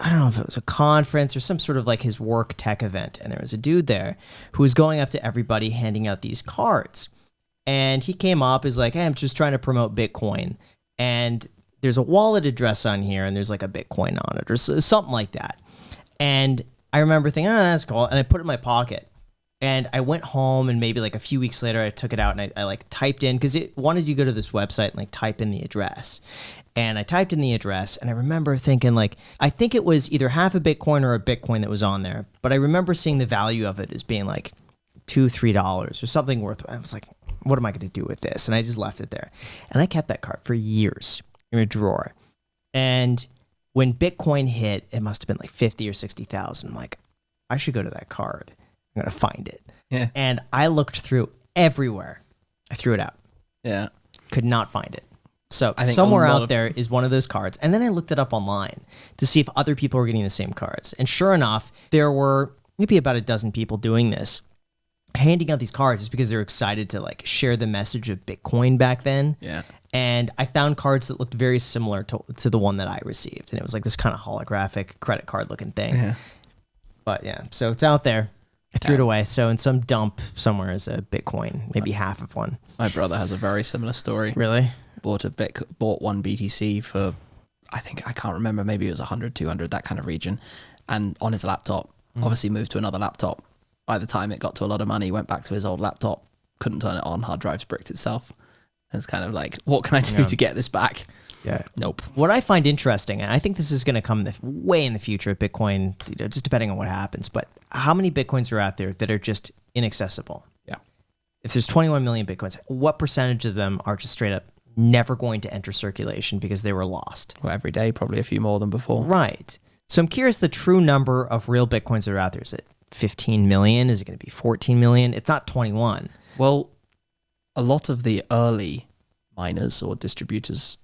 I don't know if it was a conference or some sort of like his work tech event. And there was a dude there who was going up to everybody handing out these cards. And he came up, is like, hey, I'm just trying to promote Bitcoin. And there's a wallet address on here and there's like a Bitcoin on it or something like that. And I remember thinking, oh, that's cool. And I put it in my pocket. And I went home, and maybe like a few weeks later, I took it out and I like typed in, because it wanted you to go to this website and like type in the address. And I typed in the address, and I remember thinking like, I think it was either half a Bitcoin or a Bitcoin that was on there. But I remember seeing the value of it as being like $2-3 or something worth. I was like, what am I going to do with this? And I just left it there. And I kept that card for years in a drawer. And when Bitcoin hit, it must have been like 50 or 60,000. I'm like, I should go to that card. I'm going to find it. Yeah. And I looked through everywhere. I threw it out. Yeah. Could not find it. So I think somewhere out there is one of those cards. And then I looked it up online to see if other people were getting the same cards. And sure enough, there were maybe about a dozen people doing this, handing out these cards just because they're excited to like share the message of Bitcoin back then. Yeah. And I found cards that looked very similar to the one that I received. And it was like this kind of holographic credit card looking thing. Yeah. But yeah, so it's out there. I threw it away. So in some dump somewhere is a Bitcoin, maybe half of one. My brother has a very similar story. Really? Bought one BTC for, I can't remember, maybe it was 100, 200, that kind of region. And on his laptop, obviously moved to another laptop. By the time it got to a lot of money, went back to his old laptop, couldn't turn it on, hard drives bricked itself. And it's kind of like, what can I do to get this back? Yeah. Nope. What I find interesting, and I think this is going to come way in the future of Bitcoin, just depending on what happens, but how many Bitcoins are out there that are just inaccessible? Yeah. If there's 21 million Bitcoins, what percentage of them are just straight up never going to enter circulation because they were lost? Well, every day, probably a few more than before. Right. So I'm curious the true number of real Bitcoins that are out there. Is it 15 million? Is it going to be 14 million? It's not 21. Well, a lot of the early miners or distributors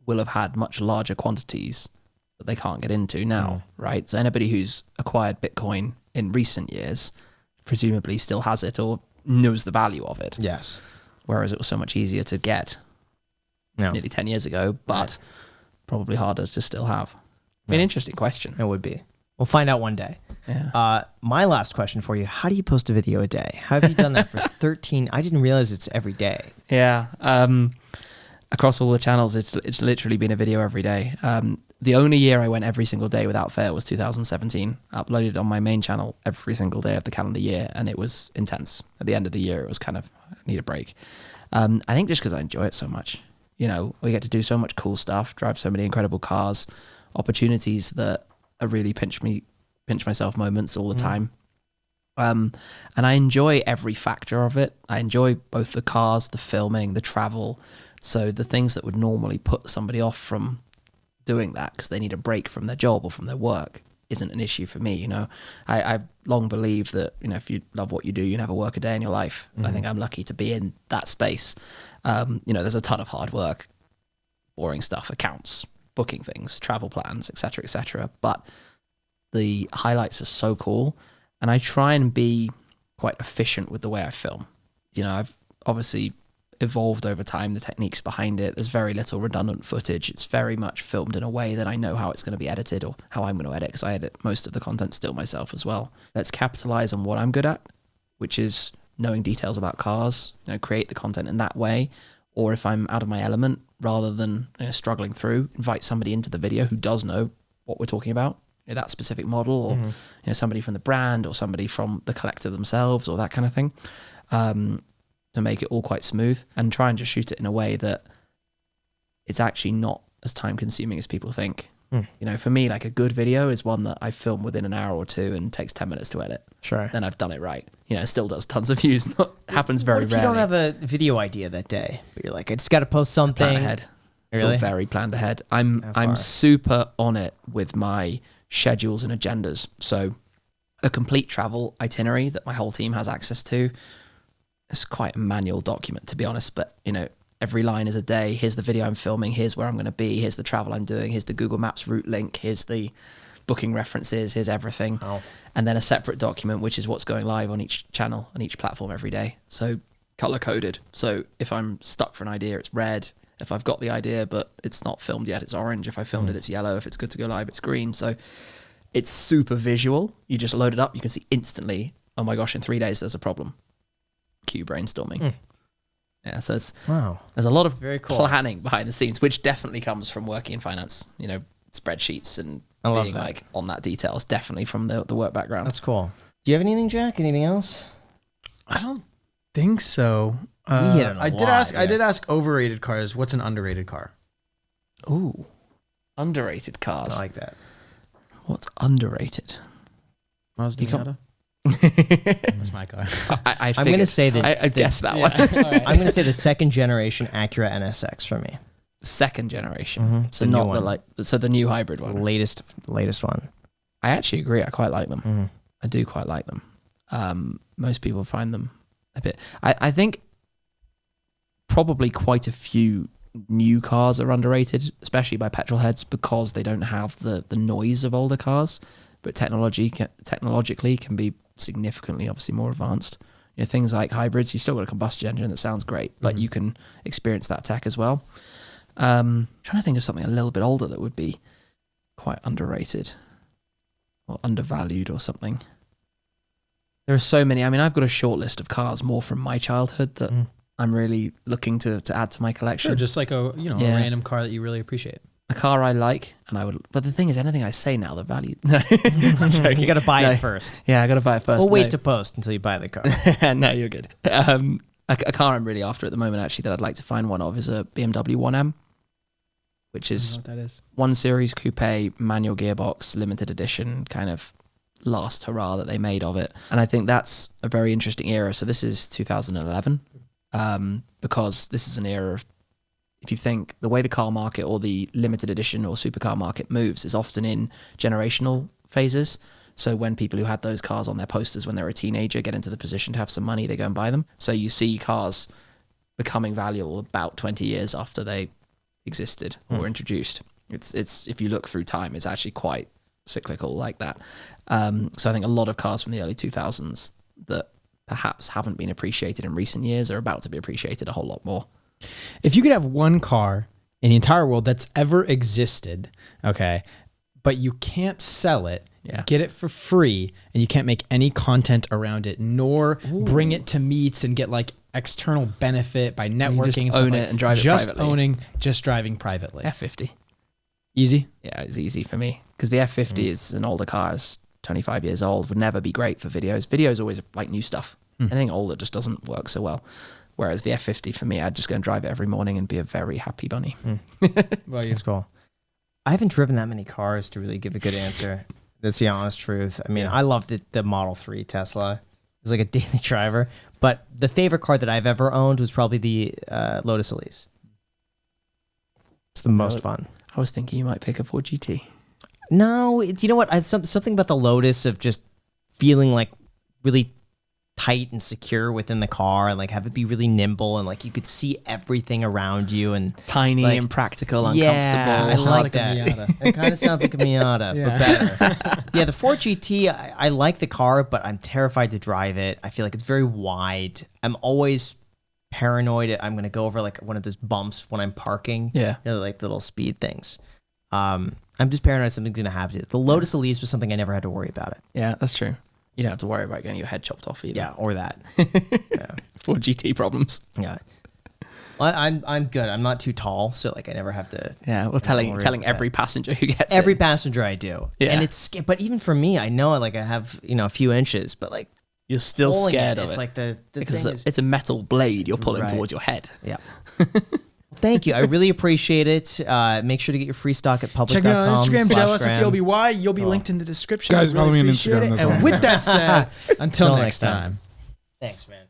will have had much larger quantities that they can't get into now, right? So anybody who's acquired Bitcoin in recent years presumably still has it or knows the value of it. Yes. Whereas it was so much easier to get nearly 10 years ago, but probably harder to still have. An interesting question. It would be. We'll find out one day. Yeah. My last question for you, how do you post a video a day? How have you done that for 13? I didn't realize it's every day. Yeah. Across all the channels, it's literally been a video every day. The only year I went every single day without fail was 2017. I uploaded on my main channel every single day of the calendar year, and it was intense. At the end of the year, it was kind of, I need a break. I think just because I enjoy it so much. You know, we get to do so much cool stuff, drive so many incredible cars, opportunities that are really pinch myself moments all the time. And I enjoy every factor of it. I enjoy both the cars, the filming, the travel. So the things that would normally put somebody off from doing that because they need a break from their job or from their work isn't an issue for me. You know, I long believed that, you know, if you love what you do, you never work a day in your life. And I think I'm lucky to be in that space. You know, there's a ton of hard work, boring stuff, accounts, booking things, travel plans, etc., etc. But the highlights are so cool. And I try and be quite efficient with the way I film. You know, I've obviously evolved over time, the techniques behind it. There's very little redundant footage. It's very much filmed in a way that I know how it's going to be edited or how I'm going to edit, because I edit most of the content still myself as well. Let's capitalize on what I'm good at, which is knowing details about cars, you know, create the content in that way. Or if I'm out of my element, rather than, you know, struggling through, invite somebody into the video who does know what we're talking about, you know, that specific model, or you know, somebody from the brand or somebody from the collector themselves or that kind of thing. To make it all quite smooth and try and just shoot it in a way that it's actually not as time consuming as people think. You know, for me, like a good video is one that I film within an hour or two and takes 10 minutes to edit. Sure. Then I've done it right. You know, it still does tons of views. Happens very What if rarely. you don't have a video idea that day, but you're like, I just got to post something. Plan ahead. It's Really? all very planned ahead. I'm super on it with my schedules and agendas. So a complete travel itinerary that my whole team has access to is quite a manual document, to be honest. But, you know, every line is a day. Here's the video I'm filming. Here's where I'm going to be. Here's the travel I'm doing. Here's the Google Maps route link. Here's the booking references. Here's everything. Oh. And then a separate document, which is what's going live on each channel, on each platform every day. So color coded. So if I'm stuck for an idea, it's red. If I've got the idea, but it's not filmed yet, it's orange. If I filmed it, it's yellow. If it's good to go live, it's green. So it's super visual. You just load it up. You can see instantly, oh my gosh, in 3 days, there's a problem. Cue brainstorming. Yeah, so there's a lot of Very cool. planning behind the scenes, which definitely comes from working in finance, you know, spreadsheets and being like on that details, definitely from the work background. That's cool. Do you have anything, Jack? Anything else? I don't think so. We hit on a I did lot ask. here. I did ask overrated cars. What's an underrated car? Ooh, underrated cars. I like that. What's underrated? Mazda You can't- Miata? That's my car. I'm I'm going to say that. I guessed that one. I'm going to say the second generation Acura NSX for me. Second generation. So The new not the one. the new hybrid one. Latest one. I actually agree. I quite like them. I do quite like them. Most people find them a bit. I think probably quite a few new cars are underrated, especially by petrol heads, because they don't have the noise of older cars. But technologically can be significantly, obviously, more advanced. You know, things like hybrids, you still got a combustion engine that sounds great, but you can experience that tech as well. Trying to think of something a little bit older that would be quite underrated or undervalued or something. There are so many. I mean, I've got a short list of cars more from my childhood that I'm really looking to add to my collection. Sure, just like a a random car that you really appreciate. A car I like, and I would. But the thing is, anything I say now, the value. No, I'm joking. You got to buy No. it first. Yeah, I got to buy it first. We'll wait No. to post until you buy the car. No, you're good. A car I'm really after at the moment, actually, that I'd like to find one of is a BMW 1M, which I is don't know what that is. 1 Series coupe, manual gearbox, limited edition, kind of last hurrah that they made of it. And I think that's a very interesting era. So this is 2011, because this is an era of, if you think the way the car market or the limited edition or supercar market moves is often in generational phases. So when people who had those cars on their posters when they were a teenager get into the position to have some money, they go and buy them. So you see cars becoming valuable about 20 years after they existed or were introduced. It's if you look through time, it's actually quite cyclical like that. So I think a lot of cars from the early 2000s that perhaps haven't been appreciated in recent years are about to be appreciated a whole lot more. If you could have one car in the entire world that's ever existed, okay, but you can't sell it, get it for free, and you can't make any content around it, nor bring it to meets and get like external benefit by networking. just own it and drive it privately. Just driving privately. F50. Easy? Yeah, it's easy for me because the F50 is an older car, it's 25 years old, would never be great for videos. Videos always like new stuff. Anything older just doesn't work so well. Whereas the F50 for me, I'd just go and drive it every morning and be a very happy bunny. Well, That's cool. I haven't driven that many cars to really give a good answer. That's the honest truth. I mean, I love the Model 3 Tesla. It's like a daily driver. But the favorite car that I've ever owned was probably the Lotus Elise. It's the most fun. I was thinking you might pick a Ford GT. No, you know what? Something about the Lotus of just feeling like really tight and secure within the car and like have it be really nimble and like you could see everything around you and Tiny, like, impractical, yeah, uncomfortable. I like that. It kind of sounds like a Miata, but better. Yeah, the Ford GT, I like the car, but I'm terrified to drive it. I feel like it's very wide. I'm always paranoid. I'm going to go over like one of those bumps when I'm parking. Yeah. You know, like the little speed things. I'm just paranoid something's going to happen to it. The Lotus Elise was something I never had to worry about it. Yeah, that's true. You don't have to worry about getting your head chopped off either. Yeah, or that. Yeah. Ford GT problems. Yeah. Well, I'm good. I'm not too tall, so like I never have to. Yeah, well, telling every passenger who gets Every it. passenger I do. Yeah. And but even for me, I know like I have, a few inches, but like You're still pulling scared of it's it. like the because thing is, it's a metal blade you're pulling Right. towards your head. yeah. thank you. I really appreciate it. Make sure to get your free stock at public.com. Check me out on Instagram, /Graham. JLSSELBY. You'll be linked in the description. Guys, follow me on appreciate Instagram. it. That's all. And with that said, until next time. Thanks, man.